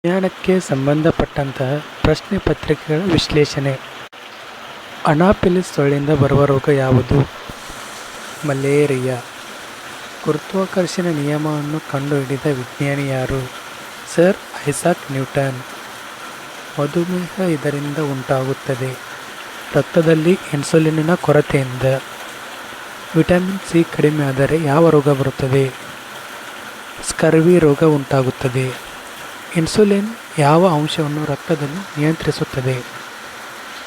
ವಿಜ್ಞಾನಕ್ಕೆ ಸಂಬಂಧಪಟ್ಟಂತಹ ಪ್ರಶ್ನೆ ಪತ್ರಿಕೆಗಳ ವಿಶ್ಲೇಷಣೆ. ಅನಾಫಿಲಿಸ್ ಸೊಳ್ಳೆಯಿಂದ ಬರುವ ರೋಗ ಯಾವುದು? ಮಲೇರಿಯಾ. ಗುರುತ್ವಾಕರ್ಷಣೆ ನಿಯಮವನ್ನು ಕಂಡುಹಿಡಿದ ವಿಜ್ಞಾನಿ ಯಾರು? Sir Isaac Newton. ಮಧುಮೇಹ ಇದರಿಂದ ಉಂಟಾಗುತ್ತದೆ. ರಕ್ತದಲ್ಲಿ ಇನ್ಸುಲಿನ್ನ ಕೊರತೆಯಿಂದ. ವಿಟಮಿನ್ ಸಿ ಕಡಿಮೆ ಆದರೆ ಯಾವ ರೋಗ ಬರುತ್ತದೆ? ಸ್ಕರ್ವಿ ರೋಗ ಉಂಟಾಗುತ್ತದೆ. ಇನ್ಸುಲಿನ್ ಯಾವ ಅಂಶವನ್ನು ರಕ್ತದಲ್ಲಿ ನಿಯಂತ್ರಿಸುತ್ತದೆ?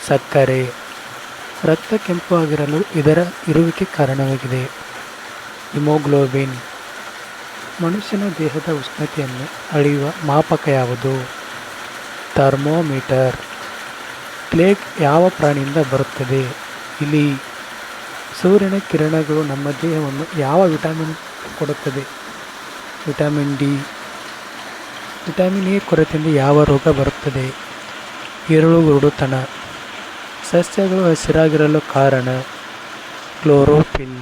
ಸಕ್ಕರೆ. ರಕ್ತ ಕೆಂಪು ಆಗಿರಲು ಇದರ ಇರುವಿಕೆ ಕಾರಣವಾಗಿದೆ. ಹಿಮೋಗ್ಲೋಬಿನ್. ಮನುಷ್ಯನ ದೇಹದ ಉಷ್ಣತೆಯನ್ನು ಅಳೆಯುವ ಮಾಪಕ ಯಾವುದು? ಥರ್ಮೋಮೀಟರ್. ಪ್ಲೇಗ್ ಯಾವ ಪ್ರಾಣಿಯಿಂದ ಬರುತ್ತದೆ? ಇಲಿ. ಸೂರ್ಯನ ಕಿರಣಗಳು ನಮ್ಮ ದೇಹವನ್ನು ಯಾವ ವಿಟಮಿನ್ ಕೊಡುತ್ತದೆ? Vitamin D. ವಿಟಮಿನ್ ಎ ಕೊರತೆಯಿಂದ ಯಾವ ರೋಗ ಬರುತ್ತದೆ? ಇರುಳುಗುರುಡುತನ. ಸಸ್ಯಗಳು ಹಸಿರಾಗಿರಲು ಕಾರಣ? ಕ್ಲೋರೋಫಿಲ್.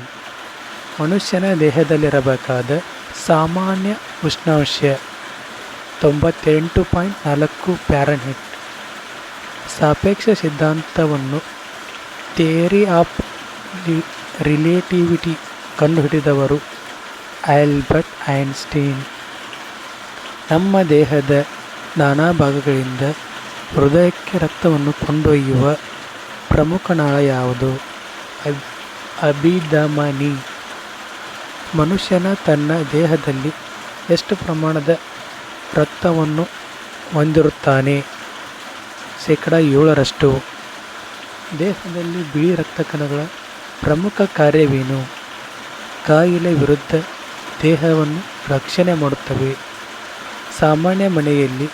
ಮನುಷ್ಯನ ದೇಹದಲ್ಲಿರಬೇಕಾದ ಸಾಮಾನ್ಯ ಉಷ್ಣಾಂಶ 98.4 ಫ್ಯಾರನ್ಹೀಟ್. ಸಾಪೇಕ್ಷ ಸಿದ್ಧಾಂತವನ್ನು ಥಿಯರಿ ಆಫ್ ರಿಲೇಟಿವಿಟಿ ಕಂಡುಹಿಡಿದವರು ಆಲ್ಬರ್ಟ್ ಐನ್ಸ್ಟೀನ್. ನಮ್ಮ ದೇಹದ ನಾನಾ ಭಾಗಗಳಿಂದ ಹೃದಯಕ್ಕೆ ರಕ್ತವನ್ನು ಕೊಂಡೊಯ್ಯುವ ಪ್ರಮುಖ ನಾಳ ಯಾವುದು? ಅಭಿಧಮನಿ. ಮನುಷ್ಯನ ತನ್ನ ದೇಹದಲ್ಲಿ ಎಷ್ಟು ಪ್ರಮಾಣದ ರಕ್ತವನ್ನು ಹೊಂದಿರುತ್ತಾನೆ? 7%. ದೇಹದಲ್ಲಿ ಬಿಳಿ ರಕ್ತ ಕಣಗಳ ಪ್ರಮುಖ ಕಾರ್ಯವೇನು? ಕಾಯಿಲೆ ವಿರುದ್ಧ ದೇಹವನ್ನು ರಕ್ಷಣೆ ಮಾಡುತ್ತವೆ. ಸಾಮಾನ್ಯ ಮನೆಯಲ್ಲಿ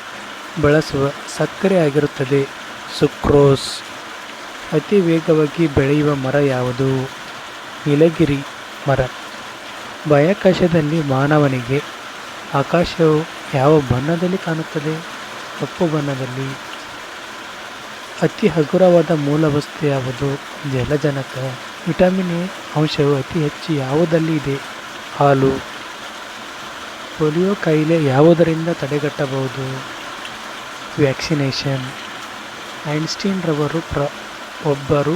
ಬಳಸುವ ಸಕ್ಕರೆ ಆಗಿರುತ್ತದೆ ಸುಕ್ರೋಸ್. ಅತಿ ವೇಗವಾಗಿ ಬೆಳೆಯುವ ಮರ ಯಾವುದು? ನೀಲಗಿರಿ ಮರ. ಬಾಹ್ಯಾಕಾಶದಲ್ಲಿ ಮಾನವನಿಗೆ ಆಕಾಶವು ಯಾವ ಬಣ್ಣದಲ್ಲಿ ಕಾಣುತ್ತದೆ? ಕಪ್ಪು ಬಣ್ಣದಲ್ಲಿ. ಅತಿ ಹಗುರವಾದ ಮೂಲವಸ್ತು ಯಾವುದು? ಜಲಜನಕ. ವಿಟಮಿನ್ ಎ ಅಂಶವು ಅತಿ ಹೆಚ್ಚು ಯಾವುದಲ್ಲಿ ಇದೆ? ಹಾಲು. ಪೋಲಿಯೋ ಕಾಯಿಲೆ ಯಾವುದರಿಂದ ತಡೆಗಟ್ಟಬಹುದು? ವ್ಯಾಕ್ಸಿನೇಷನ್. ಐನ್ಸ್ಟೀನ್ ರವರು ಒಬ್ಬರು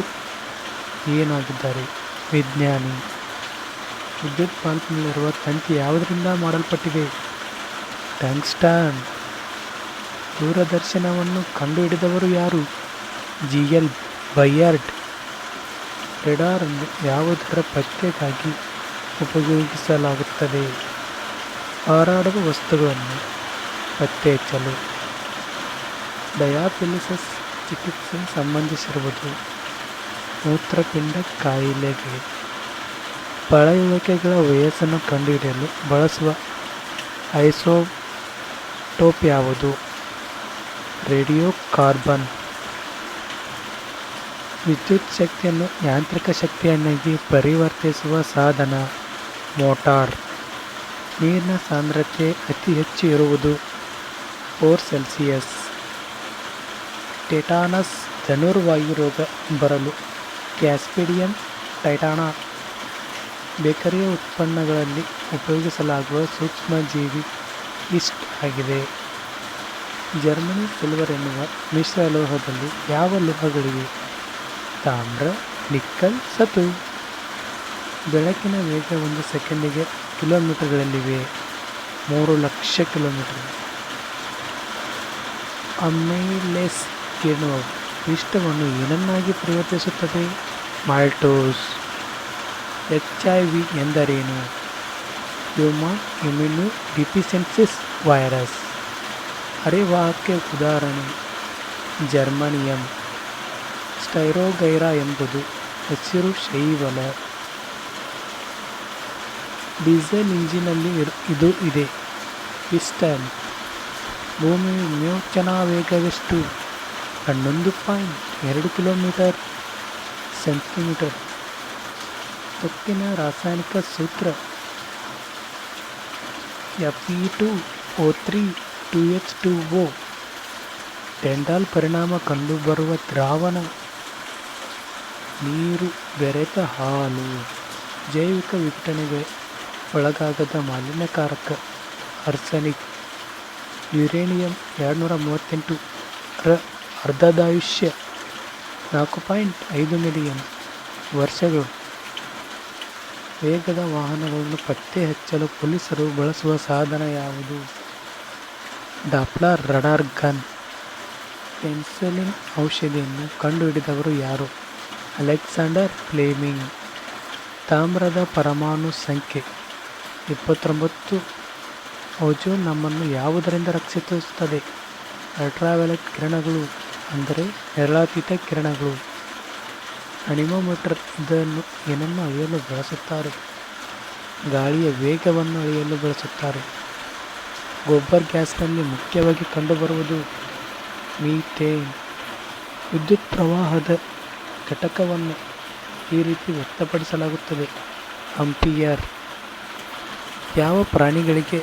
ಏನಾಗಿದ್ದಾರೆ? ವಿಜ್ಞಾನಿ. ವಿದ್ಯುತ್ ಬಲ್ಬ್ನಲ್ಲಿರುವ ತಂತಿ ಯಾವುದರಿಂದ ಮಾಡಲ್ಪಟ್ಟಿದೆ? ಟಂಗ್ಸ್ಟನ್. ದೂರದರ್ಶನವನ್ನು ಕಂಡುಹಿಡಿದವರು ಯಾರು? ಜಿ.ಎಲ್. ಬೈಯರ್ಡ್. ರೇಡಾರ್ ಅನ್ನು ಯಾವುದರ ಪತ್ತೆಗಾಗಿ ಉಪಯೋಗಿಸಲಾಗುತ್ತದೆ? ಹಾರಾಡುವ ವಸ್ತುಗಳನ್ನು ಪತ್ತೆ ಹಚ್ಚಲು. ಡಯಾಬಿಟಿಸ್ ಚಿಕಿತ್ಸೆಗೆ ಸಂಬಂಧಿಸಿರುವುದು ಮೂತ್ರಪಿಂಡ ಕಾಯಿಲೆಗೆ. ಪಳೆಯುಳಿಕೆಗಳ ವಯಸ್ಸನ್ನು ಕಂಡುಹಿಡಿಯಲು ಬಳಸುವ ಐಸೋಟೋಪ್ ಯಾವುದು? Radio carbon. ವಿದ್ಯುತ್ ಶಕ್ತಿಯನ್ನು ಯಾಂತ್ರಿಕ ಶಕ್ತಿಯನ್ನಾಗಿ ಪರಿವರ್ತಿಸುವ ಸಾಧನ ಮೋಟಾರ್. ನೀರಿನ ಸಾಂದ್ರತೆ ಅತಿ ಹೆಚ್ಚು ಇರುವುದು 4°C. ಟೆಟಾನಸ್ ಧನುರ್ವಾಯು ರೋಗ ಬರಲು ಕ್ಲಾಸ್ಟ್ರಿಡಿಯಂ ಟೈಟಾನಾ. ಬೇಕರಿಯ ಉತ್ಪನ್ನಗಳಲ್ಲಿ ಉಪಯೋಗಿಸಲಾಗುವ ಸೂಕ್ಷ್ಮಜೀವಿ ಈಸ್ಟ್ ಆಗಿದೆ. ಜರ್ಮನಿ ಸಿಲ್ವರ್ ಎನ್ನುವ ಮಿಶ್ರಲೋಹದಲ್ಲಿ ಯಾವ ಲೋಹಗಳಿವೆ? ತಾಮ್ರ, ನಿಕ್ಕಲ್, ಸತು. ಬೆಳಕಿನ ವೇಗ 1 ಸೆಕೆಂಡಿಗೆ ಕಿಲೋಮೀಟರ್ಗಳಲ್ಲಿವೆ. 3,00,000 ಕಿಲೋಮೀಟರ್. ಅಮೈಲೇಸ್ ಕಿಣ್ವವು ಪಿಷ್ಟವನ್ನು ಏನನ್ನಾಗಿ ಪರಿವರ್ತಿಸುತ್ತದೆ? ಮಾಲ್ಟೋಸ್. HIV ಎಂದರೇನು? Human immuno deficiency virus. ಅರೆವಾಹಕಕ್ಕೆ ಉದಾಹರಣೆ ಜರ್ಮೇನಿಯಂ. ಸ್ಟೈರೋಗೈರಾ ಎಂಬುದು ಹಸಿರು ಶೈವಾಲ. ಡೀಸೆಲ್ ಇಂಜಿನಲ್ಲಿ ಇದು ಇದೆ. ಪಿಸ್ಟನ್. ಭೂಮಿಯ ವಿಮೋಚನಾ ವೇಗವೆಷ್ಟು? 11.2 ಕಿಲೋಮೀಟರ್/ಸೆಂಟಿಮೀಟರ್. ಉಪ್ಪಿನ ರಾಸಾಯನಿಕ ಸೂತ್ರ Fe2O3 2H2O. ಟೆಂಡಾಲ್ ಪರಿಣಾಮ ಕಂಡುಬರುವ ದ್ರಾವಣ ನೀರು ಬೆರೆತ ಹಾಲು. ಜೈವಿಕ ವಿಘಟನೆಗೆ ಒಳಗಾಗದ ಮಾಲಿನ್ಯಕಾರಕ ಆರ್ಸೆನಿಕ್. ಯುರೇನಿಯಂ 238 ರ ಅರ್ಧದಾಯುಷ್ಯ 4.5 ಮಿಲಿಯನ್ ವರ್ಷಗಳು. ವೇಗದ ವಾಹನಗಳನ್ನು ಪತ್ತೆ ಹಚ್ಚಲು ಪೊಲೀಸರು ಬಳಸುವ ಸಾಧನ ಯಾವುದು? Doppler radar gun. ಪೆನ್ಸಿಲಿನ್ ಔಷಧಿಯನ್ನು ಕಂಡುಹಿಡಿದವರು ಯಾರು? Alexander Fleming. ತಾಮ್ರದ ಪರಮಾಣು ಸಂಖ್ಯೆ 29. ಓಜೋನ್ ನಮ್ಮನ್ನು ಯಾವುದರಿಂದ ರಕ್ಷಿಸುತ್ತದೆ? ಅಲ್ಟ್ರಾವೈಲೆಟ್ ಕಿರಣಗಳು, ಅಂದರೆ ನೇರಳಾತೀತ ಕಿರಣಗಳು. ಅನಿಮೋಮೀಟರ್ ಇದನ್ನು ಏನನ್ನು ಅಳೆಯಲು ಬಳಸುತ್ತಾರೆ? ಗಾಳಿಯ ವೇಗವನ್ನು ಅಳೆಯಲು ಬಳಸುತ್ತಾರೆ. ಗೊಬ್ಬರ ಗ್ಯಾಸ್ನಲ್ಲಿ ಮುಖ್ಯವಾಗಿ ಕಂಡುಬರುವುದು ಮೀಥೇನ್. ವಿದ್ಯುತ್ ಪ್ರವಾಹದ ಘಟಕವನ್ನು ಈ ರೀತಿ ವ್ಯಕ್ತಪಡಿಸಲಾಗುತ್ತದೆ: ಆಂಪಿಯರ್. ಯಾವ ಪ್ರಾಣಿಗಳಿಗೆ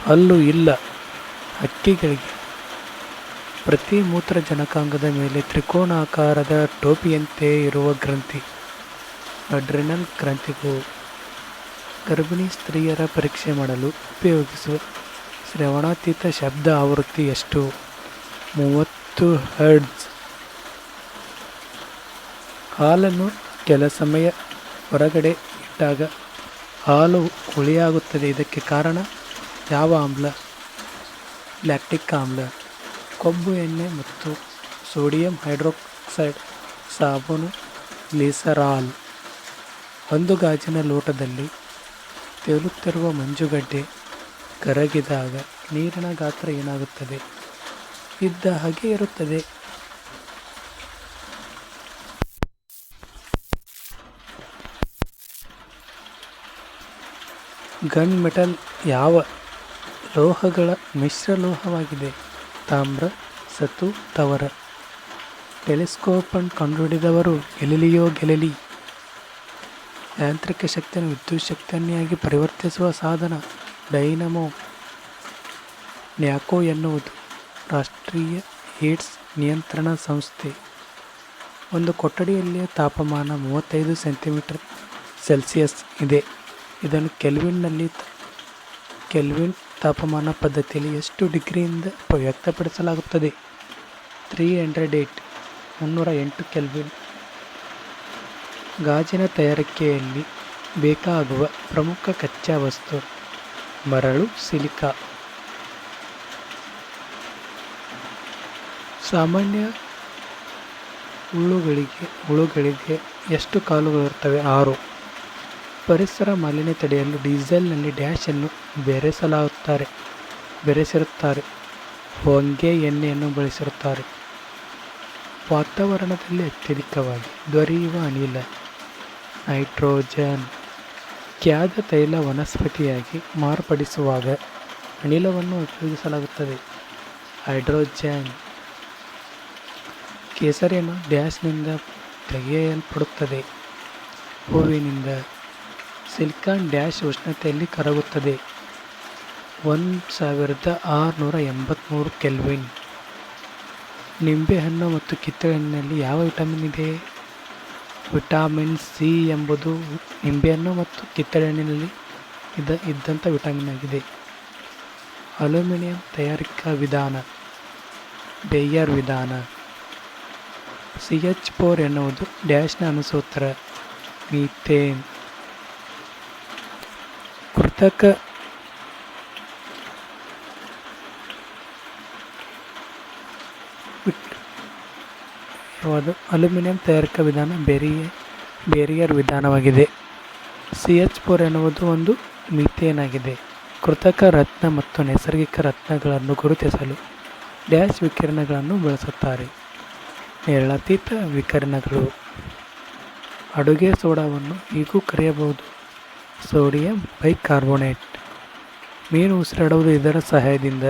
ಹಲ್ಲು ಇಲ್ಲ? ಹಕ್ಕಿಗಳಿಗೆ. ಪ್ರತಿ ಮೂತ್ರಜನಕಾಂಗದ ಮೇಲೆ ತ್ರಿಕೋನಾಕಾರದ ಟೋಪಿಯಂತೆ ಇರುವ ಗ್ರಂಥಿ ಅಡ್ರಿನಲ್ ಗ್ರಂಥಿಗಳು. ಗರ್ಭಿಣಿ ಸ್ತ್ರೀಯರ ಪರೀಕ್ಷೆ ಮಾಡಲು ಉಪಯೋಗಿಸುವ ಶ್ರವಣಾತೀತ ಶಬ್ದ ಆವೃತ್ತಿ ಎಷ್ಟು? 30 ಹರ್ಟ್ಜ್. ಹಾಲನ್ನು ಕೆಲ ಸಮಯ ಹೊರಗಡೆ ಇಟ್ಟಾಗ ಹಾಲು ಹುಳಿಯಾಗುತ್ತದೆ. ಇದಕ್ಕೆ ಕಾರಣ ಯಾವ ಆಮ್ಲ? ಲ್ಯಾಕ್ಟಿಕ್ ಆಮ್ಲ. ಕೊಬ್ಬು ಎಣ್ಣೆ ಮತ್ತು ಸೋಡಿಯಂ ಹೈಡ್ರಾಕ್ಸೈಡ್ ಸಾಬೂನು ಗ್ಲಿಸರಾಲ್. ಒಂದು ಗಾಜಿನ ಲೋಟದಲ್ಲಿ ತೇಲುತ್ತಿರುವ ಮಂಜುಗಡ್ಡೆ ಕರಗಿದಾಗ ನೀರಿನ ಗಾತ್ರ ಏನಾಗುತ್ತದೆ? ಇದ್ದ ಹಾಗೆ ಇರುತ್ತದೆ. ಗನ್ ಮೆಟಲ್ ಯಾವ ಲೋಹಗಳ ಮಿಶ್ರಲೋಹವಾಗಿದೆ? ತಾಮ್ರ, ಸತು, ತವರ. ಟೆಲಿಸ್ಕೋಪ್ ಅನ್ನು ಕಂಡುಹಿಡಿದವರು ಗೆಲಿಲಿಯೋ ಗೆಲಿಲಿ. ಯಾಂತ್ರಿಕ ಶಕ್ತಿಯನ್ನು ವಿದ್ಯುತ್ ಶಕ್ತಿಯನ್ನಾಗಿ ಪರಿವರ್ತಿಸುವ ಸಾಧನ ಡೈನಮೋ. ನ್ಯಾಕೋ ಎನ್ನುವುದು ರಾಷ್ಟ್ರೀಯ ಏಡ್ಸ್ ನಿಯಂತ್ರಣ ಸಂಸ್ಥೆ. ಒಂದು ಕೊಠಡಿಯಲ್ಲಿಯ ತಾಪಮಾನ 35 ಸೆಂಟಿಮೀಟರ್ ಸೆಲ್ಸಿಯಸ್ ಇದೆ. ಇದನ್ನು ಕೆಲ್ವಿನ್ ತಾಪಮಾನ ಪದ್ಧತಿಯಲ್ಲಿ ಎಷ್ಟು ಡಿಗ್ರಿಯಿಂದ ವ್ಯಕ್ತಪಡಿಸಲಾಗುತ್ತದೆ? 308 ಕೆಲ್ವಿನ್. ಗಾಜಿನ ತಯಾರಿಕೆಯಲ್ಲಿ ಬೇಕಾಗುವ ಪ್ರಮುಖ ಕಚ್ಚಾ ವಸ್ತು ಮರಳು, ಸಿಲಿಕಾ. ಸಾಮಾನ್ಯ ಹುಳುಗಳಿಗೆ ಎಷ್ಟು ಕಾಲುಗಳಿರುತ್ತವೆ? 6. ಪರಿಸರ ಮಾಲಿನ್ಯ ತಡೆಯಲು ಡೀಸೆಲ್ನಲ್ಲಿ ಡ್ಯಾಶ್ ಅನ್ನು ಬೆರೆಸಿರುತ್ತಾರೆ. ಹೊಂಗೆ ಎಣ್ಣೆಯನ್ನು ಬಳಸಿರುತ್ತಾರೆ. ವಾತಾವರಣದಲ್ಲಿ ಅತ್ಯಧಿಕವಾಗಿ ದೊರೆಯುವ ಅನಿಲ ನೈಟ್ರೋಜನ್. ಕ್ಯಾದ ತೈಲ ವನಸ್ಪತಿಯಾಗಿ ಮಾರ್ಪಡಿಸುವಾಗ ಅನಿಲವನ್ನು ಉಪಯೋಗಿಸಲಾಗುತ್ತದೆ ಹೈಡ್ರೋಜನ್. ಕೇಸರಿಯನ್ನು ಡ್ಯಾಶ್ನಿಂದ ತೆಗೆಯಲ್ಪಡುತ್ತದೆ? ಹೂವಿನಿಂದ. ಸಿಲಿಕಾನ್ ಡ್ಯಾಶ್ ಉಷ್ಣತೆಯಲ್ಲಿ ಕರಗುತ್ತದೆ 1683 ಕೆಲ್ವಿನ್. ನಿಂಬೆಹಣ್ಣು ಮತ್ತು ಕಿತ್ತಳೆಹಣ್ಣಿನಲ್ಲಿ ಯಾವ ವಿಟಮಿನ್ ಇದೆ? ವಿಟಮಿನ್ ಸಿ ಎಂಬುದು ನಿಂಬೆಹಣ್ಣು ಮತ್ತು ಕಿತ್ತಳೆಹಣ್ಣಿನಲ್ಲಿ ಇದ್ದಂಥ ವಿಟಮಿನ್ ಆಗಿದೆ. ಅಲ್ಯೂಮಿನಿಯಂ ತಯಾರಿಕಾ ವಿಧಾನ ಬೇಯರ್ ವಿಧಾನ. CH4 ಎನ್ನುವುದು ಡ್ಯಾಶ್ನ ಅಣುಸೂತ್ರ ಮೀಥೇನ್. ಕೃತಕ ಅಲ್ಯೂಮಿನಿಯಂ ತಯಾರಿಕಾ ವಿಧಾನ ಬೇರಿಯರ್ ವಿಧಾನವಾಗಿದೆ. CH4 ಎನ್ನುವುದು ಒಂದು ಮೀಥೇನ್ ಆಗಿದೆ. ಕೃತಕ ರತ್ನ ಮತ್ತು ನೈಸರ್ಗಿಕ ರತ್ನಗಳನ್ನು ಗುರುತಿಸಲು ಡ್ಯಾಶ್ ವಿಕಿರಣಗಳನ್ನು ಬಳಸುತ್ತಾರೆ? ನೇರಳಾತೀತ ವಿಕಿರಣಗಳು. ಅಡುಗೆ ಸೋಡಾವನ್ನು ಹೀಗೂ ಕರೆಯಬಹುದು ಸೋಡಿಯಂ ಬೈಕಾರ್ಬೋನೇಟ್. ಮೀನು ಉಸಿರಾಡುವುದು ಇದರ ಸಹಾಯದಿಂದ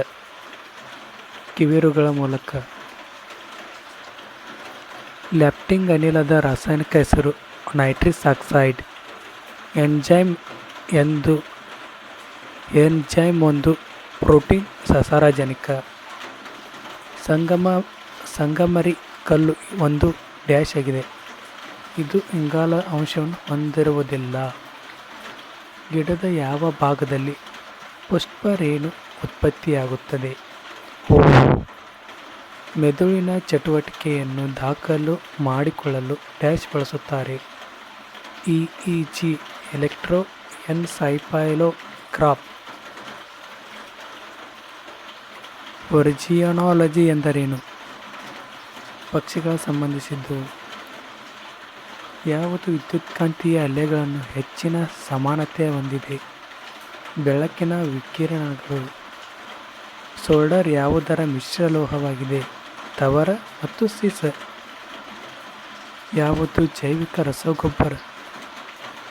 ಕಿವಿರುಗಳ ಮೂಲಕ. ಲ್ಯಾಪ್ಟಿಂಗ್ ಅನಿಲದ ರಾಸಾಯನಿಕ ಹೆಸರು ನೈಟ್ರಿಕ್ ಆಕ್ಸೈಡ್. ಎನ್ಜೈಮ್ ಒಂದು ಪ್ರೋಟೀನ್ ಸಸಾರಜನಕ. ಸಂಗಮರಿ ಕಲ್ಲು ಒಂದು ಡ್ಯಾಶ್ ಆಗಿದೆ. ಇದು ಇಂಗಾಲ ಅಂಶವನ್ನು ಹೊಂದಿರುವುದಿಲ್ಲ. ಗಿಡದ ಯಾವ ಭಾಗದಲ್ಲಿ ಪುಷ್ಪರೇಣು ಉತ್ಪತ್ತಿಯಾಗುತ್ತದೆ? ಮೆದುಳಿನ ಚಟುವಟಿಕೆಯನ್ನು ದಾಖಲು ಮಾಡಿಕೊಳ್ಳಲು ಡ್ಯಾಶ್ ಬಳಸುತ್ತಾರೆ. ಇಇಜಿ ಎಲೆಕ್ಟ್ರೋಎನ್ಸೈಫಾಲೋಗ್ರಾಫ್. ಒರಿಜಿಯಾಲಜಿ ಎಂದರೇನು? ಪಕ್ಷಿಗಳ ಸಂಬಂಧಿಸಿದ್ದು. ಯಾವುದು ವಿದ್ಯುತ್ಕಾಂತೀಯ ಅಲೆಗಳನ್ನು ಹೆಚ್ಚಿನ ಸಮಾನತೆ ಹೊಂದಿದೆ? ಬೆಳಕಿನ ವಿಕಿರಣಗಳು. ಸೋಲ್ಡರ್ ಯಾವುದರ ಮಿಶ್ರಲೋಹವಾಗಿದೆ? ತವರ ಮತ್ತು ಸೀಸ. ಯಾವುದು ಜೈವಿಕ ರಸಗೊಬ್ಬರ?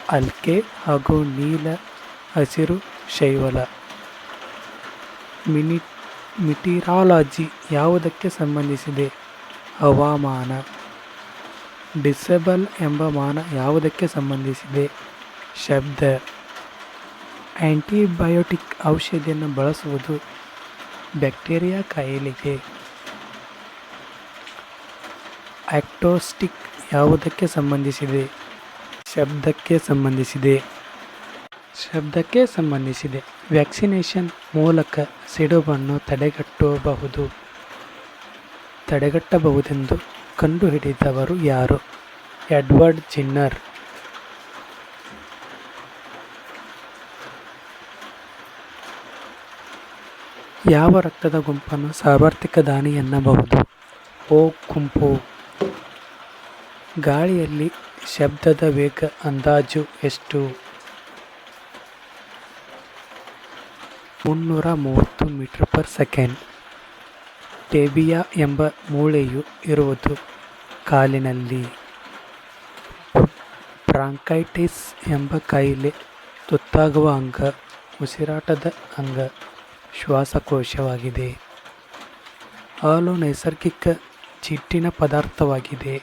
ಅಲ್ಕೆ ಹಾಗೂ ನೀಲ ಹಸಿರು ಶೈವಾಲ. ಮಿಟಿರಾಲಜಿ ಯಾವುದಕ್ಕೆ ಸಂಬಂಧಿಸಿದೆ? ಹವಾಮಾನ. ಡಿಸೆಬಲ್ ಎಂಬ ಮಾನ ಯಾವುದಕ್ಕೆ ಸಂಬಂಧಿಸಿದೆ? ಶಬ್ದ. ಆಂಟಿಬಯೋಟಿಕ್ ಔಷಧಿಯನ್ನು ಬಳಸುವುದು ಬ್ಯಾಕ್ಟೀರಿಯಾ ಕಾಯಿಲೆಗೆ. ಅಕೌಸ್ಟಿಕ್ ಯಾವುದಕ್ಕೆ ಸಂಬಂಧಿಸಿದೆ? ಶಬ್ದಕ್ಕೆ ಸಂಬಂಧಿಸಿದೆ. ವ್ಯಾಕ್ಸಿನೇಷನ್ ಮೂಲಕ ಸಿಡುಬನ್ನು ತಡೆಗಟ್ಟಬಹುದೆಂದು ಕಂಡುಹಿಡಿದವರು ಯಾರು? ಎಡ್ವರ್ಡ್ ಜಿನ್ನರ್. ಯಾವ ರಕ್ತದ ಗುಂಪನ್ನು ಸಾರ್ವತ್ರಿಕ ದಾನಿ ಎನ್ನಬಹುದು? ಓ ಗುಂಪು. ಗಾಳಿಯಲ್ಲಿ ಶಬ್ದದ ವೇಗ ಅಂದಾಜು ಎಷ್ಟು? 330 ಮೀಟರ್/ಸೆಕೆಂಡ್. ಟೇಬಿಯಾ ಎಂಬ ಮೂಳೆಯು ಇರುವುದು ಕಾಲಿನಲ್ಲಿ. ಬ್ರಾಂಕೈಟಿಸ್ ಎಂಬ ಕಾಯಿಲೆ ತುತ್ತಾಗುವ ಅಂಗ, ಉಸಿರಾಟದ ಅಂಗ, ಶ್ವಾಸಕೋಶವಾಗಿದೆ. ಹಾಲು ನೈಸರ್ಗಿಕ ಜಿಡ್ಡಿನ ಪದಾರ್ಥವಾಗಿದೆ.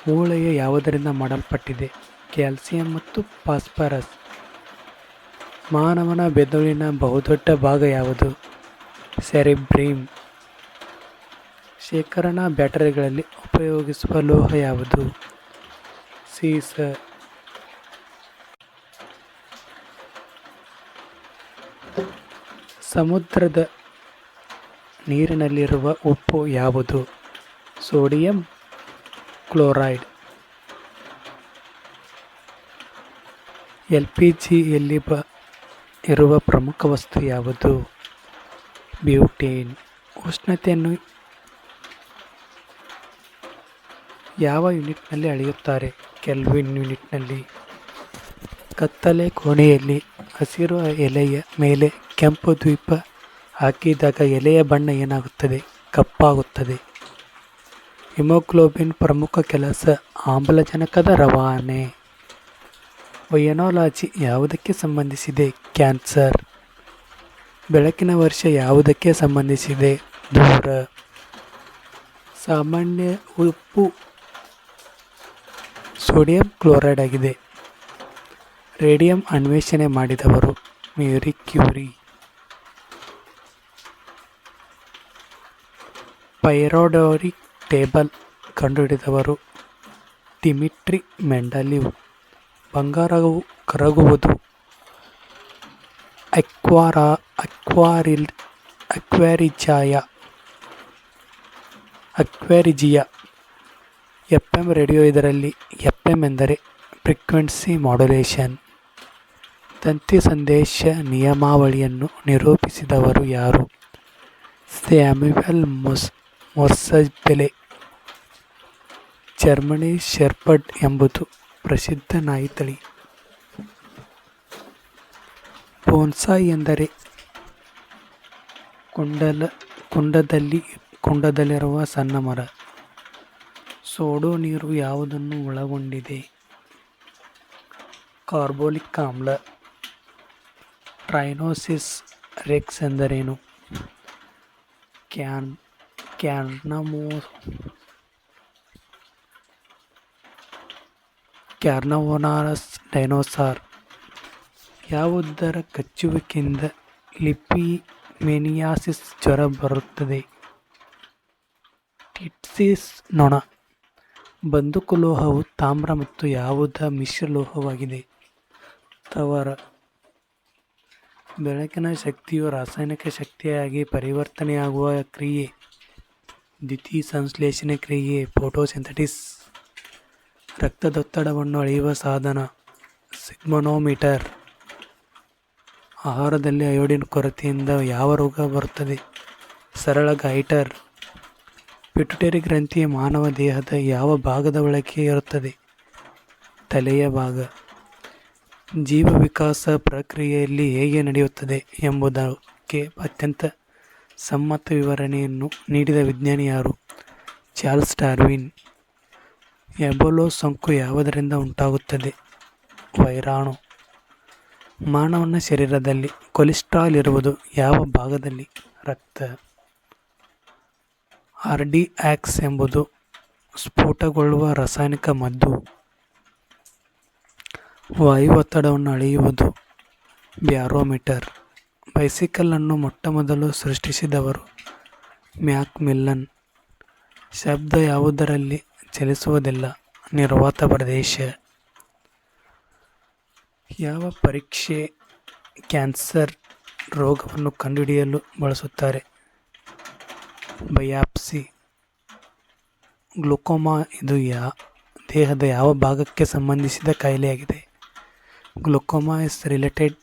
ಮೂಳೆಯು ಯಾವುದರಿಂದ ಮಾಡಲ್ಪಟ್ಟಿದೆ? ಕ್ಯಾಲ್ಸಿಯಂ ಮತ್ತು ಫಾಸ್ಫರಸ್. ಮಾನವನ ಮೆದುಳಿನ ಬಹುದೊಡ್ಡ ಭಾಗ ಯಾವುದು? ಸೆರೆಬ್ರಮ್. ಶೇಖರಣಾ ಬ್ಯಾಟರಿಗಳಲ್ಲಿ ಉಪಯೋಗಿಸುವ ಲೋಹ ಯಾವುದು? ಸೀಸ. ಸಮುದ್ರದ ನೀರಿನಲ್ಲಿರುವ ಉಪ್ಪು ಯಾವುದು? Sodium chloride. ಎಲ್ಪಿಜಿಯಲ್ಲಿ ಇರುವ ಪ್ರಮುಖ ವಸ್ತು ಯಾವುದು? ಬ್ಯೂಟೇನ್. ಉಷ್ಣತೆಯನ್ನು ಯಾವ ಯೂನಿಟ್ನಲ್ಲಿ ಅಳೆಯುತ್ತಾರೆ? ಕೆಲ್ವಿನ್ ಯೂನಿಟ್ನಲ್ಲಿ. ಕತ್ತಲೆ ಕೋಣೆಯಲ್ಲಿ ಹಸಿರು ಎಲೆಯ ಮೇಲೆ ಕೆಂಪು ದೀಪ ಹಾಕಿದಾಗ ಎಲೆಯ ಬಣ್ಣ ಏನಾಗುತ್ತದೆ? ಕಪ್ಪಾಗುತ್ತದೆ. ಹಿಮೋಗ್ಲೋಬಿನ್ ಪ್ರಮುಖ ಕೆಲಸ ಆಮ್ಲಜನಕದ ರವಾನೆ. ವಯನಾಲಜಿ ಯಾವುದಕ್ಕೆ ಸಂಬಂಧಿಸಿದೆ? ಕ್ಯಾನ್ಸರ್. ಬೆಳಕಿನ ವರ್ಷ ಯಾವುದಕ್ಕೆ ಸಂಬಂಧಿಸಿದೆ? ದೂರ. ಸಾಮಾನ್ಯ ಉಪ್ಪು ಸೋಡಿಯಂ ಕ್ಲೋರೈಡ್ ಆಗಿದೆ. ರೇಡಿಯಂ ಅನ್ವೇಷಣೆ ಮಾಡಿದವರು ಮೇರಿ ಕ್ಯೂರಿ. ಪೈರಿಯಾಡಿಕ್ ಟೇಬಲ್ ಕಂಡುಹಿಡಿದವರು ಡಿಮಿಟ್ರಿ ಮೆಂಡಲೀವ್. ಬಂಗಾರವು ಕರಗುವುದು ಅಕ್ವಾರಿಜಿಯಾ. FM radio. ಇದರಲ್ಲಿ ಎಫ್ಎಂ ಎಂದರೆ ಫ್ರೀಕ್ವೆನ್ಸಿ ಮಾಡ್ಯುಲೇಷನ್. ತಂತಿ ಸಂದೇಶ ನಿಯಮಾವಳಿಯನ್ನು ನಿರೂಪಿಸಿದವರು ಯಾರು? ಸ್ಯಾಮ್ಯುಯೆಲ್ ಮೊರ್ಸೆಲ್ಲೆ. ಜರ್ಮನಿ ಶೆಪರ್ಡ್ ಎಂಬುದು ಪ್ರಸಿದ್ಧ ನಾಯಿ ತಳಿ. ಬೋನ್ಸಾಯ್ ಎಂದರೆ ಕುಂಡದಲ್ಲಿರುವ ಸಣ್ಣ ಮರ. ಸೋಡಾ ನೀರು ಯಾವುದನ್ನು ಒಳಗೊಂಡಿದೆ? ಕಾರ್ಬೋಲಿಕ್ ಆಮ್ಲ. ಟ್ರೈನೋಸಿಸ್ ರೆಕ್ಸ್ ಎಂದರೇನು? ಕ್ಯಾರ್ನವೊರಸ್ ಡೈನೋಸಾರ್. ಯಾವುದರ ಕಚ್ಚುವಿಕೆಯಿಂದ ಲಿಪಿಮೇನಿಯಾಸಿಸ್ ಜ್ವರ ಬರುತ್ತದೆ? ಟಿಟ್ಸಿಸ್ ನೊಣ. ಬಂದೂಕುಲೋಹವು ತಾಮ್ರ ಮತ್ತು ಯಾವುದ ಮಿಶ್ರಲೋಹವಾಗಿದೆ? ತವರ. ಬೆಳಕಿನ ಶಕ್ತಿಯು ರಾಸಾಯನಿಕ ಶಕ್ತಿಯಾಗಿ ಪರಿವರ್ತನೆಯಾಗುವ ಕ್ರಿಯೆ ದ್ಯುತಿಸಂಶ್ಲೇಷಣೆ ಕ್ರಿಯೆ ಫೋಟೋಸಿಂಥಸಿಸ್. ರಕ್ತದೊತ್ತಡವನ್ನು ಅಳೆಯುವ ಸಾಧನ ಸಿಗ್ಮೋಮೀಟರ್. ಆಹಾರದಲ್ಲಿ ಅಯೋಡಿನ್ ಕೊರತೆಯಿಂದ ಯಾವ ರೋಗ ಬರುತ್ತದೆ? ಸರಳ ಗೈಟರ್. ಪಿಟ್ಯುಟರಿ ಗ್ರಂಥಿ ಮಾನವ ದೇಹದ ಯಾವ ಭಾಗದ ಒಳಗೆ ಇರುತ್ತದೆ? ತಲೆಯ ಭಾಗ. ಜೀವ ವಿಕಾಸ ಪ್ರಕ್ರಿಯೆಯಲ್ಲಿ ಹೇಗೆ ನಡೆಯುತ್ತದೆ ಎಂಬುದಕ್ಕೆ ಅತ್ಯಂತ ಸಮ್ಮತ ವಿವರಣೆಯನ್ನು ನೀಡಿದ ವಿಜ್ಞಾನಿ ಯಾರು? Charles Darwin. ಎಬೋಲಾ ಸೋಂಕು ಯಾವುದರಿಂದ ಉಂಟಾಗುತ್ತದೆ? ವೈರಾಣು. ಮಾನವನ ಶರೀರದಲ್ಲಿ ಕೊಲೆಸ್ಟ್ರಾಲ್ ಇರುವುದು ಯಾವ ಭಾಗದಲ್ಲಿ? ರಕ್ತ. ಕಾರ್ಡಿಯಾಕ್ಸ್ ಎಂಬುದು ಸ್ಫೋಟಗೊಳ್ಳುವ ರಾಸಾಯನಿಕ ಮದ್ದು. ವಾಯು ಒತ್ತಡವನ್ನು ಅಳೆಯುವುದು ಬ್ಯಾರೋಮೀಟರ್. ಬೈಸಿಕಲ್ ಅನ್ನು ಮೊಟ್ಟಮೊದಲು ಸೃಷ್ಟಿಸಿದವರು ಮ್ಯಾಕ್ಮಿಲ್ಲನ್. ಶಬ್ದ ಯಾವುದರಲ್ಲಿ ಚಲಿಸುವುದಿಲ್ಲ? ನಿರ್ವಾತ ಪ್ರದೇಶ. ಯಾವ ಪರೀಕ್ಷೆ ಕ್ಯಾನ್ಸರ್ ರೋಗವನ್ನು ಕಂಡುಹಿಡಿಯಲು ಬಳಸುತ್ತಾರೆ? ಬಯಾಪ್ಸಿ. ಗ್ಲುಕೋಮಾ ಇದು ದೇಹದ ಯಾವ ಭಾಗಕ್ಕೆ ಸಂಬಂಧಿಸಿದ ಕಾಯಿಲೆಯಾಗಿದೆ? ಗ್ಲುಕೋಮಾ ಇಸ್ ರಿಲೇಟೆಡ್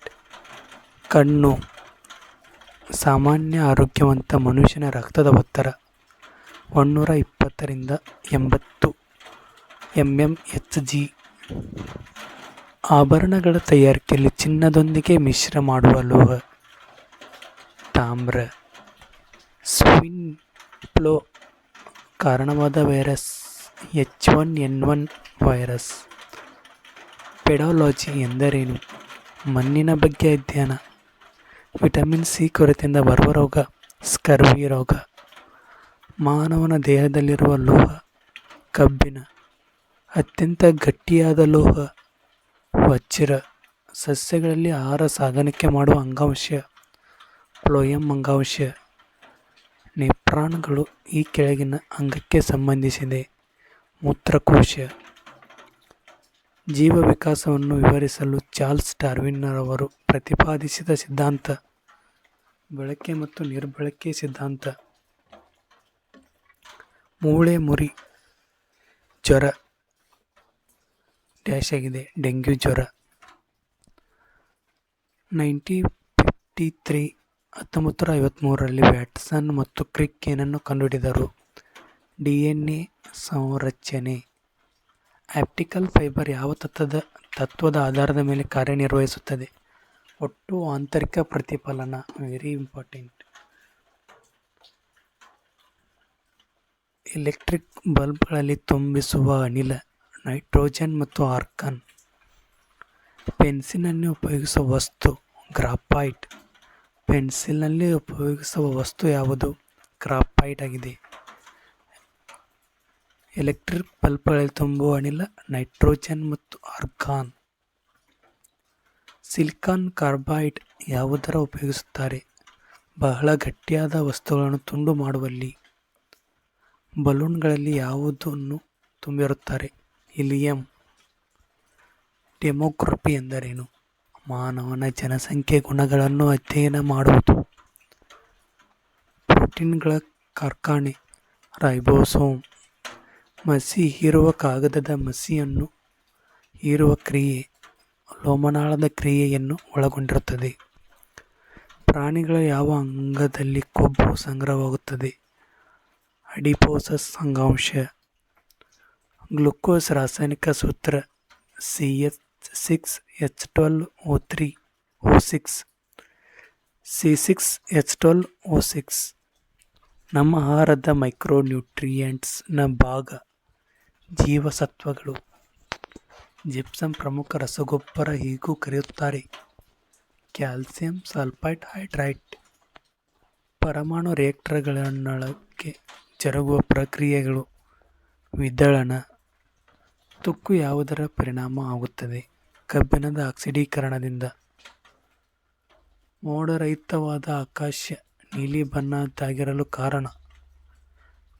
ಕಣ್ಣು. ಸಾಮಾನ್ಯ ಆರೋಗ್ಯವಂತ ಮನುಷ್ಯನ ರಕ್ತದ ಒತ್ತಡ 120 ರಿಂದ 80 mmHg. ಆಭರಣಗಳ ತಯಾರಿಕೆಯಲ್ಲಿ ಚಿನ್ನದೊಂದಿಗೆ ಮಿಶ್ರ ಮಾಡುವ ಲೋಹ ತಾಮ್ರ. ಸ್ವಿನ್ ಫ್ಲೂ ಕಾರಣವಾದ ವೈರಸ್ H1N1 ವೈರಸ್. ಪೆಡಾಲಜಿ ಎಂದರೇನು? ಮಣ್ಣಿನ ಬಗ್ಗೆ ಅಧ್ಯಯನ. ವಿಟಮಿನ್ ಸಿ ಕೊರತೆಯಿಂದ ಬರುವ ರೋಗ ಸ್ಕರ್ವಿ ರೋಗ. ಮಾನವನ ದೇಹದಲ್ಲಿರುವ ಲೋಹ ಕಬ್ಬಿಣ. ಅತ್ಯಂತ ಗಟ್ಟಿಯಾದ ಲೋಹ ವಜ್ರ. ಸಸ್ಯಗಳಲ್ಲಿ ಆಹಾರ ಸಾಗಾಣಿಕೆ ಮಾಡುವ ಅಂಗಾಂಶ ಫ್ಲೋಯಂ ಅಂಗಾಂಶ. ನೆಫ್ರಾನ್ಗಳು ಈ ಕೆಳಗಿನ ಅಂಗಕ್ಕೆ ಸಂಬಂಧಿಸಿದೆ? ಮೂತ್ರಕೋಶ. ಜೀವ ವಿಕಾಸವನ್ನು ವಿವರಿಸಲು ಚಾರ್ಲ್ಸ್ ಡಾರ್ವಿನ್ನರವರು ಪ್ರತಿಪಾದಿಸಿದ ಸಿದ್ಧಾಂತ ಬಳಕೆ ಮತ್ತು ನಿರ್ಬಳಕೆ ಸಿದ್ಧಾಂತ. ಮೂಳೆ ಮುರಿ ಜ್ವರ ಆಗಿದೆ ಡೆಂಗ್ಯೂ ಜ್ವರ. 1953 ವ್ಯಾಟ್ಸನ್ ಮತ್ತು ಕ್ರಿಕ್ ಏನನ್ನು ಕಂಡುಹಿಡಿದರು? DNA ಸಂರಚನೆ. ಆಪ್ಟಿಕಲ್ ಫೈಬರ್ ಯಾವ ತತ್ವದ ಆಧಾರದ ಮೇಲೆ ಕಾರ್ಯನಿರ್ವಹಿಸುತ್ತದೆ? ಒಟ್ಟು ಆಂತರಿಕ ಪ್ರತಿಫಲನ. Very important. ಎಲೆಕ್ಟ್ರಿಕ್ ಬಲ್ಬ್ಗಳಲ್ಲಿ ತುಂಬಿಸುವ ಅನಿಲ ನೈಟ್ರೋಜನ್ ಮತ್ತು ಆರ್ಗಾನ್. ಪೆನ್ಸಿಲ್ನಲ್ಲಿ ಉಪಯೋಗಿಸುವ ವಸ್ತು ಗ್ರಾಫೈಟ್. ಪೆನ್ಸಿಲ್ನಲ್ಲಿ ಉಪಯೋಗಿಸುವ ವಸ್ತು ಯಾವುದು? ಗ್ರಾಫೈಟ್ ಆಗಿದೆ. ಎಲೆಕ್ಟ್ರಿಕ್ ಬಲ್ಬ್ಗಳಲ್ಲಿ ತುಂಬುವ ಅನಿಲ ನೈಟ್ರೋಜನ್ ಮತ್ತು ಆರ್ಗಾನ್. ಸಿಲಿಕಾನ್ ಕಾರ್ಬೈಡ್ ಯಾವುದರ ಉಪಯೋಗಿಸುತ್ತಾರೆ? ಬಹಳ ಗಟ್ಟಿಯಾದ ವಸ್ತುಗಳನ್ನು ತುಂಡು ಮಾಡುವಲ್ಲಿ. ಬಲೂನ್ಗಳಲ್ಲಿ ಯಾವುದನ್ನು ತುಂಬಿರುತ್ತಾರೆ? ಹೀಲಿಯಂ. ಡೆಮೋಗ್ರಫಿ ಎಂದರೇನು? ಮಾನವನ ಜನಸಂಖ್ಯೆ ಗುಣಗಳನ್ನು ಅಧ್ಯಯನ ಮಾಡುವುದು. ಪ್ರೋಟೀನ್ಗಳ ಕಾರ್ಖಾನೆ ರೈಬೋಸೋಮ್. ಮಸಿ ಹೀರುವ ಕಾಗದದ ಮಸಿಯನ್ನು ಹೀರುವ ಕ್ರಿಯೆ ಲೋಮನಾಳದ ಕ್ರಿಯೆಯನ್ನು ಒಳಗೊಂಡಿರುತ್ತದೆ. ಪ್ರಾಣಿಗಳ ಯಾವ ಅಂಗದಲ್ಲಿ ಕೊಬ್ಬು ಸಂಗ್ರಹವಾಗುತ್ತದೆ? ಅಡಿಪೋಸಸ್ ಅಂಗಾಂಶ. ಗ್ಲೂಕೋಸ್ ರಾಸಾಯನಿಕ ಸೂತ್ರ CH6H12O3O6 C6H12O6. ನಮ್ಮ ಆಹಾರದ ಮೈಕ್ರೋನ್ಯೂಟ್ರಿಯೆಂಟ್ಸ್ನ ಭಾಗ ಜೀವಸತ್ವಗಳು. ಜಿಪ್ಸಮ್ ಪ್ರಮುಖ ರಸಗೊಬ್ಬರ ಹೀಗೂ ಕರೆಯುತ್ತಾರೆ. Calcium sulphide hydrate. ಪರಮಾಣು ರಿಯಾಕ್ಟರ್ಗಳನ್ನೊಳಗೆ ಜರುಗುವ ಪ್ರಕ್ರಿಯೆಗಳು ವಿದಳನ. ತುಕ್ಕು ಯಾವುದರ ಪರಿಣಾಮ ಆಗುತ್ತದೆ? ಕಬ್ಬಿಣದ ಆಕ್ಸಿಡೀಕರಣದಿಂದ. ಮೋಡರಹಿತವಾದ ಆಕಾಶ ನೀಲಿ ಬಣ್ಣದ್ದಾಗಿರಲು ಕಾರಣ?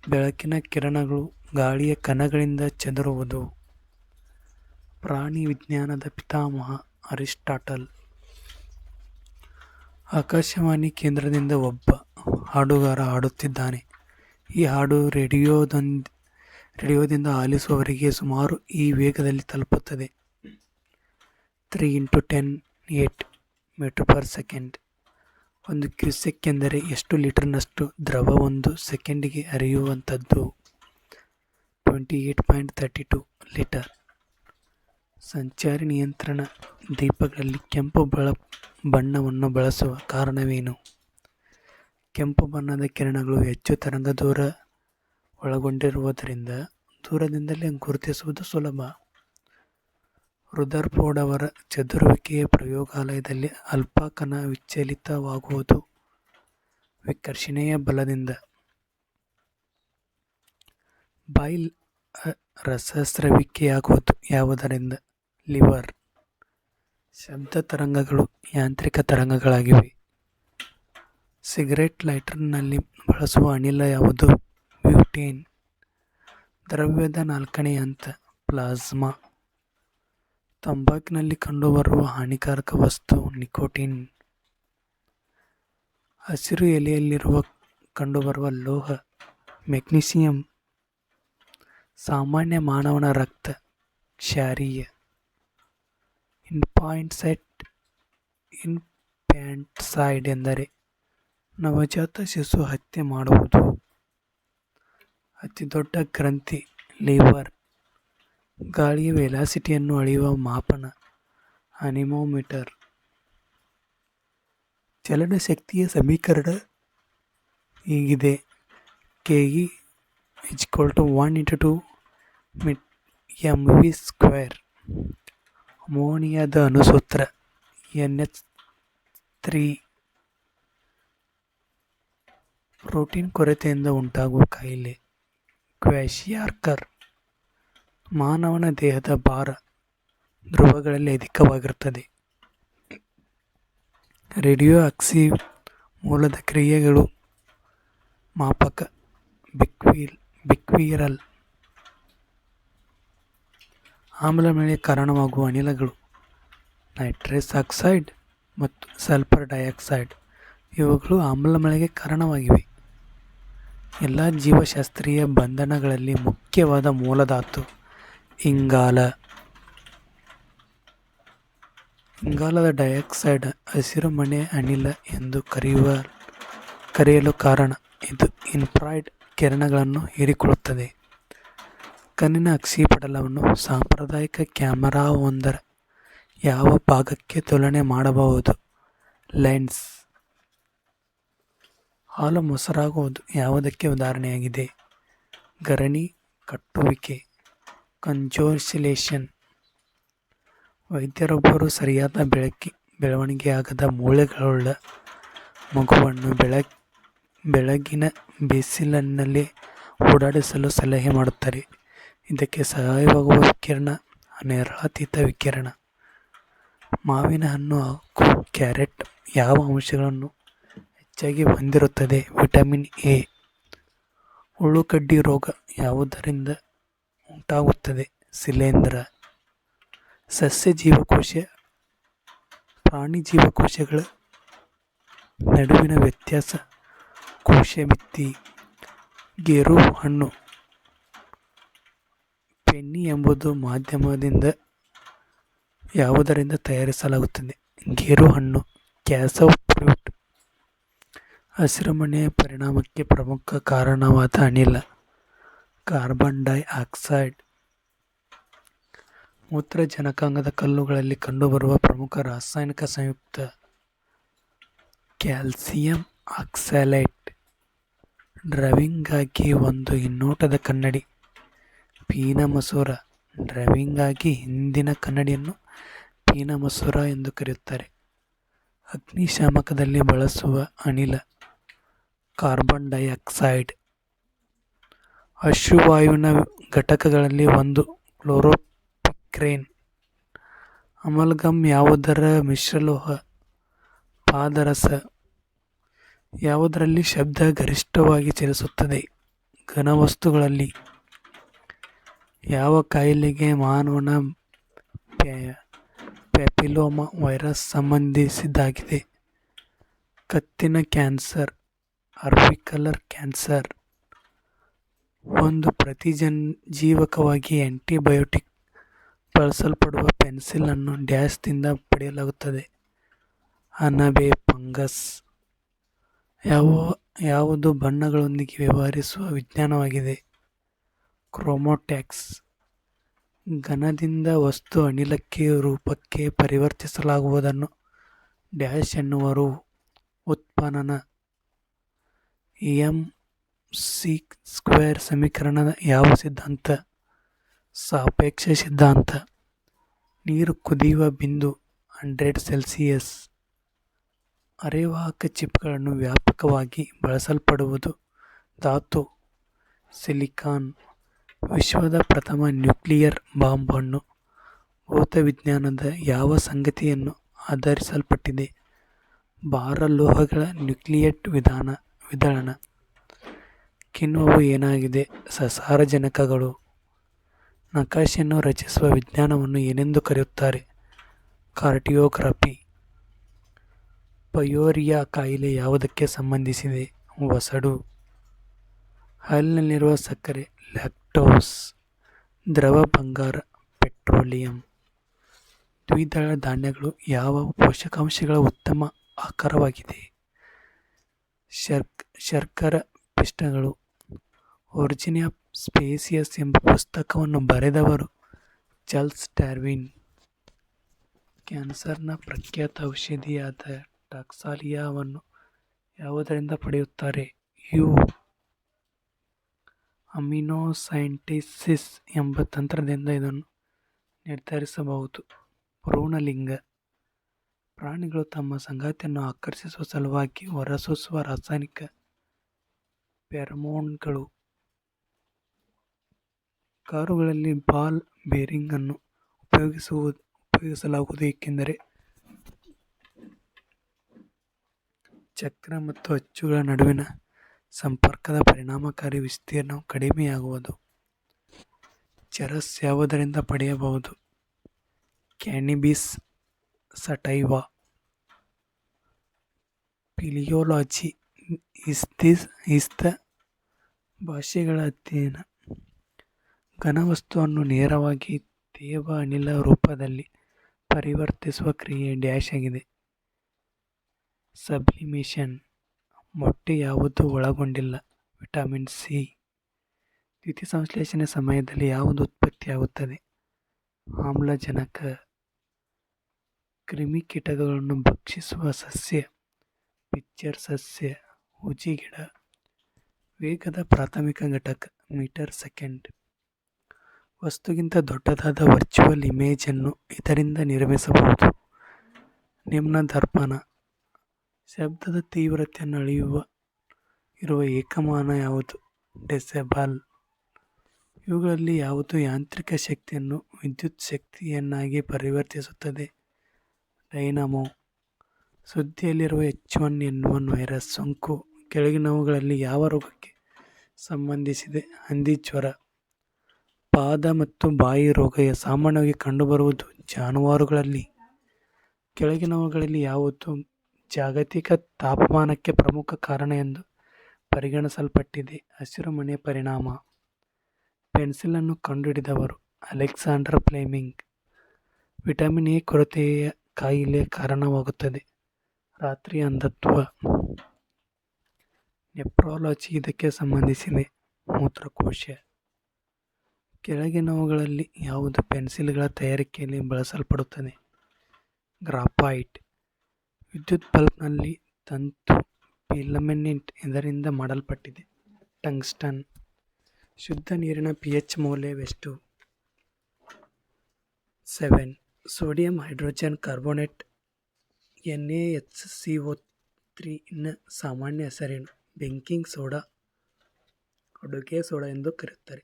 ಬೆಳಕಿನ ಕಿರಣಗಳು ಗಾಳಿಯ ಕಣಗಳಿಂದ ಚದುರುವುದು. ಪ್ರಾಣಿ ವಿಜ್ಞಾನದ ಪಿತಾಮಹ ಅರಿಸ್ಟಾಟಲ್. ಆಕಾಶವಾಣಿ ಕೇಂದ್ರದಿಂದ ಒಬ್ಬ ಹಾಡುಗಾರ ಹಾಡುತ್ತಿದ್ದಾನೆ. ಈ ಹಾಡು ರೇಡಿಯೋದಿಂದ ಆಲಿಸುವವರಿಗೆ ಸುಮಾರು ಈ ವೇಗದಲ್ಲಿ ತಲುಪುತ್ತದೆ. 3 × 10⁸ ಮೀಟರ್/ಸೆಕೆಂಡ್. 1 ಕ್ಯೂಸೆಕ್ ಎಂದರೆ ಎಷ್ಟು ಲೀಟರ್ನಷ್ಟು ದ್ರವ ಒಂದು ಸೆಕೆಂಡಿಗೆ ಹರಿಯುವಂಥದ್ದು? 28.32 ಲೀಟರ್. ಸಂಚಾರಿ ನಿಯಂತ್ರಣ ದೀಪಗಳಲ್ಲಿ ಕೆಂಪು ಬಣ್ಣವನ್ನು ಬಳಸುವ ಕಾರಣವೇನು? ಕೆಂಪು ಬಣ್ಣದ ಕಿರಣಗಳು ಹೆಚ್ಚು ತರಂಗ ದೂರ ಒಳಗೊಂಡಿರುವುದರಿಂದ ದೂರದಿಂದಲೇ ಗುರುತಿಸುವುದು ಸುಲಭ. ರುದರ್ಫೋರ್ಡ್ ಅವರ ಚದುರುವಿಕೆಯ ಪ್ರಯೋಗಾಲಯದಲ್ಲಿ ಆಲ್ಫಾ ಕಣ ವಿಚಲಿತವಾಗುವುದು ವಿಕರ್ಷಣೆಯ ಬಲದಿಂದ. ಬಾಯಿಲ್ ರಸಸ್ರಾವಿಕೆಯಾಗುವುದು ಯಾವುದರಿಂದ? ಲಿವರ್. ಶಬ್ದ ತರಂಗಗಳು ಯಾಂತ್ರಿಕ ತರಂಗಗಳಾಗಿವೆ. ಸಿಗರೆಟ್ ಲೈಟರ್ನಲ್ಲಿ ಬಳಸುವ ಅನಿಲ ಯಾವುದು? ಬ್ಯೂಟೇನ್. ದ್ರವ್ಯದ 4ನೇ ಹಂತ ಪ್ಲಾಸ್ಮಾ. ತಂಬಾಕಿನಲ್ಲಿ ಕಂಡುಬರುವ ಹಾನಿಕಾರಕ ವಸ್ತು ನಿಕೋಟಿನ್. ಹಸಿರು ಎಲೆಯಲ್ಲಿರುವ ಕಂಡುಬರುವ ಲೋಹ ಮೆಗ್ನೀಸಿಯಂ. ಸಾಮಾನ್ಯ ಮಾನವನ ರಕ್ತ ಕ್ಷಾರೀಯ. ಇನ್ಫ್ಯಾಂಟಿಸೈಡ್ ಎಂದರೆ ನವಜಾತ ಶಿಶು ಹತ್ಯೆ ಮಾಡುವುದು. ಅತಿ ದೊಡ್ಡ ಗ್ರಂಥಿ ಲಿವರ್. ಗಾಳಿಯ ವೆಲಾಸಿಟಿಯನ್ನು ಅಳೆಯುವ ಮಾಪನ ಅನಿಮೋಮೀಟರ್. ಚಲನ ಶಕ್ತಿಯ ಸಮೀಕರಣ ಹೀಗಿದೆ: ke = 1 × 2mv². ಅಮೋನಿಯಾದ ಅಣುಸೂತ್ರ NH3. ಪ್ರೋಟೀನ್ ಕೊರತೆಯಿಂದ ಉಂಟಾಗುವ ಕಾಯಿಲೆ ಕ್ವಾಶಿಯಾರ್ಕರ್. ಮಾನವನ ದೇಹದ ಭಾರ ಧ್ರುವಗಳಲ್ಲಿ ಅಧಿಕವಾಗಿರುತ್ತದೆ. ರೇಡಿಯೋ ಆಕ್ಟಿವ್ ಮೂಲದ ಕ್ರಿಯೆಗಳು ಮಾಪಕ ಬಿಕ್ವೀರಲ್. ಆಮ್ಲಮಳೆಗೆ ಕಾರಣವಾಗುವ ಅನಿಲಗಳು ನೈಟ್ರಸ್ ಆಕ್ಸೈಡ್ ಮತ್ತು ಸಲ್ಫರ್ ಡೈಆಕ್ಸೈಡ್. ಇವುಗಳು ಆಮ್ಲಮಳೆಗೆ ಕಾರಣವಾಗಿವೆ. ಎಲ್ಲ ಜೀವಶಾಸ್ತ್ರೀಯ ಬಂಧನಗಳಲ್ಲಿ ಮುಖ್ಯವಾದ ಮೂಲಧಾತು ಇಂಗಾಲ. ಇಂಗಾಲದ ಡೈಆಕ್ಸೈಡ್ ಹಸಿರುಮನೆ ಅನಿಲ ಎಂದು ಕರೆಯಲು ಕಾರಣ ಇದು ಇನ್ಫ್ರಾರೆಡ್ ಕಿರಣಗಳನ್ನು ಹೀರಿಕೊಳ್ಳುತ್ತದೆ. ಕಣ್ಣಿನ ಅಕ್ಷಿಪಟಲವನ್ನು ಸಾಂಪ್ರದಾಯಿಕ ಕ್ಯಾಮರಾವೊಂದರ ಯಾವ ಭಾಗಕ್ಕೆ ತುಲನೆ ಮಾಡಬಹುದು? ಲೆನ್ಸ್. ಹಾಲು ಮೊಸರಾಗುವುದು ಯಾವುದಕ್ಕೆ ಉದಾಹರಣೆಯಾಗಿದೆ? ಗರಣಿ ಕಟ್ಟುವಿಕೆ ಕನ್ಜೋಲೇಷನ್. ವೈದ್ಯರೊಬ್ಬರು ಸರಿಯಾದ ಬೆಳವಣಿಗೆಯಾಗದ ಮೂಳೆಗಳುಳ್ಳ ಮಗುವನ್ನು ಬೆಳಗಿನ ಬಿಸಿಲಿನಲ್ಲಿ ಓಡಾಡಿಸಲು ಸಲಹೆ ಮಾಡುತ್ತಾರೆ. ಇದಕ್ಕೆ ಸಹಾಯವಾಗುವ ವಿಕಿರಣ ನೇರಳಾತೀತ ವಿಕಿರಣ. ಮಾವಿನ ಹಣ್ಣು ಹಾಗೂ ಕ್ಯಾರೆಟ್ ಯಾವ ಅಂಶಗಳನ್ನು ಹೆಚ್ಚಾಗಿ ಹೊಂದಿರುತ್ತದೆ? Vitamin A. ಹುಳುಕಡ್ಡಿ ರೋಗ ಯಾವುದರಿಂದ ಉಂಟಾಗುತ್ತದೆ? ಶಿಲೀಂಧ್ರ. ಸಸ್ಯ ಜೀವಕೋಶ ಪ್ರಾಣಿ ಜೀವಕೋಶಗಳ ನಡುವಿನ ವ್ಯತ್ಯಾಸ ಕೋಶಭಿತ್ತಿ. ಗೇರು ಹಣ್ಣು ಪೆನ್ನಿ ಎಂಬುದು ಮಾಧ್ಯಮದಿಂದ ಯಾವುದರಿಂದ ತಯಾರಿಸಲಾಗುತ್ತದೆ? ಗೇರು ಹಣ್ಣು ಕ್ಯಾಸವ್ ಫ್ರೂಟ್. ಹಸಿರುಮನೆಯ ಪರಿಣಾಮಕ್ಕೆ ಪ್ರಮುಖ ಕಾರಣವಾದ ಅನಿಲ ಕಾರ್ಬನ್ ಡೈಆಕ್ಸೈಡ್. ಮೂತ್ರಜನಕಾಂಗದ ಕಲ್ಲುಗಳಲ್ಲಿ ಕಂಡುಬರುವ ಪ್ರಮುಖ ರಾಸಾಯನಿಕ ಸಂಯುಕ್ತ ಕ್ಯಾಲ್ಸಿಯಂ ಆಕ್ಸಲೇಟ್. ಡ್ರೈವಿಂಗ್ಗಾಗಿ ಒಂದು ಹಿನ್ನೋಟದ ಕನ್ನಡಿ ಪೀನಮಸೂರ. ಡ್ರೈವಿಂಗ್ಗಾಗಿ ಹಿಂದಿನ ಕನ್ನಡಿಯನ್ನು ಪೀನಮಸೂರ ಎಂದು ಕರೆಯುತ್ತಾರೆ. ಅಗ್ನಿಶಾಮಕದಲ್ಲಿ ಬಳಸುವ ಅನಿಲ ಕಾರ್ಬನ್ ಡೈಆಕ್ಸೈಡ್. ಅಶ್ರುವಾಯುವಿನ ಘಟಕಗಳಲ್ಲಿ ಒಂದು ಕ್ಲೋರೋಪಿಕ್ರೇನ್. ಅಮಲ್ಗಮ್ ಯಾವುದರ ಮಿಶ್ರಲೋಹ? ಪಾದರಸ. ಯಾವುದರಲ್ಲಿ ಶಬ್ದ ಗರಿಷ್ಠವಾಗಿ ಚಲಿಸುತ್ತದೆ? ಘನವಸ್ತುಗಳಲ್ಲಿ. ಯಾವ ಕಾಯಿಲೆಗೆ ಮಾನವನ ಪ್ಯಾಪಿಲೋಮಾ ವೈರಸ್ ಸಂಬಂಧಿಸಿದ್ದಾಗಿದೆ? ಕತ್ತಿನ ಕ್ಯಾನ್ಸರ್, ಅರ್ವಿಕಲರ್ ಕ್ಯಾನ್ಸರ್. ಒಂದು ಪ್ರತಿಜೀವಕವಾಗಿ ಆಂಟಿಬಯೋಟಿಕ್ ಬಳಸಲ್ಪಡುವ ಪೆನ್ಸಿಲ್ ಅನ್ನು ಡ್ಯಾಶ್ದಿಂದ ಪಡೆಯಲಾಗುತ್ತದೆ. ಅಣಬೆ ಫಂಗಸ್ ಯಾವುದು ಬಣ್ಣಗಳೊಂದಿಗೆ ವ್ಯವಹರಿಸುವ ವಿಜ್ಞಾನವಾಗಿದೆ. ಕ್ರೋಮಾಟ್ಯಾಕ್ಸ್ ಘನದಿಂದ ವಸ್ತು ಅನಿಲಕ್ಕೆ ರೂಪಕ್ಕೆ ಪರಿವರ್ತಿಸಲಾಗುವುದನ್ನು ಡ್ಯಾಶ್ ಎನ್ನುವರು. ಉತ್ಪನ್ನ ಎಂ.ಸಿ² ಸಮೀಕರಣದ ಯಾವ ಸಿದ್ಧಾಂತ? ಸಾಪೇಕ್ಷ ಸಿದ್ಧಾಂತ. ನೀರು ಕುದಿಯುವ ಬಿಂದು 100°C. ಅರೆವಾಹಕ ಚಿಪ್ಗಳನ್ನು ವ್ಯಾಪಕವಾಗಿ ಬಳಸಲ್ಪಡುವುದು ಧಾತು ಸಿಲಿಕಾನ್. ವಿಶ್ವದ ಪ್ರಥಮ ನ್ಯೂಕ್ಲಿಯರ್ ಬಾಂಬ್ ಅನ್ನು ಭೌತವಿಜ್ಞಾನದ ಯಾವ ಸಂಗತಿಯನ್ನು ಆಧರಿಸಲ್ಪಟ್ಟಿದೆ? ಭಾರಲೋಹಗಳ ನ್ಯೂಕ್ಲಿಯೇಟ್ ವಿದಳನ. ಕಿಣ್ವವು ಏನಾಗಿದೆ? ಸಸಾರಜನಕಗಳು. ನಕಾಶೆಯನ್ನು ರಚಿಸುವ ವಿಜ್ಞಾನವನ್ನು ಏನೆಂದು ಕರೆಯುತ್ತಾರೆ? ಕಾರ್ಟಿಯೋಗ್ರಫಿ. ಪಯೋರಿಯಾ ಕಾಯಿಲೆ ಯಾವುದಕ್ಕೆ ಸಂಬಂಧಿಸಿದೆ? ವಸಡು. ಹಾಲಿನಲ್ಲಿರುವ ಸಕ್ಕರೆ ಲ್ಯಾಕ್ಟೋಸ್. ದ್ರವ ಬಂಗಾರ ಪೆಟ್ರೋಲಿಯಂ. ದ್ವಿದಳ ಧಾನ್ಯಗಳು ಯಾವ ಪೋಷಕಾಂಶಗಳ ಉತ್ತಮ ಆಕರವಾಗಿದೆ? ಶರ್ಕರ ಪಿಷ್ಟಗಳು. ಒರಿಜಿನ್ ಆಫ್ ಸ್ಪೀಸಿಸ್ ಎಂಬ ಪುಸ್ತಕವನ್ನು ಬರೆದವರು ಚಾರ್ಲ್ಸ್ ಡಾರ್ವಿನ್. ಕ್ಯಾನ್ಸರ್ನ ಪ್ರಖ್ಯಾತ ಔಷಧಿಯಾದ ಟಾಕ್ಸಾಲಿಯಾವನ್ನು ಯಾವುದರಿಂದ ಪಡೆಯುತ್ತಾರೆ? ಯು. ಅಮಿನೋಸೈಂಟೆಸಿಸ್ ಎಂಬ ತಂತ್ರದಿಂದ ಇದನ್ನು ನಿರ್ಧರಿಸಬಹುದು. ಭ್ರೂಣಲಿಂಗ. ಪ್ರಾಣಿಗಳು ತಮ್ಮ ಸಂಗಾತಿಯನ್ನು ಆಕರ್ಷಿಸುವ ಸಲುವಾಗಿ ಹೊರಸೂಸುವ ರಾಸಾಯನಿಕ ಫೆರೋಮೋನ್ಗಳು. ಕಾರುಗಳಲ್ಲಿ ಬಾಲ್ ಬೇರಿಂಗ್ ಅನ್ನು ಉಪಯೋಗಿಸಲಾಗುವುದು ಏಕೆಂದರೆ ಚಕ್ರ ಮತ್ತು ಅಚ್ಚುಗಳ ನಡುವಿನ ಸಂಪರ್ಕದ ಪರಿಣಾಮಕಾರಿ ವಿಸ್ತೀರ್ಣವು ಕಡಿಮೆಯಾಗುವುದು. ಚೆರಸ್ ಯಾವುದರಿಂದ ಪಡೆಯಬಹುದು? ಕ್ಯಾನಬಿಸ್ ಸಟೈವಾ. ಪಿಲಿಯೋಲಜಿ ಈಸ್ ದ ಭಾಷೆಗಳ ಅಧ್ಯಯನ. ಘನವಸ್ತುವನ್ನು ನೇರವಾಗಿ ತೇವ ಅನಿಲ ರೂಪದಲ್ಲಿ ಪರಿವರ್ತಿಸುವ ಕ್ರಿಯೆ ಡ್ಯಾಶ್ ಆಗಿದೆ. ಸಬ್ಲಿಮೇಷನ್. ಮೊಟ್ಟೆ ಯಾವುದು ಒಳಗೊಂಡಿಲ್ಲ? Vitamin C. ದ್ಯುತಿಸಂಶ್ಲೇಷಣೆ ಸಮಯದಲ್ಲಿ ಯಾವುದು ಉತ್ಪತ್ತಿಯಾಗುತ್ತದೆ? ಆಮ್ಲಜನಕ. ಕ್ರಿಮಿಕೀಟಗಳನ್ನು ಭಕ್ಷಿಸುವ ಸಸ್ಯ ಪಿಚ್ಚರ್ ಸಸ್ಯ. ಹೂಜಿಗಿಡ. ವೇಗದ ಪ್ರಾಥಮಿಕ ಘಟಕ ಮೀಟರ್ ಸೆಕೆಂಡ್. ವಸ್ತುಗಿಂತ ದೊಡ್ಡದಾದ ವರ್ಚುವಲ್ ಇಮೇಜ್ ಅನ್ನು ಇದರಿಂದ ನಿರ್ಮಿಸಬಹುದು. ನಿಮ್ನ ದರ್ಪಣ. ಶಬ್ದದ ತೀವ್ರತೆಯನ್ನು ಇರುವ ಏಕಮಾನ ಯಾವುದು? ಡೆಸಿಬಲ್. ಇವುಗಳಲ್ಲಿ ಯಾವುದು ಯಾಂತ್ರಿಕ ಶಕ್ತಿಯನ್ನು ವಿದ್ಯುತ್ ಶಕ್ತಿಯನ್ನಾಗಿ ಪರಿವರ್ತಿಸುತ್ತದೆ? ಡೈನಮೋ. ಸುದ್ದಿಯಲ್ಲಿರುವ H1N1 ವೈರಸ್ ಸೋಂಕು ಕೆಳಗಿನವುಗಳಲ್ಲಿ ಯಾವ ರೋಗಕ್ಕೆ ಸಂಬಂಧಿಸಿದೆ? ಹಂದಿಜ್ವರ. ಪಾದ ಮತ್ತು ಬಾಯಿ ರೋಗ ಸಾಮಾನ್ಯವಾಗಿ ಕಂಡುಬರುವುದು ಜಾನುವಾರುಗಳಲ್ಲಿ. ಕೆಳಗಿನವುಗಳಲ್ಲಿ ಯಾವುದು ಜಾಗತಿಕ ತಾಪಮಾನಕ್ಕೆ ಪ್ರಮುಖ ಕಾರಣ ಎಂದು ಪರಿಗಣಿಸಲ್ಪಟ್ಟಿದೆ? ಹಸಿರುಮನೆ ಪರಿಣಾಮ. ಪೆನ್ಸಿಲನ್ನು ಕಂಡುಹಿಡಿದವರು ಅಲೆಕ್ಸಾಂಡರ್ ಫ್ಲೆಮಿಂಗ್. ವಿಟಮಿನ್ ಎ ಕೊರತೆಯ ಕಾಯಿಲೆ ಕಾರಣವಾಗುತ್ತದೆ. ರಾತ್ರಿ ಅಂಧತ್ವ. ನೆಫ್ರಾಲಜಿ ಇದಕ್ಕೆ ಸಂಬಂಧಿಸಿದೆ. ಮೂತ್ರಕೋಶ. ಕೆಳಗಿನವುಗಳಲ್ಲಿ ಯಾವುದು ಪೆನ್ಸಿಲ್ಗಳ ತಯಾರಿಕೆಯಲ್ಲಿ ಬಳಸಲ್ಪಡುತ್ತದೆ? ಗ್ರಾಫೈಟ್. ವಿದ್ಯುತ್ ಬಲ್ಬ್ನಲ್ಲಿ ತಂತು ಫಿಲಮೆಂಟ್ ಇದರಿಂದ ಮಾಡಲ್ಪಟ್ಟಿದೆ. ಟಂಗ್ಸ್ಟನ್. ಶುದ್ಧ ನೀರಿನ pH ಮೌಲ್ಯವೆಷ್ಟು? 7. Sodium hydrogen carbonate NaHCO3 ನ ಸಾಮಾನ್ಯ ಹೆಸರೇನು? ಬೇಕಿಂಗ್ ಸೋಡಾ, ಅಡುಗೆ ಸೋಡಾ ಎಂದು ಕರೆಯುತ್ತಾರೆ.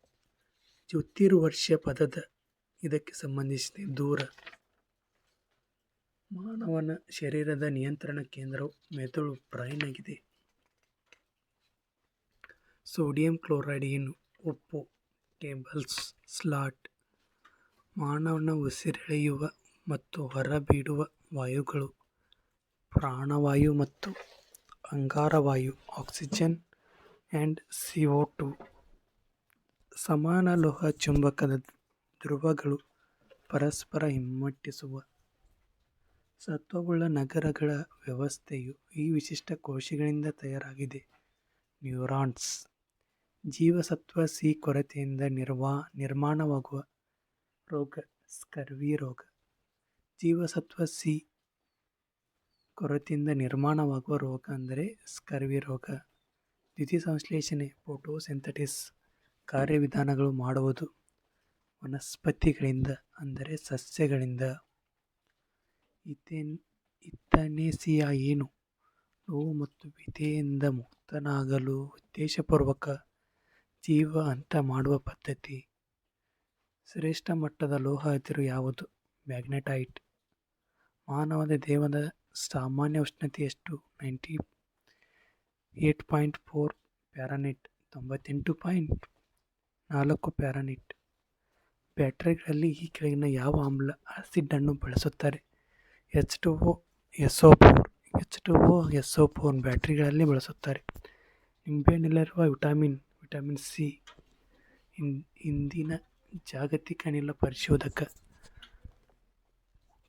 ಜ್ಯೋತಿರ್ವರ್ಷ ಪದದ ಇದಕ್ಕೆ ಸಂಬಂಧಿಸಿದೆ. ದೂರ. ಮಾನವನ ಶರೀರದ ನಿಯಂತ್ರಣ ಕೇಂದ್ರವು ಮೆದುಳು ಬ್ರೈನ್ ಆಗಿದೆ. ಸೋಡಿಯಂ ಕ್ಲೋರೈಡ್ ಏನು? ಉಪ್ಪು. Table salt. ಮಾನವನ ಉಸಿರೆಳೆಯುವ ಮತ್ತು ಹೊರಬಿಡುವ ವಾಯುಗಳು ಪ್ರಾಣವಾಯು ಮತ್ತು ಅಂಗಾರವಾಯು ಆಕ್ಸಿಜನ್ ಆ್ಯಂಡ್ CO2. ಸಮಾನ ಲೋಹ ಚುಂಬಕದ ಧ್ರುವಗಳು ಪರಸ್ಪರ ಹಿಮ್ಮೆಟ್ಟಿಸುವ ಸತ್ವವುಳ್ಳ ನಗರಗಳ ವ್ಯವಸ್ಥೆಯು ಈ ವಿಶಿಷ್ಟ ಕೋಶಗಳಿಂದ ತಯಾರಾಗಿದೆ. ನ್ಯೂರಾನ್ಸ್. ಜೀವಸತ್ವ ಸಿ ಕೊರತೆಯಿಂದ ನಿರ್ಮಾಣವಾಗುವ ರೋಗ ಸ್ಕರ್ವಿ ರೋಗ. ಜೀವಸತ್ವ ಸಿ ಕೊರತೆಯಿಂದ ನಿರ್ಮಾಣವಾಗುವ ರೋಗ ಅಂದರೆ ಸ್ಕರ್ವಿ ರೋಗ. ದ್ಯುತಿಸಂಶ್ಲೇಷಣೆ ಫೋಟೋಸಿಂಥೆಸಿಸ್ ಕಾರ್ಯವಿಧಾನಗಳು ಮಾಡುವುದು ವನಸ್ಪತಿಗಳಿಂದ ಅಂದರೆ ಸಸ್ಯಗಳಿಂದ. ಇಥನೇಸಿಯಾ ಏನು? ನೋವು ಮತ್ತು ವ್ಯಥೆಯಿಂದ ಮುಕ್ತನಾಗಲು ಉದ್ದೇಶಪೂರ್ವಕ ಜೀವ ಹಂತ ಮಾಡುವ ಪದ್ಧತಿ. ಶ್ರೇಷ್ಠ ಮಟ್ಟದ ಲೋಹ ಅದಿರು ಯಾವುದು? ಮ್ಯಾಗ್ನೆಟೈಟ್. ಮಾನವನ ದೇಹದ ಸಾಮಾನ್ಯ ಉಷ್ಣತೆ ಎಷ್ಟು? 98.4 ಫ್ಯಾರನ್ಹೀಟ್ 98.4 ಫ್ಯಾರನ್ಹೀಟ್. ಬ್ಯಾಟರಿಗಳಲ್ಲಿ ಈ ಕೆಳಗಿನ ಯಾವ ಆಮ್ಲ ಆಸಿಡ್ ಅನ್ನು ಬಳಸುತ್ತಾರೆ? H2O SO4 ಬ್ಯಾಟರಿಗಳಲ್ಲಿ ಬಳಸುತ್ತಾರೆ. ನಿಂಬೆಹಣ್ಣಿನಲ್ಲಿರುವ ವಿಟಮಿನ್ ಸಿ ಇಂದಿನ ಜಾಗತಿಕ ಅನಿಲ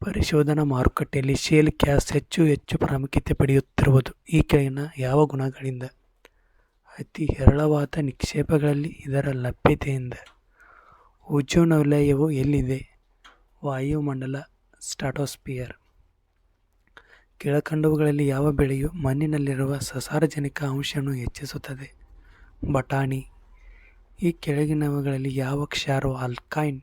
ಪರಿಶೋಧನಾ ಮಾರುಕಟ್ಟೆಯಲ್ಲಿ ಶೇಲ್ ಗ್ಯಾಸ್ ಹೆಚ್ಚು ಪ್ರಾಮುಖ್ಯತೆ ಪಡೆಯುತ್ತಿರುವುದು ಈ ಕೆಳಗಿನ ಯಾವ ಗುಣಗಳಿಂದ? ಅತಿ ಹೇರಳವಾದ ನಿಕ್ಷೇಪಗಳಲ್ಲಿ ಇದರ ಲಭ್ಯತೆಯಿಂದ. ಓಜೋನ್ ವಲಯವು ಎಲ್ಲಿದೆ? ವಾಯುಮಂಡಲ ಸ್ಟ್ರಾಟೋಸ್ಫಿಯರ್. ಕೆಳಕಂಡವುಗಳಲ್ಲಿ ಯಾವ ಬೆಳೆಯು ಮಣ್ಣಿನಲ್ಲಿರುವ ಸಸಾರಜನಕ ಅಂಶವನ್ನು ಹೆಚ್ಚಿಸುತ್ತದೆ? ಬಟಾಣಿ. ಈ ಕೆಳಗಿನವುಗಳಲ್ಲಿ ಯಾವ ಕ್ಷಾರವು ಆಲ್ಕೈನ್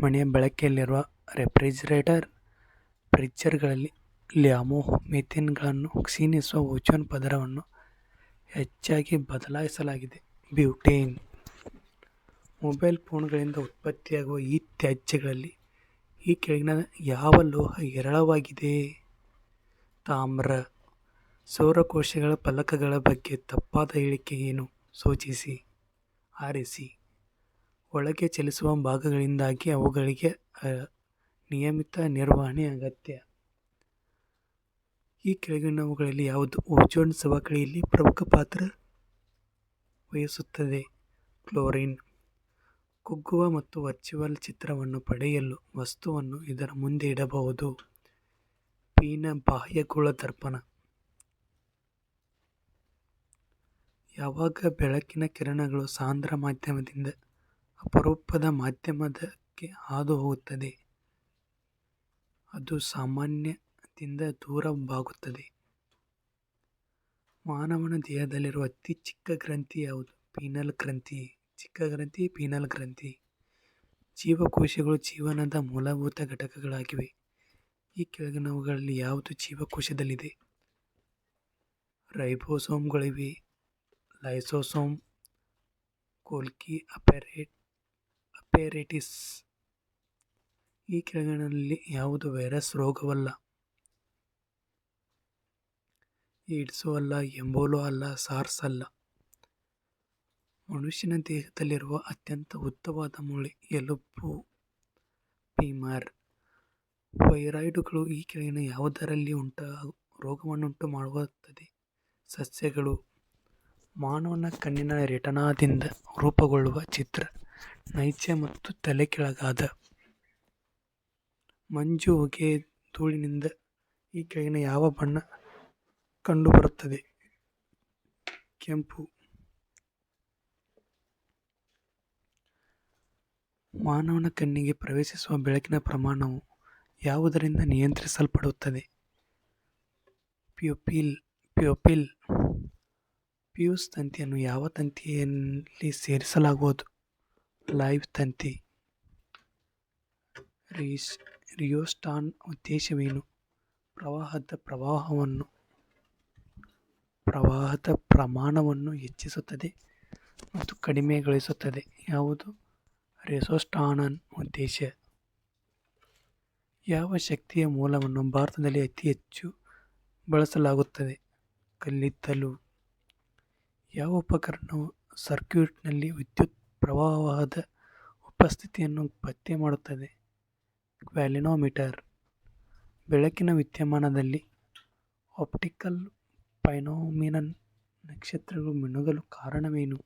ಮನೆಯ ಬಳಕೆಯಲ್ಲಿರುವ ರೆಫ್ರಿಜರೇಟರ್ಗಳಲ್ಲಿ ಲ್ಯಾಮೋ ಮೆಥೇನ್ಗಳನ್ನು ಕ್ಷೀಣಿಸುವ ಓಜೋನ್ ಪದರವನ್ನು ಹೆಚ್ಚಾಗಿ ಬದಲಾಯಿಸಲಾಗಿದೆ? ಬ್ಯೂಟೇನ್. ಮೊಬೈಲ್ ಫೋನ್ಗಳಿಂದ ಉತ್ಪತ್ತಿಯಾಗುವ ಈ ತ್ಯಾಜ್ಯಗಳಲ್ಲಿ ಈ ಕೆಳಗಿನ ಯಾವ ಲೋಹ ಹೇರಳವಾಗಿದೆ? ತಾಮ್ರ. ಸೌರಕೋಶಗಳ ಫಲಕಗಳ ಬಗ್ಗೆ ತಪ್ಪಾದ ಹೇಳಿಕೆ ಏನು ಸೂಚಿಸಿ? ಆರಿಸಿ. ಒಳಗೆ ಚಲಿಸುವ ಭಾಗಗಳಿಂದಾಗಿ ಅವುಗಳಿಗೆ ನಿಯಮಿತ ನಿರ್ವಹಣೆ ಅಗತ್ಯ. ಈ ಕೆಳಗಿನವುಗಳಲ್ಲಿ ಯಾವುದು ಓಜೋನ್ ಸವಕಳಿಯಲ್ಲಿ ಪ್ರಮುಖ ಪಾತ್ರ ವಹಿಸುತ್ತದೆ? ಕ್ಲೋರಿನ್. ಕುಗ್ಗುವ ಮತ್ತು ವರ್ಚುವಲ್ ಚಿತ್ರವನ್ನು ಪಡೆಯಲು ವಸ್ತುವನ್ನು ಇದರ ಮುಂದೆ ಇಡಬಹುದು. ಪೀನ ಬಾಹ್ಯಗೋಳ ದರ್ಪಣ. ಯಾವಾಗ ಬೆಳಕಿನ ಕಿರಣಗಳು ಸಾಂದ್ರ ಮಾಧ್ಯಮದಿಂದ ಅಪರೂಪದ ಮಾಧ್ಯಮಕ್ಕೆ ಹಾದು ಹೋಗುತ್ತದೆ ಅದು ಸಾಮಾನ್ಯದಿಂದ ದೂರ ಬಾಗುತ್ತದೆ. ಮಾನವನ ದೇಹದಲ್ಲಿರುವ ಅತಿ ಚಿಕ್ಕ ಗ್ರಂಥಿ ಯಾವುದು? ಪೀನಲ್ ಗ್ರಂಥಿ. ಚಿಕ್ಕ ಗ್ರಂಥಿ ಪೀನಲ್ ಗ್ರಂಥಿ. ಜೀವಕೋಶಗಳು ಜೀವನದ ಮೂಲಭೂತ ಘಟಕಗಳಾಗಿವೆ. ಈ ಕೆಳಗಿನವುಗಳಲ್ಲಿ ಯಾವುದು ಜೀವಕೋಶದಲ್ಲಿದೆ? ರೈಬೋಸೋಮ್ಗಳಿವೆ. ಲೈಸೋಸೋಮ್. ಗೋಲ್ಗಿ ಅಪೆರೇಟಿಸ್. ಈ ಕೆಳಗಿನಲ್ಲಿ ಯಾವುದು ವೈರಸ್ ರೋಗವಲ್ಲ? ಏಡ್ಸು ಅಲ್ಲ, ಎಂಬೋಲಾ ಅಲ್ಲ, ಸಾರ್ಸ್ ಅಲ್ಲ. ಮನುಷ್ಯನ ದೇಹದಲ್ಲಿರುವ ಅತ್ಯಂತ ಉದ್ದವಾದ ಮೂಳೆ ಎಲುಬು ಫೀಮರ್. ವೈರಾಯ್ಡುಗಳು ಈ ಕೆಳಗಿನ ಯಾವುದರಲ್ಲಿ ರೋಗವನ್ನುಂಟು ಮಾಡುತ್ತದೆ? ಸಸ್ಯಗಳು. ಮಾನವನ ಕಣ್ಣಿನ ರೆಟಿನಾದಿಂದ ರೂಪುಗೊಳ್ಳುವ ಚಿತ್ರ ನೈಜ ಮತ್ತು ತಲೆಕೆಳಗಾದ. ಮಂಜು ಹೊಗೆ ಧೂಳಿನಿಂದ ಈ ಕೆಳಗಿನ ಯಾವ ಬಣ್ಣ ಕಂಡುಬರುತ್ತದೆ? ಕೆಂಪು. ಮಾನವನ ಕಣ್ಣಿಗೆ ಪ್ರವೇಶಿಸುವ ಬೆಳಕಿನ ಪ್ರಮಾಣವು ಯಾವುದರಿಂದ ನಿಯಂತ್ರಿಸಲ್ಪಡುತ್ತದೆ? ಪ್ಯೂಪಿಲ್. ಫ್ಯೂಸ್ ತಂತಿಯನ್ನು ಯಾವ ತಂತಿಯಲ್ಲಿ ಸೇರಿಸಲಾಗುವುದು? ಲೈವ್ ತಂತಿ. ರಿಯೋಸ್ಟಾಟ್ನ ಉದ್ದೇಶವೇನು? ಪ್ರವಾಹದ ಪ್ರಮಾಣವನ್ನು ಹೆಚ್ಚಿಸುತ್ತದೆ ಮತ್ತು ಕಡಿಮೆಗೊಳಿಸುತ್ತದೆ. ಯಾವುದು ರಿಯೋಸ್ಟಾಟ್ನ ಉದ್ದೇಶ? ಯಾವ ಶಕ್ತಿಯ ಮೂಲವನ್ನು ಭಾರತದಲ್ಲಿ ಅತಿ ಹೆಚ್ಚು ಬಳಸಲಾಗುತ್ತದೆ? ಕಲ್ಲಿದ್ದಲು. ಯಾವ ಉಪಕರಣವು ಸರ್ಕ್ಯೂಟ್ನಲ್ಲಿ ವಿದ್ಯುತ್ ಪ್ರವಾಹದ ಉಪಸ್ಥಿತಿಯನ್ನು ಪತ್ತೆ ಮಾಡುತ್ತದೆ? ಗ್ಯಾಲ್ವನೋಮೀಟರ್. ಬೆಳಕಿನ ವಿದ್ಯಮಾನದಲ್ಲಿ ಆಪ್ಟಿಕಲ್ ಫೈನೋಮಿನನ್ ನಕ್ಷತ್ರಗಳು ಮಿನುಗಲು ಕಾರಣವೇನು?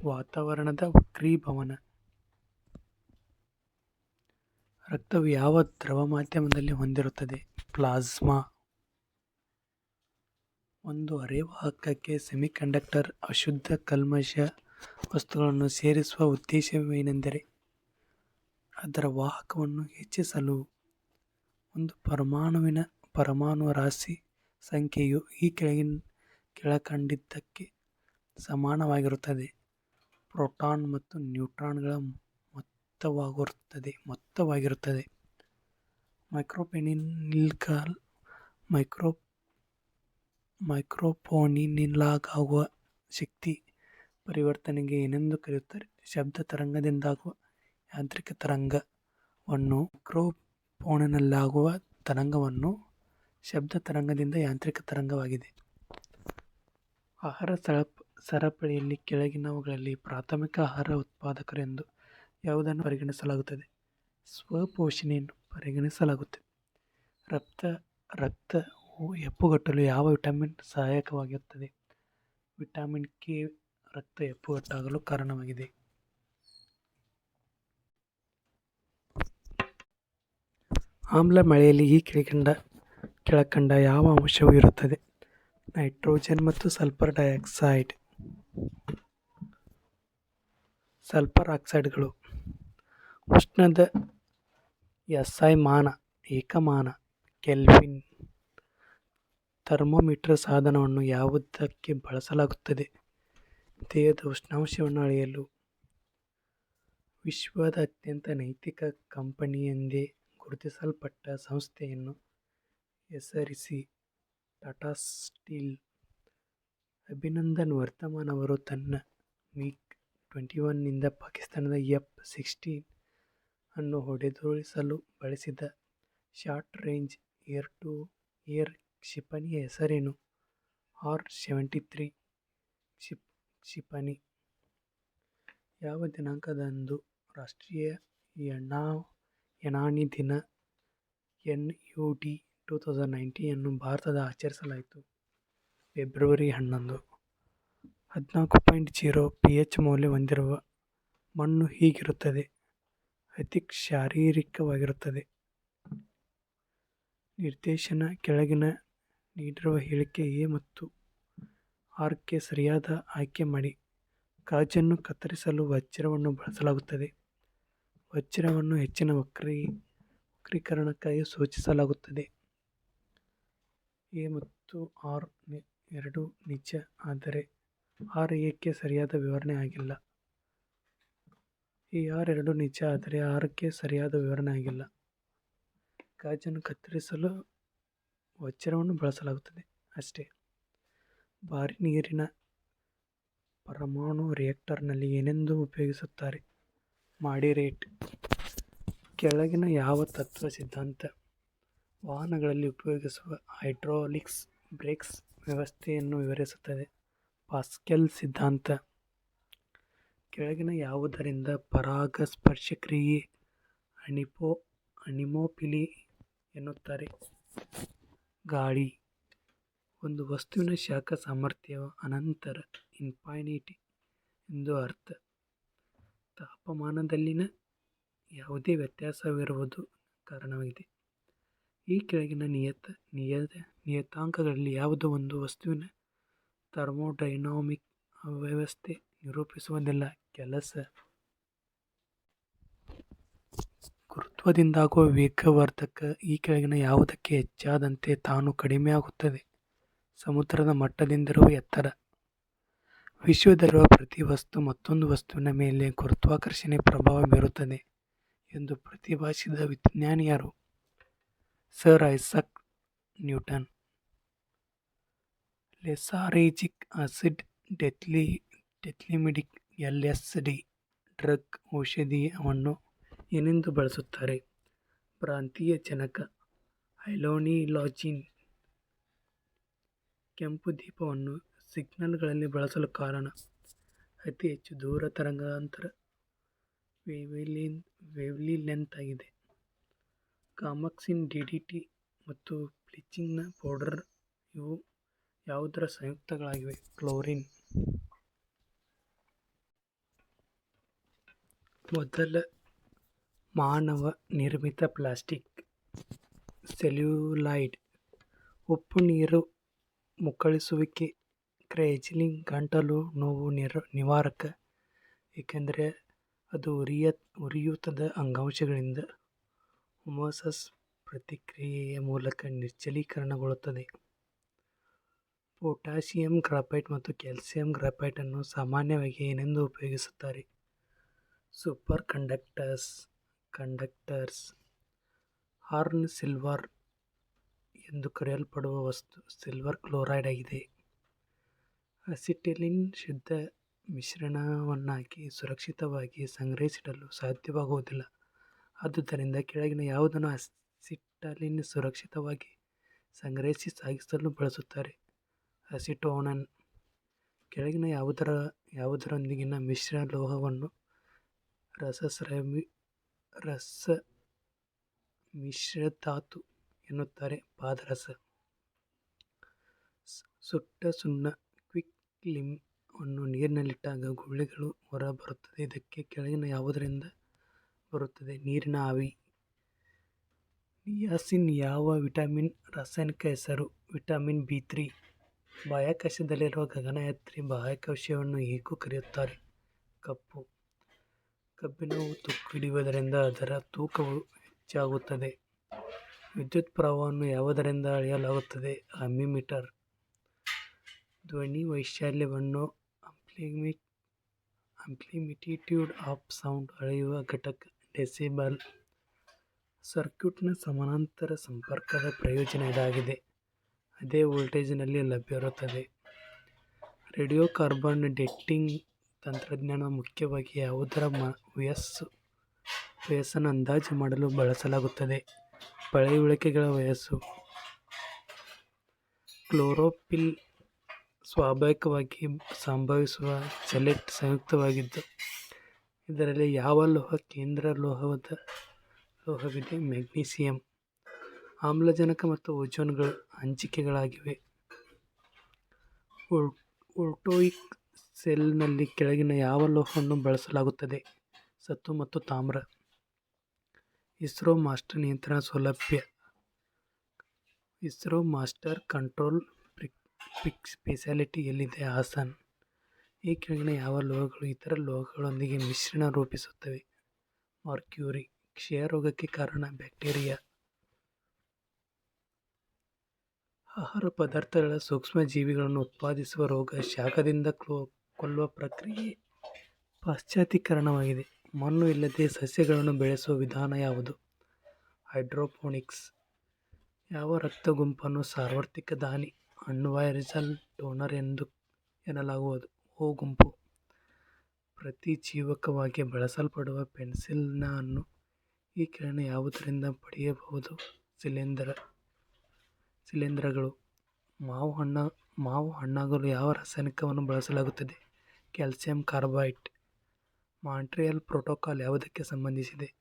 ವಾತಾವರಣದ ವಕ್ರೀಭವನ. ರಕ್ತವು ಯಾವ ದ್ರವ ಮಾಧ್ಯಮದಲ್ಲಿ ಹೊಂದಿರುತ್ತದೆ? ಪ್ಲಾಸ್ಮಾ. ಒಂದು ಅರೆವಾಹಕಕ್ಕೆ ಸೆಮಿಕಂಡಕ್ಟರ್ ಅಶುದ್ಧ ಕಲ್ಮಶ ವಸ್ತುಗಳನ್ನು ಸೇರಿಸುವ ಉದ್ದೇಶವೇನೆಂದರೆ ಅದರ ವಾಹಕವನ್ನು ಹೆಚ್ಚಿಸಲು. ಒಂದು ಪರಮಾಣುವಿನ ಪರಮಾಣು ರಾಶಿ ಸಂಖ್ಯೆಯು ಈ ಕೆಳಕಂಡದ್ದಕ್ಕೆ ಸಮಾನವಾಗಿರುತ್ತದೆ. ಪ್ರೋಟಾನ್ ಮತ್ತು ನ್ಯೂಟ್ರಾನ್ಗಳ ಮೊತ್ತವಾಗಿರುತ್ತದೆ. ಮೈಕ್ರೋಫೋನಿನಲ್ಲಾಗುವ ಶಕ್ತಿ ಪರಿವರ್ತನೆಗೆ ಏನೆಂದು ಕರೆಯುತ್ತಾರೆ? ಶಬ್ದ ತರಂಗದಿಂದಾಗುವ ಯಾಂತ್ರಿಕ ತರಂಗವನ್ನು. ಮೈಕ್ರೋಫೋನಿನಲ್ಲಾಗುವ ತರಂಗವನ್ನು ಶಬ್ದ ತರಂಗದಿಂದ ಯಾಂತ್ರಿಕ ತರಂಗವಾಗಿದೆ. ಆಹಾರ ಸರಪಳಿಯಲ್ಲಿ ಕೆಳಗಿನವುಗಳಲ್ಲಿ ಪ್ರಾಥಮಿಕ ಆಹಾರ ಉತ್ಪಾದಕರು ಎಂದು ಯಾವುದನ್ನು ಪರಿಗಣಿಸಲಾಗುತ್ತದೆ? ಸ್ವಪೋಷಣೆಯನ್ನು ಪರಿಗಣಿಸಲಾಗುತ್ತದೆ. ರಕ್ತ ಹೆಪ್ಪುಗಟ್ಟಲು ಯಾವ ವಿಟಮಿನ್ ಸಹಾಯಕವಾಗುತ್ತದೆ? ವಿಟಮಿನ್ ಕೆ ರಕ್ತ ಹೆಪ್ಪುಗಟ್ಟಲು ಕಾರಣವಾಗಿದೆ. ಆಮ್ಲ ಮಳೆಯಲ್ಲಿ ಈ ಕೆಳಕಂಡ ಯಾವ ಅಂಶವು ಇರುತ್ತದೆ? ನೈಟ್ರೋಜನ್ ಮತ್ತು ಸಲ್ಫರ್ ಡೈಆಕ್ಸೈಡ್. ಸಲ್ಫರ್ ಆಕ್ಸೈಡ್ಗಳು. ಉಷ್ಣದ ಎಸ್ಐ ಮಾನ ಏಕಮಾನ ಕೆಲ್ವಿನ್. ಥರ್ಮೋಮೀಟರ್ ಸಾಧನವನ್ನು ಯಾವುದಕ್ಕೆ ಬಳಸಲಾಗುತ್ತದೆ? ದೇಹದ ಉಷ್ಣಾಂಶವನ್ನು ಅಳೆಯಲು. ವಿಶ್ವದ ಅತ್ಯಂತ ನೈತಿಕ ಕಂಪನಿಯೆಂದೇ ಗುರುತಿಸಲ್ಪಟ್ಟ ಸಂಸ್ಥೆಯನ್ನು ಹೆಸರಿಸಿ. ಟಾಟಾ ಸ್ಟೀಲ್. ಅಭಿನಂದನ್ ವರ್ಧಮಾನ್ ಅವರು ತನ್ನ MiG-21 ನಿಂದ ಪಾಕಿಸ್ತಾನದ F-16 ಅನ್ನು ಹೊಡೆದುರುಳಿಸಲು ಬಳಸಿದ short range air to air ಕ್ಷಿಪಣಿಯ ಹೆಸರೇನು? R-73 ಕ್ಷಿಪಣಿ. ಯಾವ ದಿನಾಂಕದಂದು ರಾಷ್ಟ್ರೀಯ ಯುನಾನಿ ದಿನ NUD 2019 ಅನ್ನು ಭಾರತದಲ್ಲಿ ಆಚರಿಸಲಾಯಿತು? ಫೆಬ್ರವರಿ 11. 14.0 pH ಮೌಲ್ಯ ಹೊಂದಿರುವ ಮಣ್ಣು ಹೀಗಿರುತ್ತದೆ? ಅತಿ ಕ್ಷಾರೀಯವಾಗಿರುತ್ತದೆ. ನಿರ್ದೇಶನ ಕೆಳಗಿನ ನೀಡಿರುವ ಹೇಳಿಕೆ A ಮತ್ತು R ಕ್ಕೆ ಸರಿಯಾದ ಆಯ್ಕೆ ಮಾಡಿ. ಗಾಜನ್ನು ಕತ್ತರಿಸಲು ವಜ್ರವನ್ನು ಬಳಸಲಾಗುತ್ತದೆ. ವಜ್ರವನ್ನು ಹೆಚ್ಚಿನ ವಕ್ರೀಕರಣಕ್ಕಾಗಿ ಸೂಚಿಸಲಾಗುತ್ತದೆ. A ಮತ್ತು R ಎರಡೂ ನಿಜ, ಆದರೆ R ಏಕೆ ಸರಿಯಾದ ವಿವರಣೆ ಆಗಿಲ್ಲ? A, R ಎರಡೂ ನಿಜ, ಆದರೆ R ಗೆ ಸರಿಯಾದ ವಿವರಣೆ ಆಗಿಲ್ಲ. ಗಾಜನ್ನು ಕತ್ತರಿಸಲು ವಜ್ರವನ್ನು ಬಳಸಲಾಗುತ್ತದೆ ಅಷ್ಟೇ. ಭಾರಿ ನೀರಿನ ಪರಮಾಣು ರಿಯಾಕ್ಟರ್ನಲ್ಲಿ ಏನೆಂದು ಉಪಯೋಗಿಸುತ್ತಾರೆ? ಮಾಡಿರೇಟ್. ಕೆಳಗಿನ ಯಾವ ತತ್ವ ಸಿದ್ಧಾಂತ ವಾಹನಗಳಲ್ಲಿ ಉಪಯೋಗಿಸುವ ಹೈಡ್ರಾಲಿಕ್ಸ್ ಬ್ರೇಕ್ಸ್ ವ್ಯವಸ್ಥೆಯನ್ನು ವಿವರಿಸುತ್ತದೆ? ಪಾಸ್ಕಲ್ ಸಿದ್ಧಾಂತ. ಕೆಳಗಿನ ಯಾವುದರಿಂದ ಪರಾಗಸ್ಪರ್ಶ ಕ್ರಿಯೆ ಅನಿಮೋಫಿಲಿ ಎನ್ನುತ್ತಾರೆ? ಗಾಳಿ. ಒಂದು ವಸ್ತುವಿನ ಶಾಖ ಸಾಮರ್ಥ್ಯವು ಅನಂತರ ಇನ್ಫಿನಿಟಿ ಎಂದು ಅರ್ಥ. ತಾಪಮಾನದಲ್ಲಿನ ಯಾವುದೇ ವ್ಯತ್ಯಾಸವಿರುವುದು ಕಾರಣವಾಗಿದೆ. ಈ ಕೆಳಗಿನ ನಿಯತಾಂಕಗಳಲ್ಲಿ ಯಾವುದು ಒಂದು ವಸ್ತುವಿನ ಥರ್ಮೋಡೈನಾಮಿಕ್ ಅವ್ಯವಸ್ಥೆ ನಿರೂಪಿಸುವುದಿಲ್ಲ? ಕೆಲಸ. ಗುರುತ್ವದಿಂದಾಗುವ ವೇಗವರ್ಧಕ ಈ ಕೆಳಗಿನ ಯಾವುದಕ್ಕೆ ಹೆಚ್ಚಾದಂತೆ ತಾನು ಕಡಿಮೆಯಾಗುತ್ತದೆ? ಸಮುದ್ರದ ಮಟ್ಟದಿಂದಿರುವ ಎತ್ತರ. ವಿಶ್ವದಲ್ಲಿರುವ ಪ್ರತಿ ವಸ್ತು ಮತ್ತೊಂದು ವಸ್ತುವಿನ ಮೇಲೆ ಗುರುತ್ವಾಕರ್ಷಣೆ ಪ್ರಭಾವ ಬೀರುತ್ತದೆ ಎಂದು ಪ್ರತಿಪಾದಿಸಿದ ವಿಜ್ಞಾನಿ ಯಾರು? Sir Isaac Newton. Lysergic acid diethylamide LSD drug ಔಷಧಿಯನ್ನು ಏನೆಂದು ಬಳಸುತ್ತಾರೆ? ಭ್ರಾಂತಿಯ ಜನಕ ಹೈಲೋನಿಲಾಜಿನ್. ಕೆಂಪು ದೀಪವನ್ನು ಸಿಗ್ನಲ್ಗಳಲ್ಲಿ ಬಳಸಲು ಕಾರಣ ಅತಿ ಹೆಚ್ಚು ದೂರ ತರಂಗಾಂತರ ವೇವ್ಲೆಂತ್ ಆಗಿದೆ. ಕಾಮಕ್ಸಿನ್ DDT ಮತ್ತು ಬ್ಲೀಚಿಂಗ್ ಪೌಡರ್ ಇವು ಯಾವುದರ ಸಂಯುಕ್ತಗಳಾಗಿವೆ? ಕ್ಲೋರಿನ್. ಮೊದಲ ಮಾನವ ನಿರ್ಮಿತ ಪ್ಲಾಸ್ಟಿಕ್ ಸೆಲ್ಯುಲಾಯ್ಡ್. ಉಪ್ಪು ನೀರು ಮುಕ್ಕಳಿಸುವಿಕೆ ಕ್ರಯೋಜೆನಿಕ್ ಗಂಟಲು ನೋವು ನಿವಾರಕ, ಏಕೆಂದರೆ ಅದು ಉರಿಯೂತದ ಅಂಗಾಂಶಗಳಿಂದ ಹೋಮೋಸಸ್ ಪ್ರತಿಕ್ರಿಯೆಯ ಮೂಲಕ ನಿರ್ಜಲೀಕರಣಗೊಳ್ಳುತ್ತದೆ. ಪೊಟ್ಯಾಸಿಯಮ್ ಗ್ರಾಫೈಟ್ ಮತ್ತು ಕ್ಯಾಲ್ಸಿಯಂ ಗ್ರಾಫೈಟ್ ಅನ್ನು ಸಾಮಾನ್ಯವಾಗಿ ಏನೆಂದು ಉಪಯೋಗಿಸುತ್ತಾರೆ? Super conductors. ಹಾರ್ನ್ ಸಿಲ್ವರ್ ಎಂದು ಕರೆಯಲ್ಪಡುವ ವಸ್ತು ಸಿಲ್ವರ್ ಕ್ಲೋರೈಡ್ ಆಗಿದೆ. ಅಸಿಟಿಲೀನ್ ಶುದ್ಧ ಮಿಶ್ರಣವನ್ನಾಗಿ ಸುರಕ್ಷಿತವಾಗಿ ಸಂಗ್ರಹಿಸಿಡಲು ಸಾಧ್ಯವಾಗುವುದಿಲ್ಲ. ಆದುದರಿಂದ ಕೆಳಗಿನ ಯಾವುದನ್ನು ಅಸಿಟಿಲೀನ್ ಸುರಕ್ಷಿತವಾಗಿ ಸಂಗ್ರಹಿಸಿ ಸಾಗಿಸಲು ಬಳಸುತ್ತಾರೆ? ಅಸಿಟೋನ್. ಕೆಳಗಿನ ಯಾವುದರೊಂದಿಗಿನ ಮಿಶ್ರಲೋಹವನ್ನು ರಸಮಿಶ್ರಧಾತು ಎನ್ನುತ್ತಾರೆ? ಪಾದರಸ. ಸುಟ್ಟ ಸುಣ್ಣ ಕ್ವಿಕ್ ಲಿಮ್ ಅನ್ನು ನೀರಿನಲ್ಲಿಟ್ಟಾಗ ಗುಳ್ಳೆಗಳು ಹೊರಬರುತ್ತದೆ. ಇದಕ್ಕೆ ಕೆಳಗಿನ ಯಾವುದರಿಂದ ಬರುತ್ತದೆ? ನೀರಿನ ಆವಿ. ನಿಯಾಸಿನ್ ಯಾವ ವಿಟಮಿನ್ ರಾಸಾಯನಿಕ ಹೆಸರು? Vitamin B3. ಬಾಹ್ಯಾಕಾಶದಲ್ಲಿರುವ ಗಗನಯಾತ್ರಿ ಬಾಹ್ಯಾಕಾಶವನ್ನು ಹೇಗೂ ಕರೆಯುತ್ತಾರೆ? ಕಪ್ಪು. ಕಬ್ಬಿಣವು ತುಕ್ಕು ಹಿಡಿಯುವುದರಿಂದ ಅದರ ತೂಕವು ಹೆಚ್ಚಾಗುತ್ತದೆ. ವಿದ್ಯುತ್ ಪ್ರವಾಹವನ್ನು ಯಾವುದರಿಂದ ಅಳೆಯಲಾಗುತ್ತದೆ? ಅಮ್ಮಿಮೀಟರ್. ಧ್ವನಿ ವೈಶಾಲ್ಯವನ್ನು ಆಂಪ್ಲಿಟ್ಯೂಡ್ ಆಫ್ ಸೌಂಡ್ ಅಳೆಯುವ ಘಟಕ ಡೆಸಿಬಲ್. ಸರ್ಕ್ಯೂಟ್ನ ಸಮಾನಾಂತರ ಸಂಪರ್ಕದ ಪ್ರಯೋಜನ ಇದಾಗಿದೆ. ಅದೇ ವೋಲ್ಟೇಜಿನಲ್ಲಿ ಲಭ್ಯವಿರುತ್ತದೆ. ರೇಡಿಯೋಕಾರ್ಬನ್ ಡೇಟಿಂಗ್ ತಂತ್ರಜ್ಞಾನ ಮುಖ್ಯವಾಗಿ ಯಾವುದರ ವಯಸ್ಸನ್ನು ಅಂದಾಜು ಮಾಡಲು ಬಳಸಲಾಗುತ್ತದೆ? ಪಳೆಯುಳಿಕೆಗಳ ವಯಸ್ಸು. ಕ್ಲೋರೋಫಿಲ್ ಸ್ವಾಭಾವಿಕವಾಗಿ ಸಂಭವಿಸುವ ಚೇಲೆಟ್ ಸಂಯುಕ್ತವಾಗಿದ್ದು ಇದರಲ್ಲಿ ಯಾವ ಲೋಹ ಕೇಂದ್ರ ಲೋಹವಿದೆ? ಮೆಗ್ನೀಸಿಯಮ್. ಆಮ್ಲಜನಕ ಮತ್ತು ಓಜೋನ್ಗಳು ಹಂಚಿಕೆಗಳಾಗಿವೆ. ವೋಲ್ಟಾಯಿಕ್ ಸೆಲ್ನಲ್ಲಿ ಕೆಳಗಿನ ಯಾವ ಲೋಹವನ್ನು ಬಳಸಲಾಗುತ್ತದೆ? ಸತು ಮತ್ತು ತಾಮ್ರ. ಇಸ್ರೋ ಮಾಸ್ಟರ್ ನಿಯಂತ್ರಣ ಸೌಲಭ್ಯ. ಇಸ್ರೋ ಮಾಸ್ಟರ್ ಕಂಟ್ರೋಲ್ ಫೆಸಿಲಿಟಿ ಎಲ್ಲಿದೆ? ಹಾಸನ್. ಈ ಕೆಳಗಿನ ಯಾವ ಲೋಹಗಳು ಇತರ ಲೋಹಗಳೊಂದಿಗೆ ಮಿಶ್ರಣ ರೂಪಿಸುತ್ತವೆ? ಮರ್ಕ್ಯುರಿ. ಕ್ಷಯರೋಗಕ್ಕೆ ಕಾರಣ? ಬ್ಯಾಕ್ಟೀರಿಯಾ. ಆಹಾರ ಪದಾರ್ಥಗಳ ಸೂಕ್ಷ್ಮಜೀವಿಗಳನ್ನು ಉತ್ಪಾದಿಸುವ ರೋಗ ಶಾಖದಿಂದ ಕೊಲ್ಲುವ ಪ್ರಕ್ರಿಯೆ ಪಾಶ್ಚರೀಕರಣವಾಗಿದೆ. ಮಣ್ಣು ಇಲ್ಲದೆ ಸಸ್ಯಗಳನ್ನು ಬೆಳೆಸುವ ವಿಧಾನ ಯಾವುದು? ಹೈಡ್ರೋಪೋನಿಕ್ಸ್. ಯಾವ ರಕ್ತ ಗುಂಪನ್ನು ಸಾರ್ವತ್ರಿಕ ದಾನಿ ಅನ್ವೈರಲ್ ಡೋನರ್ ಎನ್ನಲಾಗುವುದು? ಓ ಗುಂಪು. ಪ್ರತಿಜೀವಕವಾಗಿ ಬಳಸಲ್ಪಡುವ ಪೆನಿಸಿಲಿನ್ ಅನ್ನು ಈ ಕೆಳಗಿನ ಯಾವುದರಿಂದ ಪಡೆಯಬಹುದು? ಶಿಲೀಂಧ್ರಗಳು. ಮಾವು ಹಣ್ಣಾಗಲು ಯಾವ ರಾಸಾಯನಿಕವನ್ನು ಬಳಸಲಾಗುತ್ತದೆ? Calcium carbide. ಮಾಂಟ್ರಿಯಲ್ ಪ್ರೋಟೋಕಾಲ್ ಯಾವುದಕ್ಕೆ ಸಂಬಂಧಿಸಿದೆ?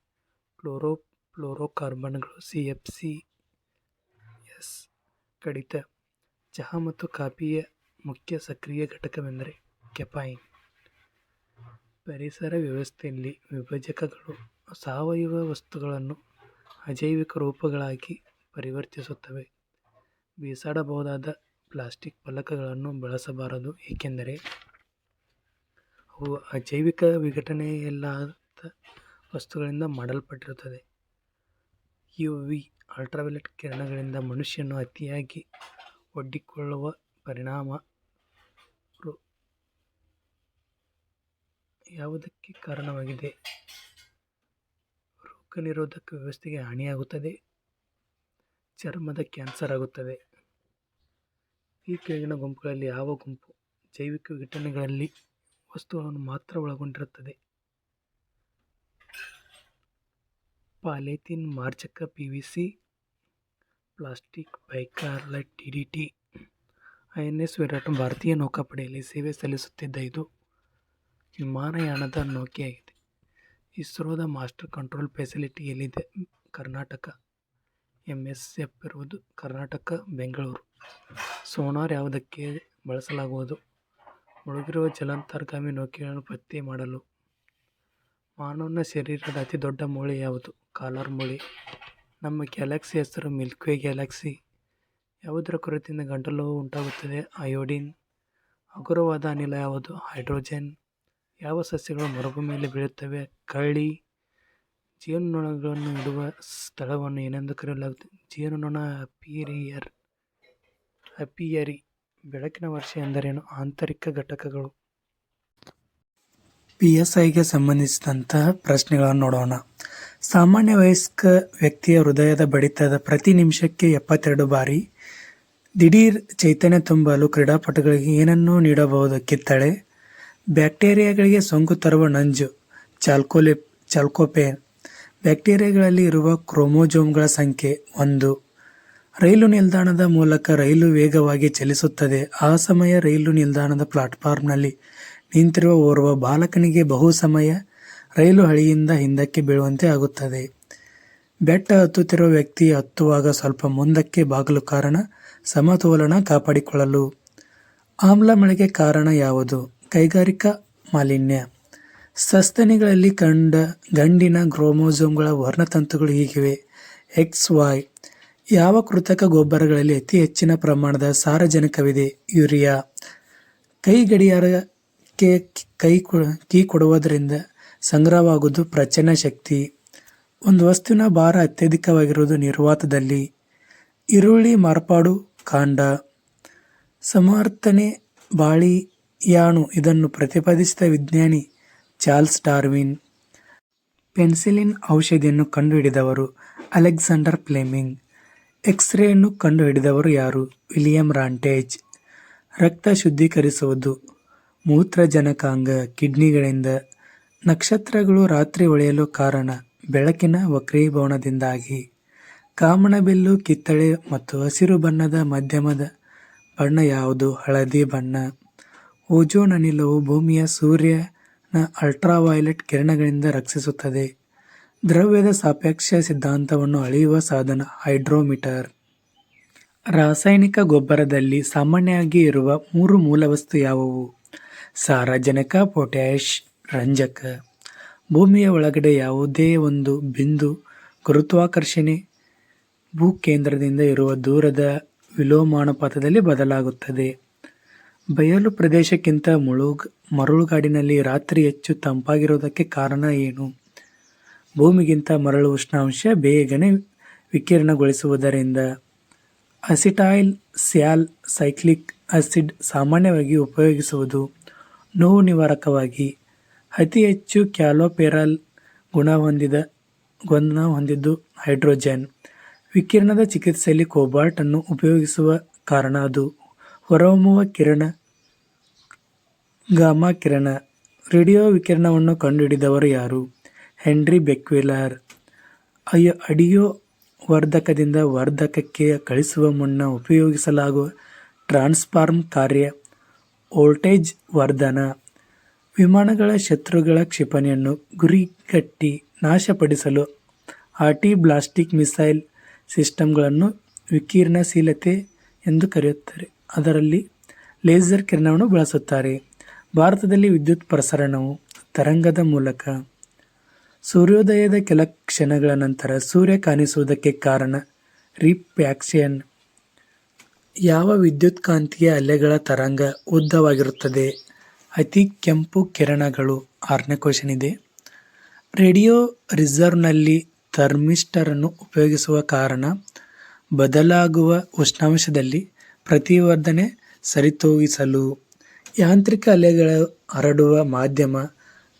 ಫ್ಲೋರೋಕಾರ್ಬನ್ಗಳು. CFCs. ಕಡಿತ. ಚಹಾ ಮತ್ತು ಕಾಫಿಯ ಮುಖ್ಯ ಸಕ್ರಿಯ ಘಟಕವೆಂದರೆ? ಕೆಫೀನ್. ಪರಿಸರ ವ್ಯವಸ್ಥೆಯಲ್ಲಿ ವಿಭಜಕಗಳು ಸಾವಯವ ವಸ್ತುಗಳನ್ನು ಅಜೈವಿಕ ರೂಪಗಳಾಗಿ ಪರಿವರ್ತಿಸುತ್ತವೆ. ಬಿಸಾಡಬಹುದಾದ ಪ್ಲಾಸ್ಟಿಕ್ ಫಲಕಗಳನ್ನು ಬಳಸಬಾರದು, ಏಕೆಂದರೆ ಅವು ಅಜೈವಿಕ ವಿಘಟನೆಯಿಲ್ಲದ ವಸ್ತುಗಳಿಂದ ಮಾಡಲ್ಪಟ್ಟಿರುತ್ತವೆ. UV ಅಲ್ಟ್ರಾವೈಲೆಟ್ ಕಿರಣಗಳಿಂದ ಮನುಷ್ಯನು ಅತಿಯಾಗಿ ಒಡ್ಡಿಕೊಳ್ಳುವ ಪರಿಣಾಮ ಯಾವುದಕ್ಕೆ ಕಾರಣವಾಗಿದೆ? ರೋಗನಿರೋಧಕ ವ್ಯವಸ್ಥೆಗೆ ಹಾನಿಯಾಗುತ್ತದೆ. ಚರ್ಮದ ಕ್ಯಾನ್ಸರ್ ಆಗುತ್ತದೆ. ಈ ಕೆಳಗಿನ ಗುಂಪುಗಳಲ್ಲಿ ಯಾವ ಗುಂಪು ಜೈವಿಕ ವಿಘಟನೆಗಳಲ್ಲಿ ವಸ್ತುಗಳನ್ನು ಮಾತ್ರ ಒಳಗೊಂಡಿರುತ್ತದೆ? ಪಾಲಿಥೀನ್, ಮಾರ್ಜಕ, PVC, plastic, bicarbonate, DDT. INS Viraat ಭಾರತೀಯ ನೌಕಾಪಡೆಯಲ್ಲಿ ಸೇವೆ ಸಲ್ಲಿಸುತ್ತಿದ್ದ ಇದು ವಿಮಾನಯಾನದ ನೌಕೆಯಾಗಿದೆ. ಇಸ್ರೋದ ಮಾಸ್ಟರ್ ಕಂಟ್ರೋಲ್ ಫೆಸಿಲಿಟಿ ಎಲ್ಲಿದೆ? ಕರ್ನಾಟಕ. MSF ಇರುವುದು ಕರ್ನಾಟಕ, ಬೆಂಗಳೂರು. ಸೋನಾರ್ ಯಾವುದಕ್ಕೆ ಬಳಸಲಾಗುವುದು? ಮುಳುಗಿರುವ ಜಲಾಂತರ್ಗಾಮಿ ನೌಕೆಗಳನ್ನು ಪತ್ತೆ ಮಾಡಲು. ಮಾನವನ ಶರೀರದ ಅತಿ ದೊಡ್ಡ ಮೂಳೆ ಯಾವುದು? ಕಾಲರ್ ಮೂಳೆ. ನಮ್ಮ ಗ್ಯಾಲಕ್ಸಿ ಹೆಸರು ಮಿಲ್ಕ್ವೇ ಗ್ಯಾಲಕ್ಸಿ. ಯಾವುದರ ಕೊರತೆಯಿಂದ ಗಂಟಲು ನೋವು ಉಂಟಾಗುತ್ತದೆ? ಅಯೋಡಿನ್. ಹಗುರವಾದ ಅನಿಲ ಯಾವುದು? ಹೈಡ್ರೋಜನ್. ಯಾವ ಸಸ್ಯಗಳು ಮರುಭೂಮಿಯಲ್ಲಿ ಬೆಳೆಯುತ್ತವೆ? ಕಳ್ಳಿ. ಜೇನುನೊಣಗಳನ್ನು ಇಡುವ ಸ್ಥಳವನ್ನು ಏನೆಂದು ಕರೆಯಲಾಗುತ್ತದೆ? ಜೇನುನೊಣ ಅಪಿಯರಿ. ಬೆಳಕಿನ ವರ್ಷ ಎಂದರೇನು? ಆಂತರಿಕ ಘಟಕಗಳು. PSIಗೆ ಸಂಬಂಧಿಸಿದಂತಹ ಪ್ರಶ್ನೆಗಳನ್ನು ನೋಡೋಣ. ಸಾಮಾನ್ಯ ವಯಸ್ಕ ವ್ಯಕ್ತಿಯ ಹೃದಯದ ಬಡಿತದ ಪ್ರತಿ ನಿಮಿಷಕ್ಕೆ 72 ಬಾರಿ. ದಿಢೀರ್ ಚೈತನ್ಯ ತುಂಬಲು ಕ್ರೀಡಾಪಟುಗಳಿಗೆ ಏನನ್ನು ನೀಡಬಹುದು? ಕಿತ್ತಳೆ. ಬ್ಯಾಕ್ಟೀರಿಯಾಗಳಿಗೆ ಸೋಂಕು ತರುವ ನಂಜು ಚಾಲ್ಕೋಪೇನ್. ಬ್ಯಾಕ್ಟೀರಿಯಾಗಳಲ್ಲಿ ಇರುವ ಕ್ರೋಮೋಜೋಮ್ಗಳ ಸಂಖ್ಯೆ 1. ರೈಲು ನಿಲ್ದಾಣದ ಮೂಲಕ ರೈಲು ವೇಗವಾಗಿ ಚಲಿಸುತ್ತದೆ. ಆ ಸಮಯ ರೈಲು ನಿಲ್ದಾಣದ ಪ್ಲಾಟ್ಫಾರ್ಮ್ನಲ್ಲಿ ನಿಂತಿರುವ ಓರ್ವ ಬಾಲಕನಿಗೆ ಬಹು ಸಮಯ ರೈಲು ಹಳಿಯಿಂದ ಹಿಂದಕ್ಕೆ ಬೀಳುವಂತೆ ಆಗುತ್ತದೆ. ಬೆಟ್ಟ ಹತ್ತುತ್ತಿರುವ ವ್ಯಕ್ತಿ ಹತ್ತುವಾಗ ಸ್ವಲ್ಪ ಮುಂದಕ್ಕೆ ಬಾಗಲು ಕಾರಣ ಸಮತೋಲನ ಕಾಪಾಡಿಕೊಳ್ಳಲು. ಆಮ್ಲ ಮಳೆಗೆ ಕಾರಣ ಯಾವುದು? ಕೈಗಾರಿಕಾ ಮಾಲಿನ್ಯ. ಸಸ್ತನಿಗಳಲ್ಲಿ ಕಂಡ ಗಂಡಿನ ಕ್ರೋಮೋಸೋಮ್ಗಳ ವರ್ಣತಂತುಗಳು ಹೀಗಿವೆ: XY. ಯಾವ ಕೃತಕ ಗೊಬ್ಬರಗಳಲ್ಲಿ ಅತಿ ಹೆಚ್ಚಿನ ಪ್ರಮಾಣದ ಸಾರಜನಕವಿದೆ? ಯೂರಿಯಾ. ಕೈ ಗಡಿಯಾರಕ್ಕೆ ಕೀ ಕೊಡುವುದರಿಂದ ಸಂಗ್ರಹವಾಗುವುದು ಪ್ರಚನ ಶಕ್ತಿ. ಒಂದು ವಸ್ತುವಿನ ಭಾರ ಅತ್ಯಧಿಕವಾಗಿರುವುದು ನಿರ್ವಾತದಲ್ಲಿ. ಈರುಳ್ಳಿ ಮಾರ್ಪಾಡು ಕಾಂಡ. ಸಮರ್ಥನೆ ಬಾಳಿಯಾಣು. ಇದನ್ನು ಪ್ರತಿಪಾದಿಸಿದ ವಿಜ್ಞಾನಿ ಚಾರ್ಲ್ಸ್ ಡಾರ್ವಿನ್. ಪೆನ್ಸಿಲಿನ್ ಔಷಧಿಯನ್ನು ಕಂಡುಹಿಡಿದವರು ಅಲೆಕ್ಸಾಂಡರ್ ಫ್ಲೆಮಿಂಗ್. ಎಕ್ಸ್ರೇಯನ್ನು ಕಂಡುಹಿಡಿದವರು ಯಾರು? ವಿಲಿಯಂ ರಾಂಟೇಜ್. ರಕ್ತ ಶುದ್ಧೀಕರಿಸುವುದು ಮೂತ್ರಜನಕಾಂಗ ಕಿಡ್ನಿಗಳಿಂದ. ನಕ್ಷತ್ರಗಳು ರಾತ್ರಿ ಹೊಳೆಯಲು ಕಾರಣ ಬೆಳಕಿನ ವಕ್ರೀಭವನದಿಂದಾಗಿ. ಕಾಮನಬಿಲ್ಲು ಕಿತ್ತಳೆ ಮತ್ತು ಹಸಿರು ಬಣ್ಣದ ಮಧ್ಯಮದ ಬಣ್ಣ ಯಾವುದು? ಹಳದಿ ಬಣ್ಣ. ಓಜೋನ್ ಅನಿಲವು ಭೂಮಿಯ ಸೂರ್ಯನ ಅಲ್ಟ್ರಾವೈಲೆಟ್ ಕಿರಣಗಳಿಂದ ರಕ್ಷಿಸುತ್ತದೆ. ದ್ರವ್ಯದ ಸಾಪೇಕ್ಷ ಸಿದ್ಧಾಂತವನ್ನು ಅಳೆಯುವ ಸಾಧನ ಹೈಡ್ರೋಮೀಟರ್. ರಾಸಾಯನಿಕ ಗೊಬ್ಬರದಲ್ಲಿ ಸಾಮಾನ್ಯವಾಗಿ ಇರುವ 3 ಮೂಲವಸ್ತು ಯಾವುವು? ಸಾರಜನಕ, ಪೊಟ್ಯಾಷ್, ರಂಜಕ. ಭೂಮಿಯ ಒಳಗಡೆ ಯಾವುದೇ ಒಂದು ಬಿಂದು ಗುರುತ್ವಾಕರ್ಷಣೆ ಭೂಕೇಂದ್ರದಿಂದ ಇರುವ ದೂರದ ವಿಲೋಮಾನುಪಾತದಲ್ಲಿ ಬದಲಾಗುತ್ತದೆ. ಬಯಲು ಪ್ರದೇಶಕ್ಕಿಂತ ಮರಳುಗಾಡಿನಲ್ಲಿ ರಾತ್ರಿ ಹೆಚ್ಚು ತಂಪಾಗಿರುವುದಕ್ಕೆ ಕಾರಣ ಏನು? ಭೂಮಿಗಿಂತ ಮರಳು ಉಷ್ಣಾಂಶ ಬೇಗನೆ ವಿಕಿರಣಗೊಳಿಸುವುದರಿಂದ. ಅಸಿಟೈಲ್ ಸ್ಯಾಲ್ ಸೈಕ್ಲಿಕ್ ಆಸಿಡ್ ಸಾಮಾನ್ಯವಾಗಿ ಉಪಯೋಗಿಸುವುದು ನೋವು ನಿವಾರಕವಾಗಿ. ಅತಿ ಹೆಚ್ಚು ಕ್ಯಾಲೋಪೆರಲ್ ಗುಣ ಹೊಂದಿದ್ದು ಹೈಡ್ರೋಜನ್. ವಿಕಿರಣದ ಚಿಕಿತ್ಸೆಯಲ್ಲಿ ಕೋಬಾಲ್ಟ್ ಅನ್ನು ಉಪಯೋಗಿಸುವ ಕಾರಣ ಅದು ಹೊರಹೊಮ್ಮುವ ಕಿರಣ ಗಾಮಾ ಕಿರಣ. ರೇಡಿಯೋ ವಿಕಿರಣವನ್ನು ಕಂಡುಹಿಡಿದವರು ಯಾರು? ಹೆನ್ರಿ ಬೆಕ್ವೆಲರ್. ಆಡಿಯೋ ವರ್ಧಕದಿಂದ ವರ್ಧಕಕ್ಕೆ ಕಳಿಸುವ ಮುನ್ನ ಉಪಯೋಗಿಸಲಾಗುವ ಟ್ರಾನ್ಸ್ಫಾರ್ಮ್ ಕಾರ್ಯ ವೋಲ್ಟೇಜ್ ವರ್ಧನ. ವಿಮಾನಗಳ ಶತ್ರುಗಳ ಕ್ಷಿಪಣಿಯನ್ನು ಗುರಿಗಟ್ಟಿ ನಾಶಪಡಿಸಲು ಆಂಟಿ-ಬ್ಲಾಸ್ಟಿಕ್ ಮಿಸೈಲ್ ಸಿಸ್ಟಮ್ಗಳನ್ನು ವಿಕಿರಣಶೀಲತೆ ಎಂದು ಕರೆಯುತ್ತಾರೆ. ಅದರಲ್ಲಿ ಲೇಸರ್ ಕಿರಣವನ್ನು ಬಳಸುತ್ತಾರೆ. ಭಾರತದಲ್ಲಿ ವಿದ್ಯುತ್ ಪ್ರಸರಣವು ತರಂಗದ ಮೂಲಕ. ಸೂರ್ಯೋದಯದ ಕೆಲ ಕ್ಷಣಗಳ ನಂತರ ಸೂರ್ಯ ಕಾಣಿಸುವುದಕ್ಕೆ ಕಾರಣ ರಿಫ್ರ್ಯಾಕ್ಷನ್. ಯಾವ ವಿದ್ಯುತ್ಕಾಂತೀಯ ಅಲೆಗಳ ತರಂಗ ಉದ್ದವಾಗಿರುತ್ತದೆ? ಅತಿ ಕೆಂಪು ಕಿರಣಗಳು. 6ನೇ ಕ್ವೆಶ್ಚನ್ ಇದೆ. ರೇಡಿಯೋ ರಿಸರ್ವ್ನಲ್ಲಿ ಥರ್ಮಿಸ್ಟರನ್ನು ಉಪಯೋಗಿಸುವ ಕಾರಣ ಬದಲಾಗುವ ಉಷ್ಣಾಂಶದಲ್ಲಿ ಪ್ರತಿವರ್ಧನೆ ಸರಿತೂಗಿಸಲು. ಯಾಂತ್ರಿಕ ಅಲೆಗಳ ಹರಡುವ ಮಾಧ್ಯಮ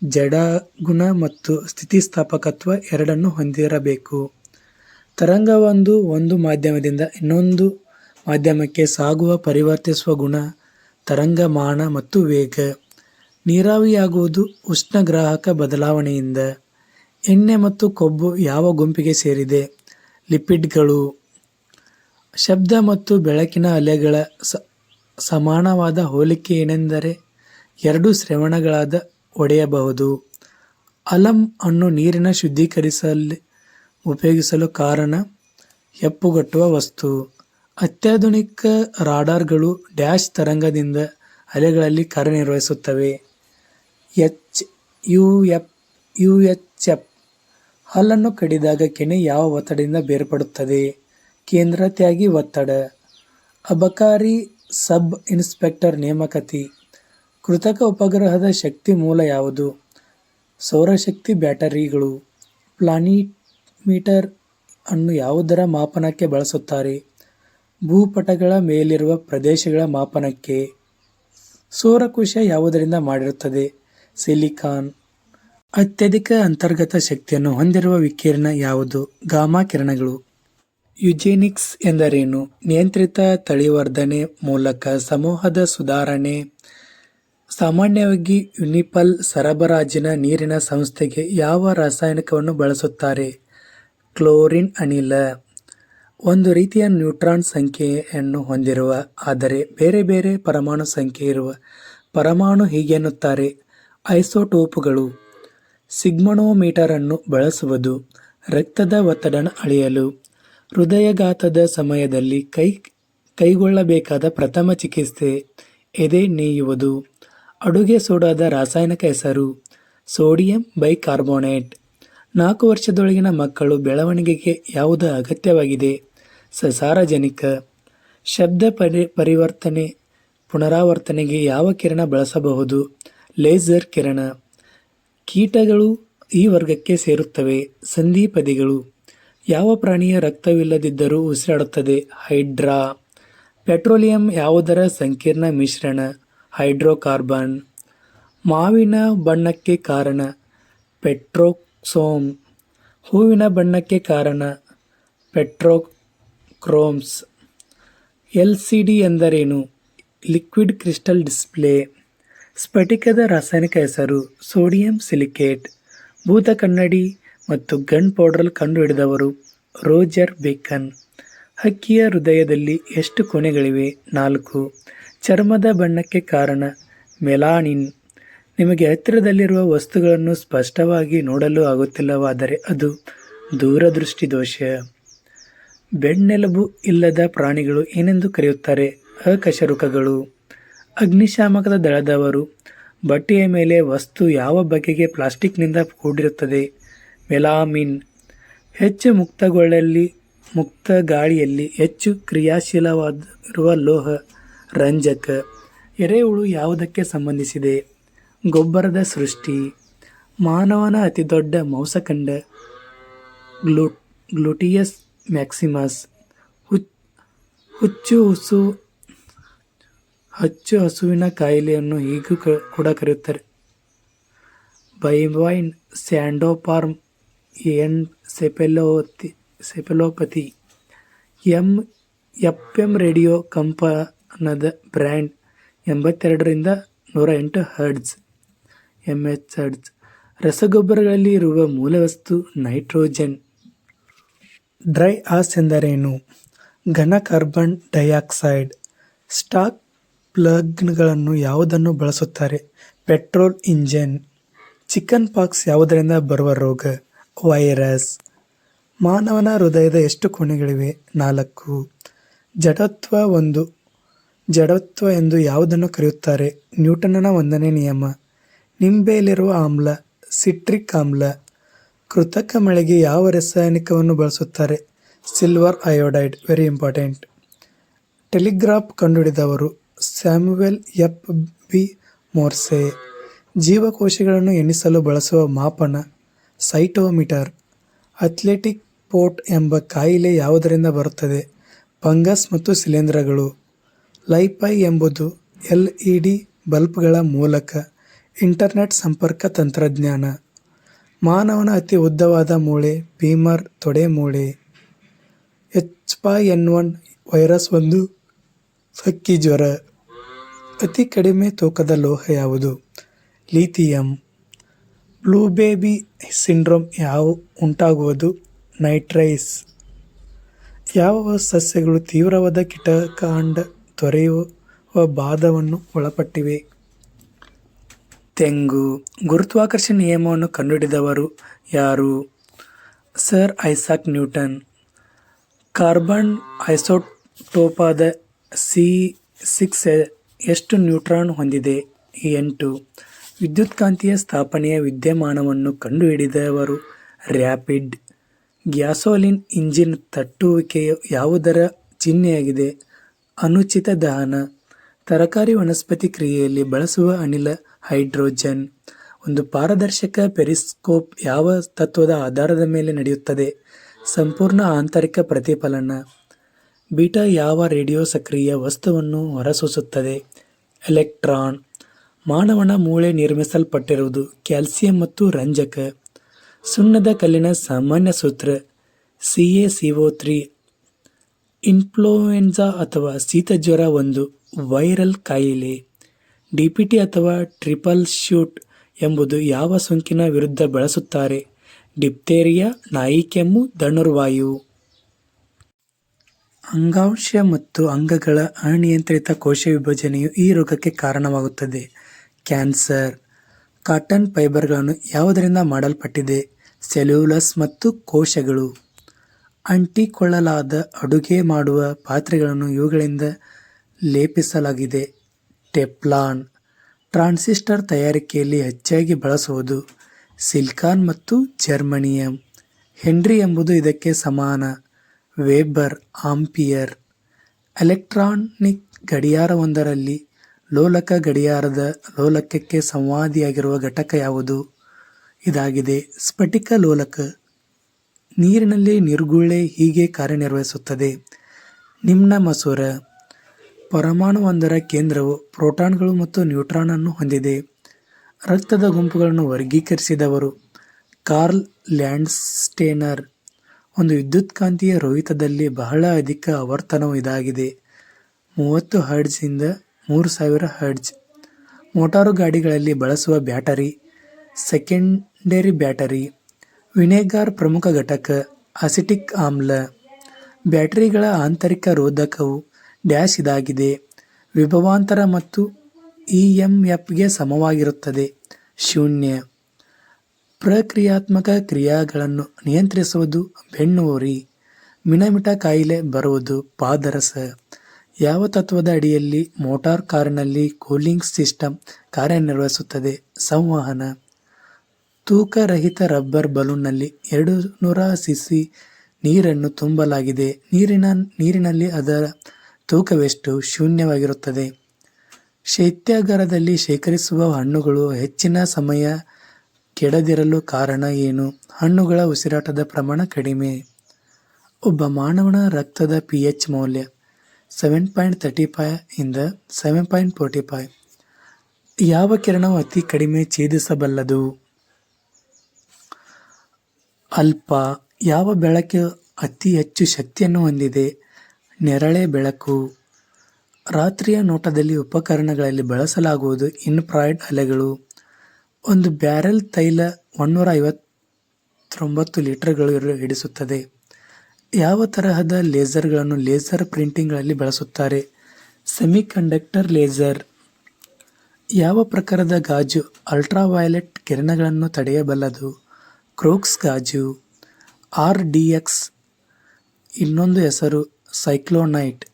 ಜಡಗುಣ ಮತ್ತು ಸ್ಥಿತಿಸ್ಥಾಪಕತ್ವ ಎರಡನ್ನೂ ಹೊಂದಿರಬೇಕು. ತರಂಗವೊಂದು ಒಂದು ಮಾಧ್ಯಮದಿಂದ ಇನ್ನೊಂದು ಮಾಧ್ಯಮಕ್ಕೆ ಸಾಗುವ ಪರಿವರ್ತಿಸುವ ಗುಣ ತರಂಗಮಾನ ಮತ್ತು ವೇಗ. ನೀರಾವಿಯಾಗುವುದು ಉಷ್ಣಗ್ರಾಹಕ ಬದಲಾವಣೆಯಿಂದ. ಎಣ್ಣೆ ಮತ್ತು ಕೊಬ್ಬು ಯಾವ ಗುಂಪಿಗೆ ಸೇರಿದೆ? ಲಿಪಿಡ್ಗಳು. ಶಬ್ದ ಮತ್ತು ಬೆಳಕಿನ ಅಲೆಗಳ ಸಮಾನವಾದ ಹೋಲಿಕೆ ಏನೆಂದರೆ ಎರಡು ಶ್ರವಣಗಳಾದ ಒಡೆಯಬಹುದು. ಅಲಂ ಅನ್ನು ನೀರಿನ ಶುದ್ಧೀಕರಿಸಲು ಉಪಯೋಗಿಸಲು ಕಾರಣ ಹೆಪ್ಪುಗಟ್ಟುವ ವಸ್ತು. ಅತ್ಯಾಧುನಿಕ ರಾಡಾರ್ಗಳು ಡ್ಯಾಶ್ ತರಂಗದಿಂದ ಅಲೆಗಳಲ್ಲಿ ಕಾರ್ಯನಿರ್ವಹಿಸುತ್ತವೆ. ಎಚ್ ಯು ಎಫ್ UHF ಹಲ್ಲನ್ನು ಕಡಿದಾಗ ಕೆನೆ ಯಾವ ಒತ್ತಡದಿಂದ ಬೇರ್ಪಡುತ್ತದೆ? ಕೇಂದ್ರ ತ್ಯಾಗಿ ಒತ್ತಡ. ಅಬಕಾರಿ ಸಬ್ ಇನ್ಸ್ಪೆಕ್ಟರ್ ನೇಮಕಾತಿ. ಕೃತಕ ಉಪಗ್ರಹದ ಶಕ್ತಿ ಮೂಲ ಯಾವುದು? ಸೌರಶಕ್ತಿ ಬ್ಯಾಟರಿಗಳು. ಪ್ಲಾನಿಮೀಟರ್ ಅನ್ನು ಯಾವುದರ ಮಾಪನಕ್ಕೆ ಬಳಸುತ್ತಾರೆ? ಭೂಪಟಗಳ ಮೇಲಿರುವ ಪ್ರದೇಶಗಳ ಮಾಪನಕ್ಕೆ. ಸೌರಕೋಶ ಯಾವುದರಿಂದ ಮಾಡಿರುತ್ತದೆ? ಸಿಲಿಕಾನ್. ಅತ್ಯಧಿಕ ಅಂತರ್ಗತ ಶಕ್ತಿಯನ್ನು ಹೊಂದಿರುವ ವಿಕಿರಣ ಯಾವುದು? ಗಾಮಾ ಕಿರಣಗಳು. ಯುಜೆನಿಕ್ಸ್ ಎಂದರೇನು? ನಿಯಂತ್ರಿತ ತಳಿವರ್ಧನೆ ಮೂಲಕ ಸಮೂಹದ ಸುಧಾರಣೆ. ಸಾಮಾನ್ಯವಾಗಿ ಯುನಿಪಲ್ ಸರಬರಾಜಿನ ನೀರಿನ ಸಂಸ್ಥೆಗೆ ಯಾವ ರಾಸಾಯನಿಕವನ್ನು ಬಳಸುತ್ತಾರೆ? ಕ್ಲೋರಿನ್ ಅನಿಲ. ಒಂದು ರೀತಿಯ ನ್ಯೂಟ್ರಾನ್ ಸಂಖ್ಯೆಯನ್ನು ಹೊಂದಿರುವ ಆದರೆ ಬೇರೆ ಬೇರೆ ಪರಮಾಣು ಸಂಖ್ಯೆ ಇರುವ ಪರಮಾಣು ಹೀಗೆನ್ನುತ್ತಾರೆ? ಐಸೋಟೋಪುಗಳು. ಸಿಗ್ಮೋಮೀಟರ್ ಅನ್ನು ಬಳಸುವುದು ರಕ್ತದ ಒತ್ತಡ ಅಳೆಯಲು. ಹೃದಯಾಘಾತದ ಸಮಯದಲ್ಲಿ ಕೈಗೊಳ್ಳಬೇಕಾದ ಪ್ರಥಮ ಚಿಕಿತ್ಸೆ ಎದೆ ನೇಯುವುದು. ಅಡುಗೆ ಸೋಡಾದ ರಾಸಾಯನಿಕ ಹೆಸರು ಸೋಡಿಯಂ ಬೈಕಾರ್ಬೋನೇಟ್. 4 ವರ್ಷದೊಳಗಿನ ಮಕ್ಕಳು ಬೆಳವಣಿಗೆಗೆ ಯಾವುದು ಅಗತ್ಯವಾಗಿದೆ? ಸಸಾರಜನಕ. ಶಬ್ದ ಪರಿವರ್ತನೆ ಪುನರಾವರ್ತನೆಗೆ ಯಾವ ಕಿರಣ ಬಳಸಬಹುದು? ಲೇಸರ್ ಕಿರಣ. ಕೀಟಗಳು ಈ ವರ್ಗಕ್ಕೆ ಸೇರುತ್ತವೆ. ಸಂಧಿಪದಿಗಳು. ಯಾವ ಪ್ರಾಣಿಯ ರಕ್ತವಿಲ್ಲದಿದ್ದರೂ ಉಸಿರಾಡುತ್ತದೆ? ಹೈಡ್ರಾ. ಪೆಟ್ರೋಲಿಯಂ ಯಾವುದರ ಸಂಕೀರ್ಣ ಮಿಶ್ರಣ? ಹೈಡ್ರೋಕಾರ್ಬನ್. ಮಾವಿನ ಬಣ್ಣಕ್ಕೆ ಕಾರಣ? ಪೆಟ್ರೋಕ್ಸೋಮ್. ಹೂವಿನ ಬಣ್ಣಕ್ಕೆ ಕಾರಣ? ಪೆಟ್ರೋಕ್ರೋಮ್ಸ್. LCD ಎಂದರೇನು? Liquid crystal display. ಸ್ಫಟಿಕದ ರಾಸಾಯನಿಕ ಹೆಸರು ಸೋಡಿಯಂ ಸಿಲಿಕೇಟ್. ಭೂತ ಕನ್ನಡಿ ಮತ್ತು ಗನ್ ಪೌಡರ್ ಕಂಡುಹಿಡಿದವರು ರೋಜರ್ ಬೇಕನ್. ಹಕ್ಕಿಯ ಹೃದಯದಲ್ಲಿ ಎಷ್ಟು ಕೊನೆಗಳಿವೆ? 4. ಚರ್ಮದ ಬಣ್ಣಕ್ಕೆ ಕಾರಣ? ಮೆಲಾನಿನ್. ನಿಮಗೆ ಹತ್ತಿರದಲ್ಲಿರುವ ವಸ್ತುಗಳನ್ನು ಸ್ಪಷ್ಟವಾಗಿ ನೋಡಲು ಆಗುತ್ತಿಲ್ಲವಾದರೆ ಅದು ದೂರದೃಷ್ಟಿ ದೋಷ. ಬೆನ್ನೆಲುಬು ಇಲ್ಲದ ಪ್ರಾಣಿಗಳು ಏನೆಂದು ಕರೆಯುತ್ತಾರೆ? ಅಕಶೇರುಕಗಳು. ಅಗ್ನಿಶಾಮಕದ ದಳದವರು. ಬಟ್ಟೆಯ ಮೇಲೆ ವಸ್ತು ಯಾವ ಬಗೆಗೆ ಪ್ಲಾಸ್ಟಿಕ್ನಿಂದ ಕೂಡಿರುತ್ತದೆ? ಮೆಲಾಮಿನ್. ಹೆಚ್ಚು ಮುಕ್ತ ಗಾಳಿಯಲ್ಲಿ ಹೆಚ್ಚು ಕ್ರಿಯಾಶೀಲವಾಗಿರುವ ಲೋಹ ರಂಜಕ. ಎರೆಹುಳು ಯಾವುದಕ್ಕೆ ಸಂಬಂಧಿಸಿದೆ? ಗೊಬ್ಬರದ ಸೃಷ್ಟಿ. ಮಾನವನ ಅತಿದೊಡ್ಡ ಮಾಂಸಖಂಡ ಗ್ಲೂಟಿಯಸ್ ಮ್ಯಾಕ್ಸಿಮಸ್. ಹುಚ್ಚು ಹಸುವಿನ ಕಾಯಿಲೆಯನ್ನು ಹೀಗೂ ಕೂಡ ಕರೆಯುತ್ತಾರೆ bovine spongiform encephalopathy. FM radio ಕಂಪನದ ಬ್ರ್ಯಾಂಡ್ 82ರಿಂದ 108 ಹರ್ಟ್ಜ್ MHz. ರಸಗೊಬ್ಬರಗಳಲ್ಲಿ ಇರುವ ಮೂಲವಸ್ತು ನೈಟ್ರೋಜನ್. ಡ್ರೈ ಆಸ್ ಎಂದರೇನು? ಘನ ಕಾರ್ಬನ್ ಡೈಆಕ್ಸೈಡ್. ಸ್ಟಾಕ್ ಪ್ಲಗ್ಗಳನ್ನು ಯಾವುದನ್ನು ಬಳಸುತ್ತಾರೆ? Petrol engine. ಚಿಕನ್ ಪಾಕ್ಸ್ ಯಾವುದರಿಂದ ಬರುವ ರೋಗ? ವೈರಸ್. ಮಾನವನ ಹೃದಯದ ಎಷ್ಟು ಕೊನೆಗಳಿವೆ? 4. ಜಡತ್ವ ಎಂದು ಯಾವುದನ್ನು ಕರೆಯುತ್ತಾರೆ? ನ್ಯೂಟನ್ನ 1ನೇ ನಿಯಮ. ನಿಂಬೆಯಲ್ಲಿರುವ ಆಮ್ಲ ಸಿಟ್ರಿಕ್ ಆಮ್ಲ. ಕೃತಕ ಮಳೆಗೆ ಯಾವ ರಾಸಾಯನಿಕವನ್ನು ಬಳಸುತ್ತಾರೆ? Silver iodide. Very important. Telegraph ಕಂಡುಹಿಡಿದವರು ಸ್ಯಾಮುವೆಲ್ F.B. ಮೋರ್ಸೆ. ಜೀವಕೋಶಗಳನ್ನು ಎಣಿಸಲು ಬಳಸುವ ಮಾಪನ ಸೈಟೋಮೀಟರ್. ಅಥ್ಲೆಟಿಕ್ ಪೋಟ್ ಎಂಬ ಕಾಯಿಲೆ ಯಾವುದರಿಂದ ಬರುತ್ತದೆ? ಫಂಗಸ್ ಮತ್ತು ಶಿಲೀಂಧ್ರಗಳು. ಲೈಫೈ ಎಂಬುದು LED ಬಲ್ಬ್ಗಳ ಮೂಲಕ ಇಂಟರ್ನೆಟ್ ಸಂಪರ್ಕ ತಂತ್ರಜ್ಞಾನ. ಮಾನವನ ಅತಿ ಉದ್ದವಾದ ಮೂಳೆ ಫೀಮರ್ ತೊಡೆ ಮೂಳೆ. H5N1 ವೈರಸ್ ಒಂದು ಹಕ್ಕಿ ಜ್ವರ. ಅತಿ ಕಡಿಮೆ ತೂಕದ ಲೋಹ ಯಾವುದು? ಲಿಥಿಯಂ. ಬ್ಲೂ ಬೇಬಿ ಸಿಂಡ್ರೋಮ್ ಉಂಟಾಗುವುದು? ನೈಟ್ರೈಸ್. ಯಾವ ಸಸ್ಯಗಳು ತೀವ್ರವಾದ ಕೀಟಕಾಂಡ ತೊರೆಯುವ ಬಾಧವನ್ನು ಒಳಪಟ್ಟಿವೆ? ತೆಂಗು. ಗುರುತ್ವಾಕರ್ಷಣೆ ನಿಯಮವನ್ನು ಕಂಡುಹಿಡಿದವರು ಯಾರು? Sir Isaac Newton. ಕಾರ್ಬನ್ ಟೋಪಾದ C6 ಎಷ್ಟು ನ್ಯೂಟ್ರಾನ್ ಹೊಂದಿದೆ? 8. ವಿದ್ಯುತ್ಕಾಂತೀಯ ಸ್ಥಾಪನೆಯ ವಿದ್ಯಮಾನವನ್ನು ಕಂಡುಹಿಡಿದವರು ರ್ಯಾಪಿಡ್. ಗ್ಯಾಸೋಲಿನ್ ಇಂಜಿನ್ ತಟ್ಟುವಿಕೆಯು ಯಾವುದರ ಚಿಹ್ನೆಯಾಗಿದೆ? ಅನುಚಿತ ದಹನ. ತರಕಾರಿ ವನಸ್ಪತಿ ಕ್ರಿಯೆಯಲ್ಲಿ ಬಳಸುವ ಅನಿಲ ಹೈಡ್ರೋಜನ್. ಒಂದು ಪಾರದರ್ಶಕ ಪೆರಿಸ್ಕೋಪ್ ಯಾವ ತತ್ವದ ಆಧಾರದ ಮೇಲೆ ನಡೆಯುತ್ತದೆ? ಸಂಪೂರ್ಣ ಆಂತರಿಕ ಪ್ರತಿಫಲನ. ಬೀಟಾ ಯಾವ ರೇಡಿಯೋ ಸಕ್ರಿಯ ವಸ್ತುವನ್ನು ಹೊರಸೂಸುತ್ತದೆ? ಎಲೆಕ್ಟ್ರಾನ್. ಮಾನವನ ಮೂಳೆ ನಿರ್ಮಿಸಲ್ಪಟ್ಟಿರುವುದು ಕ್ಯಾಲ್ಸಿಯಂ ಮತ್ತು ರಂಜಕ. ಸುಣ್ಣದ ಕಲ್ಲಿನ ಸಾಮಾನ್ಯ ಸೂತ್ರ CaCO3. ಇನ್ಫ್ಲೂಯೆನ್ಸಾ ಅಥವಾ ಶೀತಜ್ವರ ಒಂದು ವೈರಲ್ ಕಾಯಿಲೆ. DPT ಅಥವಾ ಟ್ರಿಪಲ್ ಶೂಟ್ ಎಂಬುದು ಯಾವ ಸೋಂಕಿನ ವಿರುದ್ಧ ಬಳಸುತ್ತಾರೆ? ಡಿಪ್ತೇರಿಯಾ, ನಾಯಿ ಕೆಮ್ಮು, ಧನುರ್ವಾಯು. ಅಂಗಾಂಶ ಮತ್ತು ಅಂಗಗಳ ಅನಿಯಂತ್ರಿತ ಕೋಶ ವಿಭಜನೆಯು ಈ ರೋಗಕ್ಕೆ ಕಾರಣವಾಗುತ್ತದೆ. ಕ್ಯಾನ್ಸರ್. ಕಾಟನ್ ಫೈಬರ್ಗಳನ್ನು ಯಾವುದರಿಂದ ಮಾಡಲ್ಪಟ್ಟಿದೆ? ಸೆಲ್ಯುಲೋಸ್ ಮತ್ತು ಕೋಶಗಳು. ಅಂಟಿಕೊಳ್ಳಲಾದ ಅಡುಗೆ ಮಾಡುವ ಪಾತ್ರೆಗಳನ್ನು ಇವುಗಳಿಂದ ಲೇಪಿಸಲಾಗಿದೆ. ಟೆಫ್ಲಾನ್. ಟ್ರಾನ್ಸಿಸ್ಟರ್ ತಯಾರಿಕೆಯಲ್ಲಿ ಹೆಚ್ಚಾಗಿ ಬಳಸುವುದು ಸಿಲಿಕಾನ್ ಮತ್ತು ಜರ್ಮೇನಿಯಂ. ಹೆನ್ರಿ ಎಂಬುದು ಇದಕ್ಕೆ ಸಮಾನ. Weber, ampere. ಎಲೆಕ್ಟ್ರಾನಿಕ್ ಗಡಿಯಾರವೊಂದರಲ್ಲಿ ಲೋಲಕ ಗಡಿಯಾರದ ಲೋಲಕಕ್ಕೆ ಸಂವಾದಿಯಾಗಿರುವ ಘಟಕ ಯಾವುದು? ಇದಾಗಿದೆ ಸ್ಫಟಿಕ ಲೋಲಕ. ನೀರಿನಲ್ಲಿ ನೀರ್ಗುಳ್ಳೆ ಹೀಗೆ ಕಾರ್ಯನಿರ್ವಹಿಸುತ್ತದೆ. ನಿಮ್ನ ಮಸೂರ. ಪರಮಾಣುವೊಂದರ ಕೇಂದ್ರವು ಪ್ರೋಟಾನ್ಗಳು ಮತ್ತು ನ್ಯೂಟ್ರಾನ್ ಅನ್ನು ಹೊಂದಿದೆ. ರಕ್ತದ ಗುಂಪುಗಳನ್ನು ವರ್ಗೀಕರಿಸಿದವರು ಕಾರ್ಲ್ ಲ್ಯಾಂಡ್ಸ್ಟೇನರ್. ಒಂದು ವಿದ್ಯುತ್ಕಾಂತೀಯ ರೋಹಿತದಲ್ಲಿ ಬಹಳ ಅಧಿಕ ಆವರ್ತನವು ಇದಾಗಿದೆ 30 ಹರ್ಟ್ಜ್ ಇಂದ 3000 ಹರ್ಟ್ಜ್. ಮೋಟಾರು ಗಾಡಿಗಳಲ್ಲಿ ಬಳಸುವ ಬ್ಯಾಟರಿ ಸೆಕೆಂಡರಿ ಬ್ಯಾಟರಿ. ವಿನೆಗಾರ್ ಪ್ರಮುಖ ಘಟಕ ಅಸಿಟಿಕ್ ಆಮ್ಲ. ಬ್ಯಾಟರಿಗಳ ಆಂತರಿಕ ರೋಧಕವು ಡ್ಯಾಶ್ ಇದಾಗಿದೆ. ವಿಭವಾಂತರ ಮತ್ತು EMFಗೆ ಸಮವಾಗಿರುತ್ತದೆ 0. ಪ್ರಕ್ರಿಯಾತ್ಮಕ ಕ್ರಿಯೆಗಳನ್ನು ನಿಯಂತ್ರಿಸುವುದು ಬೆನ್ನುಹುರಿ. ಮಿಣಮಿಟ ಕಾಯಿಲೆ ಬರುವುದು ಪಾದರಸ. ಯಾವ ತತ್ವದ ಅಡಿಯಲ್ಲಿ ಮೋಟಾರ್ ಕಾರಿನಲ್ಲಿ ಕೂಲಿಂಗ್ ಸಿಸ್ಟಮ್ ಕಾರ್ಯನಿರ್ವಹಿಸುತ್ತದೆ? ಸಂವಹನ. ತೂಕರಹಿತ ರಬ್ಬರ್ ಬಲೂನ್ನಲ್ಲಿ 200 cc ನೀರನ್ನು ತುಂಬಲಾಗಿದೆ. ನೀರಿನಲ್ಲಿ ಅದರ ತೂಕವೆಷ್ಟು? ಶೂನ್ಯವಾಗಿರುತ್ತದೆ. ಶೈತ್ಯಾಗಾರದಲ್ಲಿ ಶೇಖರಿಸುವ ಹಣ್ಣುಗಳು ಹೆಚ್ಚಿನ ಸಮಯ ಕೆಡದಿರಲು ಕಾರಣ ಏನು? ಹಣ್ಣುಗಳ ಉಸಿರಾಟದ ಪ್ರಮಾಣ ಕಡಿಮೆ. ಒಬ್ಬ ಮಾನವನ ರಕ್ತದ pH ಮೌಲ್ಯ 7.35 ಇಂದ 7.45. ಯಾವ ಕಿರಣವು ಅತಿ ಕಡಿಮೆ ಛೇದಿಸಬಲ್ಲದು? ಅಲ್ಫಾ. ಯಾವ ಬೆಳಕು ಅತಿ ಹೆಚ್ಚು ಶಕ್ತಿಯನ್ನು ಹೊಂದಿದೆ? ನೇರಳೆ ಬೆಳಕು. ರಾತ್ರಿಯ ನೋಟದಲ್ಲಿ ಉಪಕರಣಗಳಲ್ಲಿ ಬಳಸಲಾಗುವುದು ಇನ್ಫ್ರಾರೆಡ್ ಅಲೆಗಳು. ಒಂದು ಬ್ಯಾರೆಲ್ ತೈಲ 159 ಲೀಟರ್ಗಳು ಹಿಡಿಸುತ್ತದೆ. ಯಾವ ತರಹದ ಲೇಸರ್ಗಳನ್ನು ಲೇಸರ್ ಪ್ರಿಂಟಿಂಗ್ಗಳಲ್ಲಿ ಬಳಸುತ್ತಾರೆ? Semiconductor laser. ಯಾವ ಪ್ರಕಾರದ ಗಾಜು ಅಲ್ಟ್ರಾವಯಲೆಟ್ ಕಿರಣಗಳನ್ನು ತಡೆಯಬಲ್ಲದು? ಕ್ರೋಕ್ಸ್ ಗಾಜು. RDX ಇನ್ನೊಂದು ಹೆಸರು ಸೈಕ್ಲೋನೈಟ್.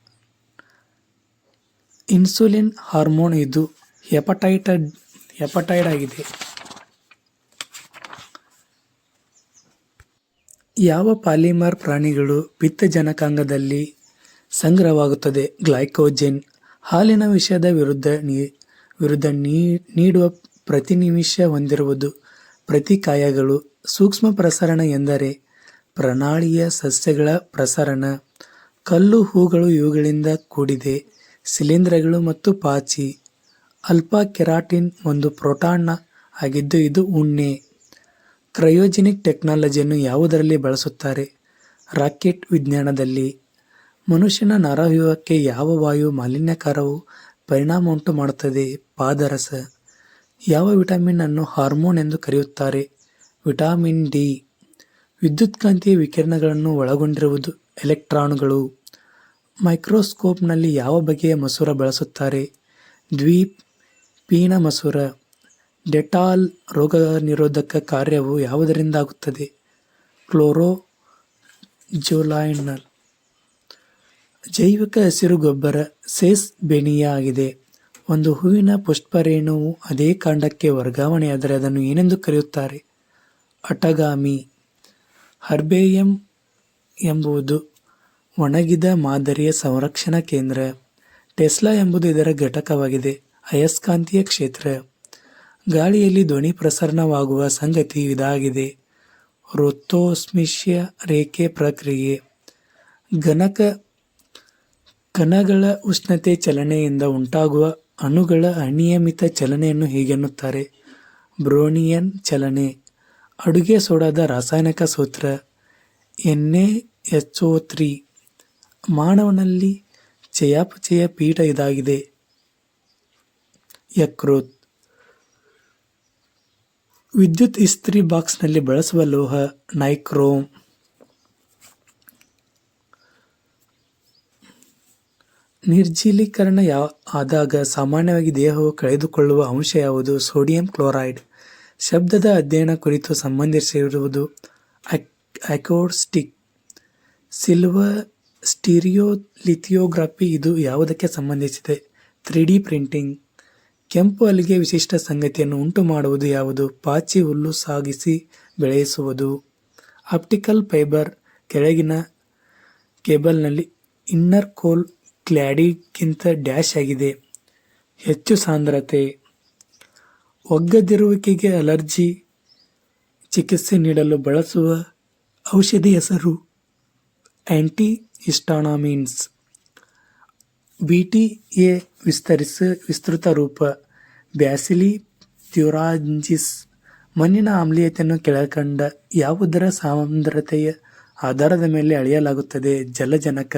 Insulin hormone. ಇದು ಹೆಪಟೈಡ್ ಆಗಿದೆ. ಯಾವ ಪಾಲಿಮರ್ ಪ್ರಾಣಿಗಳು ಪಿತ್ತಜನಕಾಂಗದಲ್ಲಿ ಸಂಗ್ರಹವಾಗುತ್ತದೆ? ಗ್ಲೈಕೋಜೆನ್. ಹಾಲಿನ ವಿಷದ ವಿರುದ್ಧ ನೀಡುವ ಪ್ರತಿನಿಮಿಷ ಹೊಂದಿರುವುದು ಪ್ರತಿಕಾಯಗಳು. ಸೂಕ್ಷ್ಮ ಪ್ರಸರಣ ಎಂದರೆ ಪ್ರನಾಳೀಯ ಸಸ್ಯಗಳ ಪ್ರಸರಣ. ಕಲ್ಲು ಹೂಗಳು ಇವುಗಳಿಂದ ಕೂಡಿದೆ ಶಿಲೀಂಧ್ರಗಳು ಮತ್ತು ಪಾಚಿ. ಅಲ್ಫಾ ಕೆರಾಟಿನ್ ಒಂದು ಪ್ರೋಟಾನ್ ಆಗಿದ್ದು ಇದು ಉಣ್ಣೆ. ಕ್ರಯೋಜೆನಿಕ್ ಟೆಕ್ನಾಲಜಿಯನ್ನು ಯಾವುದರಲ್ಲಿ ಬಳಸುತ್ತಾರೆ? ರಾಕೆಟ್ ವಿಜ್ಞಾನದಲ್ಲಿ. ಮನುಷ್ಯನ ನರವ್ಯೂಹಕ್ಕೆ ಯಾವ ವಾಯು ಮಾಲಿನ್ಯಕಾರವು ಪರಿಣಾಮ ಉಂಟು ಮಾಡುತ್ತದೆ? ಪಾದರಸ. ಯಾವ ವಿಟಮಿನ್ ಅನ್ನು ಹಾರ್ಮೋನ್ ಎಂದು ಕರೆಯುತ್ತಾರೆ? Vitamin D. ವಿದ್ಯುತ್ಕಾಂತೀಯ ವಿಕಿರಣಗಳನ್ನು ಒಳಗೊಂಡಿರುವುದು ಎಲೆಕ್ಟ್ರಾನುಗಳು. ಮೈಕ್ರೋಸ್ಕೋಪ್ನಲ್ಲಿ ಯಾವ ಬಗೆಯ ಮಸೂರ ಬಳಸುತ್ತಾರೆ? ದ್ವಿಪೀನ ಮಸೂರ. ಡೆಟಾಲ್ ರೋಗನಿರೋಧಕ ಕಾರ್ಯವು ಯಾವುದರಿಂದ ಆಗುತ್ತದೆ? ಕ್ಲೋರೋಜೋಲೈನ್. ಜೈವಿಕ ಹಸಿರು ಗೊಬ್ಬರ ಸೆಸ್ಬೇನಿಯಾ ಆಗಿದೆ. ಒಂದು ಹೂವಿನ ಪುಷ್ಪರೇಣುವು ಅದೇ ಕಾಂಡಕ್ಕೆ ವರ್ಗಾವಣೆಯಾದರೆ ಅದನ್ನು ಏನೆಂದು ಕರೆಯುತ್ತಾರೆ? ಅಟಗಾಮಿ. ಹರ್ಬೇರಿಯಂ ಎಂಬುದು ಒಣಗಿದ ಮಾದರಿಯ ಸಂರಕ್ಷಣಾ ಕೇಂದ್ರ. ಟೆಸ್ಲಾ ಎಂಬುದು ಇದರ ಘಟಕವಾಗಿದೆ. ಅಯಸ್ಕಾಂತೀಯ ಕ್ಷೇತ್ರ. ಗಾಳಿಯಲ್ಲಿ ಧ್ವನಿ ಪ್ರಸರಣವಾಗುವ ಸಂಗತಿ ಇದಾಗಿದೆ. ರೋತೋಸ್ಮಿಯ ರೇಖೆ ಪ್ರಕ್ರಿಯೆ. ಕಣಗಳ ಉಷ್ಣತೆ ಚಲನೆಯಿಂದ ಉಂಟಾಗುವ ಅಣುಗಳ ಅನಿಯಮಿತ ಚಲನೆಯನ್ನು ಹೀಗೆನ್ನುತ್ತಾರೆ? ಬ್ರೋನಿಯನ್ ಚಲನೆ. ಅಡುಗೆ ಸೋಡಾದ ರಾಸಾಯನಿಕ ಸೂತ್ರ NaHO3. ಮಾನವನಲ್ಲಿ ಚಯಾಪಚಯ ಪೀಠ ಇದಾಗಿದೆ. ಯಕೃತ್. ವಿದ್ಯುತ್ ಇಸ್ತ್ರಿ ಬಾಕ್ಸ್ನಲ್ಲಿ ಬಳಸುವ ಲೋಹ ನೈಕ್ರೋಮ್. ನಿರ್ಜಲೀಕರಣ ಆದಾಗ ಸಾಮಾನ್ಯವಾಗಿ ದೇಹವು ಕಳೆದುಕೊಳ್ಳುವ ಅಂಶ ಯಾವುದು? Sodium chloride. ಶಬ್ದದ ಅಧ್ಯಯನ ಕುರಿತು ಸಂಬಂಧಿಸಿರುವುದು ಅಕೌಸ್ಟಿಕ್. ಸಿಲ್ವರ್ ಸ್ಟೀರಿಯೋಲಿಥಿಯೋಗ್ರಫಿ ಇದು ಯಾವುದಕ್ಕೆ ಸಂಬಂಧಿಸಿದೆ? 3D printing. ಕೆಂಪು ಅಲ್ಲಿಗೆ ವಿಶಿಷ್ಟ ಸಂಗತಿಯನ್ನು ಉಂಟು ಮಾಡುವುದು ಯಾವುದು? ಪಾಚಿ ಹುಲ್ಲು ಸಾಗಿಸಿ ಬೆಳೆಸುವುದು. ಆಪ್ಟಿಕಲ್ ಫೈಬರ್ ಕೆಳಗಿನ ಕೇಬಲ್ನಲ್ಲಿ ಇನ್ನರ್ ಕೋಲ್ ಕ್ಲಾಡಿಗಿಂತ ಡ್ಯಾಶ್ ಆಗಿದೆ. ಹೆಚ್ಚು ಸಾಂದ್ರತೆ. ಒಗ್ಗದಿರುವಿಕೆಗೆ ಅಲರ್ಜಿ ಚಿಕಿತ್ಸೆ ನೀಡಲು ಬಳಸುವ ಔಷಧಿ ಹೆಸರು ಆಂಟಿಹಿಸ್ಟಾಮಿನ್ಸ್. BTA ವಿಸ್ತೃತ ರೂಪ ಬ್ಯಾಸಿಲಿ ಥ್ಯೂರಾಂಜಿಸ್. ಮಣ್ಣಿನ ಆಮ್ಲೀಯತೆಯನ್ನು ಕೆಳಕಂಡ ಯಾವುದರ ಸಾಂದ್ರತೆಯ ಆಧಾರದ ಮೇಲೆ ಅಳೆಯಲಾಗುತ್ತದೆ? ಜಲಜನಕ.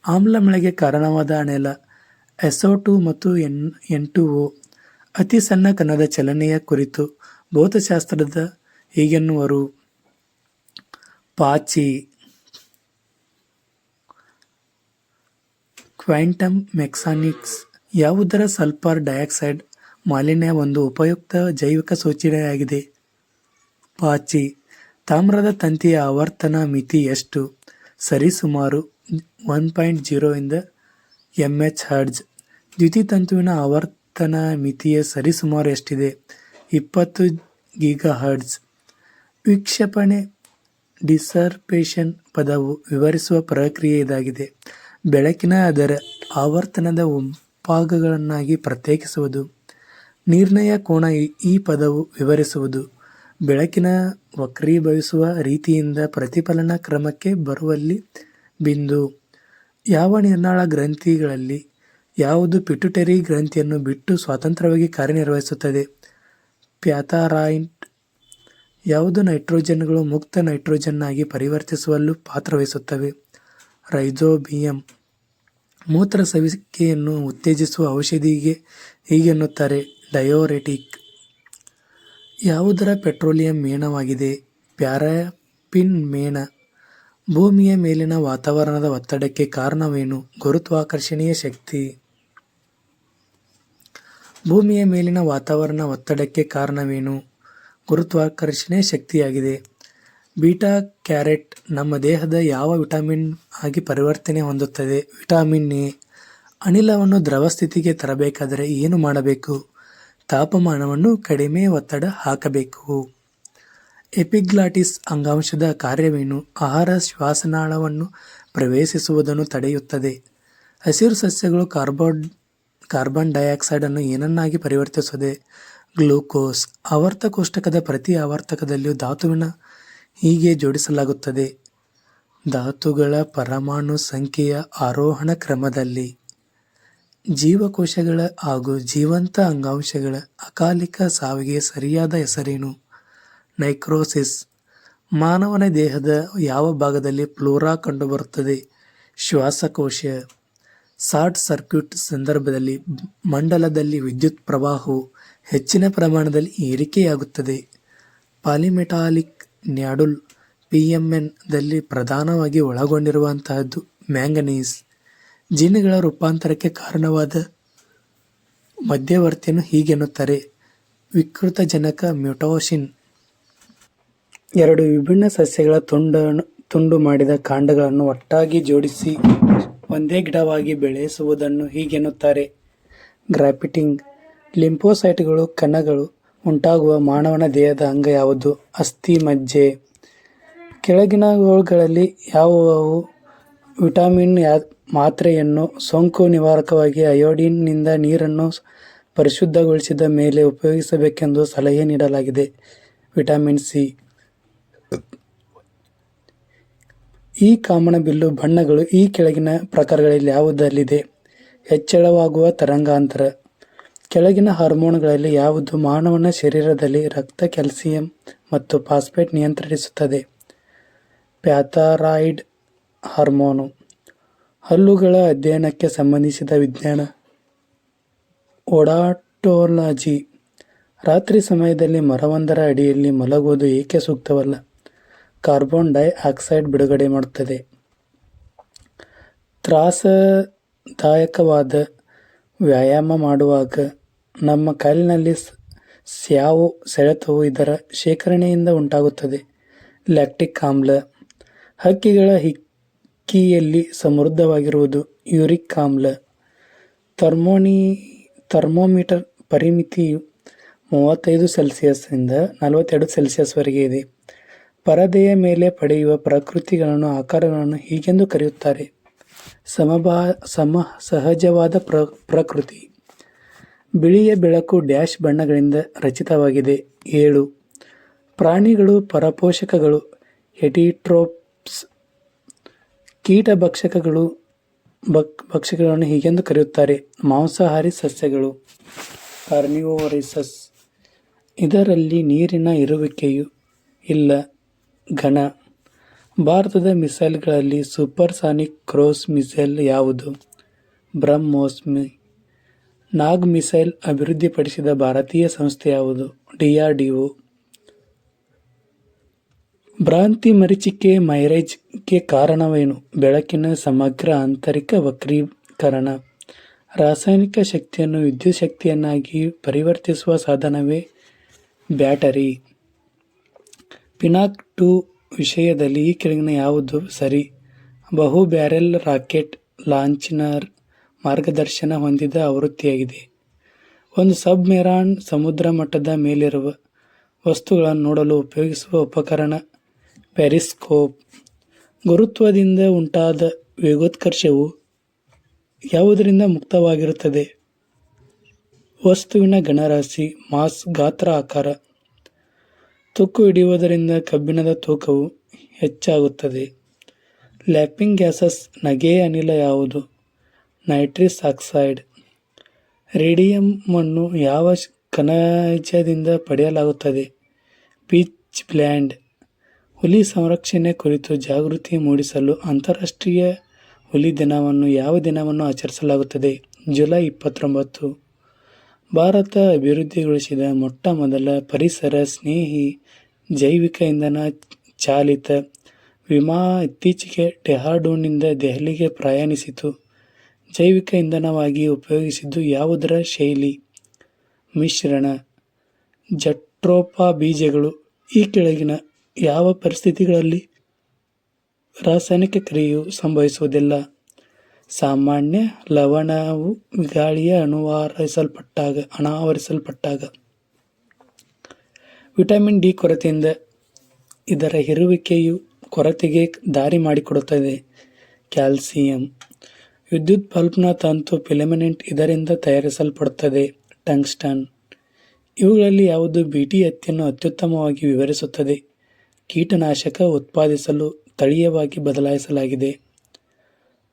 ಆಮ್ಲಮಳೆಗೆ ಕಾರಣವಾದ ಅನಿಲ SO2 ಮತ್ತು N2O. ಅತಿ ಸಣ್ಣ ಕಣದ ಚಲನೆಯ ಕುರಿತು ಭೌತಶಾಸ್ತ್ರದ ಹೀಗೆನ್ನುವರು? ಪಾಚಿ. Quantum mechanics. ಯಾವುದರ ಸಲ್ಫರ್ ಡೈಆಕ್ಸೈಡ್ ಮಾಲಿನ್ಯ ಒಂದು ಉಪಯುಕ್ತ ಜೈವಿಕ ಸೂಚನೆಯಾಗಿದೆ? ಪಾಚಿ. ತಾಮ್ರದ ತಂತಿಯ ಆವರ್ತನ ಮಿತಿ ಎಷ್ಟು? ಸರಿಸುಮಾರು 1.0 ಇಂದ mH. ದ್ಯುತಿತಂತುವಿನ ಆವರ್ತನ ಮಿತಿಯ ಸರಿಸುಮಾರು ಎಷ್ಟಿದೆ? 20 GHz. ವಿಕ್ಷೇಪಣೆ ಡಿಸರ್ಪೇಷನ್ ಪದವು ವಿವರಿಸುವ ಪ್ರಕ್ರಿಯೆ ಇದಾಗಿದೆ. ಬೆಳಕಿನ ಅದರ ಆವರ್ತನದ ಭಾಗಗಳನ್ನಾಗಿ ಪ್ರತ್ಯೇಕಿಸುವುದು. ನಿರ್ಣಯ ಕೋನ ಈ ಪದವು ವಿವರಿಸುವುದು. ಬೆಳಕಿನ ವಕ್ರೀಭವಿಸುವ ರೀತಿಯಿಂದ ಪ್ರತಿಫಲನ ಕ್ರಮಕ್ಕೆ ಬರುವಲ್ಲಿ ಬಿಂದು. ಯಾವ ನಿರ್ನಾಳ ಗ್ರಂಥಿಗಳಲ್ಲಿ ಯಾವುದು ಪಿಟ್ಯುಟರಿ ಗ್ರಂಥಿಯನ್ನು ಬಿಟ್ಟು ಸ್ವತಂತ್ರವಾಗಿ ಕಾರ್ಯನಿರ್ವಹಿಸುತ್ತದೆ? ಪ್ಯಾಥಾರಾಯ್ಡ್. ಯಾವುದು ನೈಟ್ರೋಜನ್ಗಳು ಮುಕ್ತ ನೈಟ್ರೋಜನ್ ಆಗಿ ಪರಿವರ್ತಿಸುವಲ್ಲೂ ಪಾತ್ರವಹಿಸುತ್ತವೆ? ರೈಜೋಬಿಯಂ. ಮೂತ್ರಸವಿಕೆಯನ್ನು ಉತ್ತೇಜಿಸುವ ಔಷಧಿಗೆ ಹೀಗೆನ್ನುತ್ತಾರೆ? ಡಯೋರೆಟಿಕ್. ಯಾವುದರ ಪೆಟ್ರೋಲಿಯಂ ಮೇಣವಾಗಿದೆ? ಪ್ಯಾರಾಫಿನ್ ಮೇಣ. ಭೂಮಿಯ ಮೇಲಿನ ವಾತಾವರಣದ ಒತ್ತಡಕ್ಕೆ ಕಾರಣವೇನು? ಗುರುತ್ವಾಕರ್ಷಣೆಯ ಶಕ್ತಿ. ಭೂಮಿಯ ಮೇಲಿನ ವಾತಾವರಣ ಒತ್ತಡಕ್ಕೆ ಕಾರಣವೇನು? ಗುರುತ್ವಾಕರ್ಷಣೆಯ ಶಕ್ತಿಯಾಗಿದೆ. ಬೀಟಾ ಕ್ಯಾರೆಟ್ ನಮ್ಮ ದೇಹದ ಯಾವ ವಿಟಮಿನ್ ಆಗಿ ಪರಿವರ್ತನೆ ಹೊಂದುತ್ತದೆ? Vitamin A. ಅನಿಲವನ್ನು ದ್ರವ ಸ್ಥಿತಿಗೆ ತರಬೇಕಾದರೆ ಏನು ಮಾಡಬೇಕು? ತಾಪಮಾನವನ್ನು ಕಡಿಮೆ ಒತ್ತಡ ಹಾಕಬೇಕು. ಎಪಿಗ್ಲಾಟಿಸ್ ಅಂಗಾಂಶದ ಕಾರ್ಯವೇನು? ಆಹಾರ ಶ್ವಾಸನಾಳವನ್ನು ಪ್ರವೇಶಿಸುವುದನ್ನು ತಡೆಯುತ್ತದೆ. ಹಸಿರು ಸಸ್ಯಗಳು ಕಾರ್ಬನ್ ಡೈಆಕ್ಸೈಡ್ ಅನ್ನು ಏನನ್ನಾಗಿ ಪರಿವರ್ತಿಸುತ್ತದೆ? ಗ್ಲೂಕೋಸ್. ಆವರ್ತ ಕೋಷ್ಟಕದ ಪ್ರತಿ ಆವರ್ತಕದಲ್ಲಿಯೂ ಧಾತುವಿನ ಹೀಗೆ ಜೋಡಿಸಲಾಗುತ್ತದೆ. ಧಾತುಗಳ ಪರಮಾಣು ಸಂಖ್ಯೆಯ ಆರೋಹಣ ಕ್ರಮದಲ್ಲಿ. ಜೀವಕೋಶಗಳ ಹಾಗೂ ಜೀವಂತ ಅಂಗಾಂಶಗಳ ಅಕಾಲಿಕ ಸಾವಿಗೆ ಸರಿಯಾದ ಹೆಸರೇನು? ನೈಕ್ರೋಸಿಸ್. ಮಾನವನ ದೇಹದ ಯಾವ ಭಾಗದಲ್ಲಿ ಫ್ಲೋರಾ ಕಂಡುಬರುತ್ತದೆ? ಶ್ವಾಸಕೋಶ. ಶಾರ್ಟ್ ಸರ್ಕ್ಯೂಟ್ ಸಂದರ್ಭದಲ್ಲಿ ಮಂಡಲದಲ್ಲಿ ವಿದ್ಯುತ್ ಪ್ರವಾಹವು ಹೆಚ್ಚಿನ ಪ್ರಮಾಣದಲ್ಲಿ ಏರಿಕೆಯಾಗುತ್ತದೆ. ಪಾಲಿಮೆಟಾಲಿಕ್ ನ್ಯಾಡುಲ್ PMN ದಲ್ಲಿ ಪ್ರಧಾನವಾಗಿ ಒಳಗೊಂಡಿರುವಂತಹದ್ದು ಮ್ಯಾಂಗನೀಸ್. ಜೀನ್ಗಳ ರೂಪಾಂತರಕ್ಕೆ ಕಾರಣವಾದ ಮಧ್ಯವರ್ತಿಯನ್ನು ಹೀಗೆನ್ನುತ್ತಾರೆ? ವಿಕೃತಜನಕ ಮ್ಯೂಟೇಷನ್. ಎರಡು ವಿಭಿನ್ನ ಸಸ್ಯಗಳ ತುಂಡು ಮಾಡಿದ ಕಾಂಡಗಳನ್ನು ಒಟ್ಟಾಗಿ ಜೋಡಿಸಿ ಒಂದೇ ಗಿಡವಾಗಿ ಬೆಳೆಸುವುದನ್ನು ಹೀಗೆನ್ನುತ್ತಾರೆ. ಗ್ರಾಫ್ಟಿಂಗ್. ಲಿಂಫೋಸೈಟ್ಗಳು ಕಣಗಳು ಉಂಟಾಗುವ ಮಾನವನ ದೇಹದ ಅಂಗ ಯಾವುದು? ಅಸ್ಥಿ ಮಜ್ಜೆ. ಕೆಳಗಿನವುಗಳಲ್ಲಿ ಯಾವುವು ವಿಟಮಿನ್ ಮಾತ್ರೆಯನ್ನು ಸೋಂಕು ನಿವಾರಕವಾಗಿ ಅಯೋಡಿನ್ ನಿಂದ ನೀರನ್ನು ಪರಿಶುದ್ಧಗೊಳಿಸಿದ ಮೇಲೆ ಉಪಯೋಗಿಸಬೇಕೆಂದು ಸಲಹೆ ನೀಡಲಾಗಿದೆ? Vitamin C. ಈ ಕಾಮನಬಿಲ್ಲು ಬಣ್ಣಗಳು ಈ ಕೆಳಗಿನ ಪ್ರಕಾರಗಳಲ್ಲಿ ಯಾವುದರಲ್ಲಿದೆ? ಹೆಚ್ಚಳವಾಗುವ ತರಂಗಾಂತರ. ಕೆಳಗಿನ ಹಾರ್ಮೋನುಗಳಲ್ಲಿ ಯಾವುದು ಮಾನವನ ಶರೀರದಲ್ಲಿ ರಕ್ತ ಕ್ಯಾಲ್ಸಿಯಂ ಮತ್ತು ಫಾಸ್ಫೇಟ್ ನಿಯಂತ್ರಿಸುತ್ತದೆ? ಪ್ಯಾಥಾರಾಯ್ಡ್ ಹಾರ್ಮೋನು. ಹಲ್ಲುಗಳ ಅಧ್ಯಯನಕ್ಕೆ ಸಂಬಂಧಿಸಿದ ವಿಜ್ಞಾನ. ಓಡಾಟೋಲಜಿ. ರಾತ್ರಿ ಸಮಯದಲ್ಲಿ ಮರವೊಂದರ ಅಡಿಯಲ್ಲಿ ಮಲಗುವುದು ಏಕೆ ಸೂಕ್ತವಲ್ಲ? ಕಾರ್ಬನ್ ಡೈಆಕ್ಸೈಡ್ ಬಿಡುಗಡೆ ಮಾಡುತ್ತದೆ. ತ್ರಾಸದಾಯಕವಾದ ವ್ಯಾಯಾಮ ಮಾಡುವಾಗ ನಮ್ಮ ಕಾಲಿನಲ್ಲಿ ಸ್ಯಾವು ಸೆಳೆತವು ಇದರ ಶೇಖರಣೆಯಿಂದ ಉಂಟಾಗುತ್ತದೆ. ಲ್ಯಾಕ್ಟಿಕ್ ಆಮ್ಲ. ಹಕ್ಕಿಗಳ ಹಿಕ್ಕಿಯಲ್ಲಿ ಸಮೃದ್ಧವಾಗಿರುವುದು ಯೂರಿಕ್ ಆಮ್ಲ. ಥರ್ಮೋಮೀಟರ್ ಪರಿಮಿತಿಯು 35°C 42°C ವರೆಗೆ ಇದೆ. ಪರದೆಯ ಮೇಲೆ ಪಡೆಯುವ ಪ್ರಕೃತಿಗಳನ್ನು ಆಕಾರಗಳನ್ನು ಹೀಗೆಂದು ಕರೆಯುತ್ತಾರೆ? ಸಹಜವಾದ ಪ್ರಕೃತಿ. ಬಿಳಿಯ ಬೆಳಕು ಡ್ಯಾಶ್ ಬಣ್ಣಗಳಿಂದ ರಚಿತವಾಗಿದೆ. 7. ಪ್ರಾಣಿಗಳು ಪರಪೋಷಕಗಳು ಹೆಟಿರೋಟ್ರೋಪ್ಸ್. ಭಕ್ಷಕಗಳನ್ನು ಹೀಗೆಂದು ಕರೆಯುತ್ತಾರೆ? ಮಾಂಸಾಹಾರಿ ಸಸ್ಯಗಳು ಕಾರ್ನಿವೋರಸ್. ಇದರಲ್ಲಿ ನೀರಿನ ಇರುವಿಕೆಯೂ ಇಲ್ಲ. ಘನ. ಭಾರತದ ಮಿಸೈಲ್ಗಳಲ್ಲಿ ಸೂಪರ್ಸಾನಿಕ್ ಕ್ರೂಸ್ ಮಿಸೈಲ್ ಯಾವುದು? ಬ್ರಹ್ಮೋಸ್. ನಾಗ್ ಮಿಸೈಲ್ ಅಭಿವೃದ್ಧಿಪಡಿಸಿದ ಭಾರತೀಯ ಸಂಸ್ಥೆ ಯಾವುದು? DRDO. ಭ್ರಾಂತಿ ಮರೀಚಿಕೆ ಮೈರೇಜ್ಗೆ ಕಾರಣವೇನು? ಬೆಳಕಿನ ಸಮಗ್ರ ಆಂತರಿಕ ವಕ್ರೀಕರಣ. ರಾಸಾಯನಿಕ ಶಕ್ತಿಯನ್ನು ವಿದ್ಯುತ್ ಶಕ್ತಿಯನ್ನಾಗಿ ಪರಿವರ್ತಿಸುವ ಸಾಧನವೇ ಬ್ಯಾಟರಿ. ಪಿನಾಕ್ 2 ವಿಷಯದಲ್ಲಿ ಈ ಕೆಳಗಿನ ಯಾವುದು ಸರಿ? ಬಹು ಬ್ಯಾರೆಲ್ ರಾಕೆಟ್ ಲಾಂಚರ್ನ ಮಾರ್ಗದರ್ಶನ ಹೊಂದಿದ ಆವೃತ್ತಿಯಾಗಿದೆ. ಒಂದು ಸಬ್ಮೆರಾನ್ ಸಮುದ್ರ ಮಟ್ಟದ ಮೇಲಿರುವ ವಸ್ತುಗಳನ್ನು ನೋಡಲು ಉಪಯೋಗಿಸುವ ಉಪಕರಣ ಪೆರಿಸ್ಕೋಪ್. ಗುರುತ್ವದಿಂದ ಉಂಟಾದ ವೇಗೋತ್ಕರ್ಷವು ಯಾವುದರಿಂದ ಮುಕ್ತವಾಗಿರುತ್ತದೆ? ವಸ್ತುವಿನ ಘನರಾಶಿ, ಮಾಸ್, ಗಾತ್ರ, ಆಕಾರ. ತುಕ್ಕು ಹಿಡಿಯುವುದರಿಂದ ಕಬ್ಬಿಣದ ತೂಕವು ಹೆಚ್ಚಾಗುತ್ತದೆ. Laughing gases. ನಗೆಯ ಅನಿಲ ಯಾವುದು? Nitrous oxide. ರೇಡಿಯಮನ್ನು ಯಾವ ಖನಿಜದಿಂದ ಪಡೆಯಲಾಗುತ್ತದೆ? Pitchblende. ಹುಲಿ ಸಂರಕ್ಷಣೆ ಕುರಿತು ಜಾಗೃತಿ ಮೂಡಿಸಲು ಅಂತಾರಾಷ್ಟ್ರೀಯ ಹುಲಿ ದಿನವನ್ನು ಯಾವ ದಿನವನ್ನು ಆಚರಿಸಲಾಗುತ್ತದೆ? ಜುಲೈ 29. ಭಾರತ ಅಭಿವೃದ್ಧಿಗೊಳಿಸಿದ ಮೊಟ್ಟ ಮೊದಲ ಪರಿಸರ ಸ್ನೇಹಿ ಜೈವಿಕ ಇಂಧನ ಚಾಲಿತ ವಿಮಾನ ಇತ್ತೀಚೆಗೆ ಡೆಹ್ರಾಡೂನ್ನಿಂದ ದೆಹಲಿಗೆ ಪ್ರಯಾಣಿಸಿತು. ಜೈವಿಕ ಇಂಧನವಾಗಿ ಉಪಯೋಗಿಸಿದ್ದು ಯಾವುದರ ಶೈಲಿ? ಮಿಶ್ರಣ. ಜಟ್ರೋಫಾ ಬೀಜಗಳು ಈ ಕೆಳಗಿನ ಯಾವ ಪರಿಸ್ಥಿತಿಗಳಲ್ಲಿ ರಾಸಾಯನಿಕ ಕ್ರಿಯೆಯು ಸಂಭವಿಸುವುದಿಲ್ಲ? ಸಾಮಾನ್ಯ ಲವಣವು ಗಾಳಿಯ ಅನಾವರಿಸಲ್ಪಟ್ಟಾಗ. ವಿಟಮಿನ್ ಡಿ ಕೊರತೆಯಿಂದ ಇದರ ಹೀರುವಿಕೆಯು ಕೊರತೆಗೆ ದಾರಿ ಮಾಡಿಕೊಡುತ್ತದೆ. ಕ್ಯಾಲ್ಸಿಯಂ. ವಿದ್ಯುತ್ ಬಲ್ಬ್ನ ತಂತು ಫಿಲಮೆಂಟ್ ಇದರಿಂದ ತಯಾರಿಸಲ್ಪಡುತ್ತದೆ. ಟಂಗ್ಸ್ಟನ್. ಇವುಗಳಲ್ಲಿ ಯಾವುದು ಬಿಟಿ ಹತ್ತಿಯನ್ನು ಅತ್ಯುತ್ತಮವಾಗಿ ವಿವರಿಸುತ್ತದೆ? ಕೀಟನಾಶಕ ಉತ್ಪಾದಿಸಲು ತಳೀಯವಾಗಿ ಬದಲಾಯಿಸಲಾಗಿದೆ.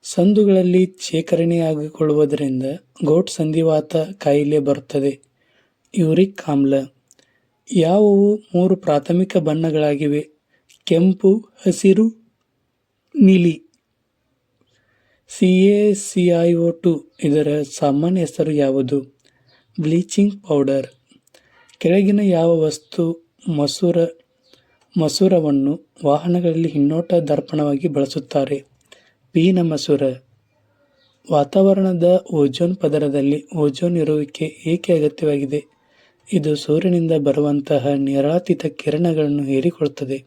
ಸಂದುಗಳಲ್ಲಿ ಶೇಖರಣೆಯಾಗಿಕೊಳ್ಳುವುದರಿಂದ ಗೋಟ್ ಸಂಧಿವಾತ ಕಾಯಿಲೆ ಬರುತ್ತದೆ. ಯೂರಿಕ್ ಆಮ್ಲ. ಯಾವುವು 3 ಪ್ರಾಥಮಿಕ ಬಣ್ಣಗಳಾಗಿವೆ? ಕೆಂಪು, ಹಸಿರು, ನೀಲಿ. CaCiO2 ಇದರ ಸಾಮಾನ್ಯ ಹೆಸರು ಯಾವುದು? Bleaching powder. ಕೆಳಗಿನ ಯಾವ ವಸ್ತು ಮಸೂರವನ್ನು ವಾಹನಗಳಲ್ಲಿ ಹಿನ್ನೋಟ ದರ್ಪಣವಾಗಿ ಬಳಸುತ್ತಾರೆ? ಪೀನ ಮಸೂರ. ವಾತಾವರಣದ ಓಜೋನ್ ಪದರದಲ್ಲಿ ಓಜೋನ್ ಇರುವಿಕೆ ಏಕೆ ಅಗತ್ಯವಾಗಿದೆ? ಇದು ಸೂರ್ಯನಿಂದ ಬರುವಂತಹ ನಿರಾತಿತ ಕಿರಣಗಳನ್ನು ಹೀರಿಕೊಳ್ಳುತ್ತದೆ.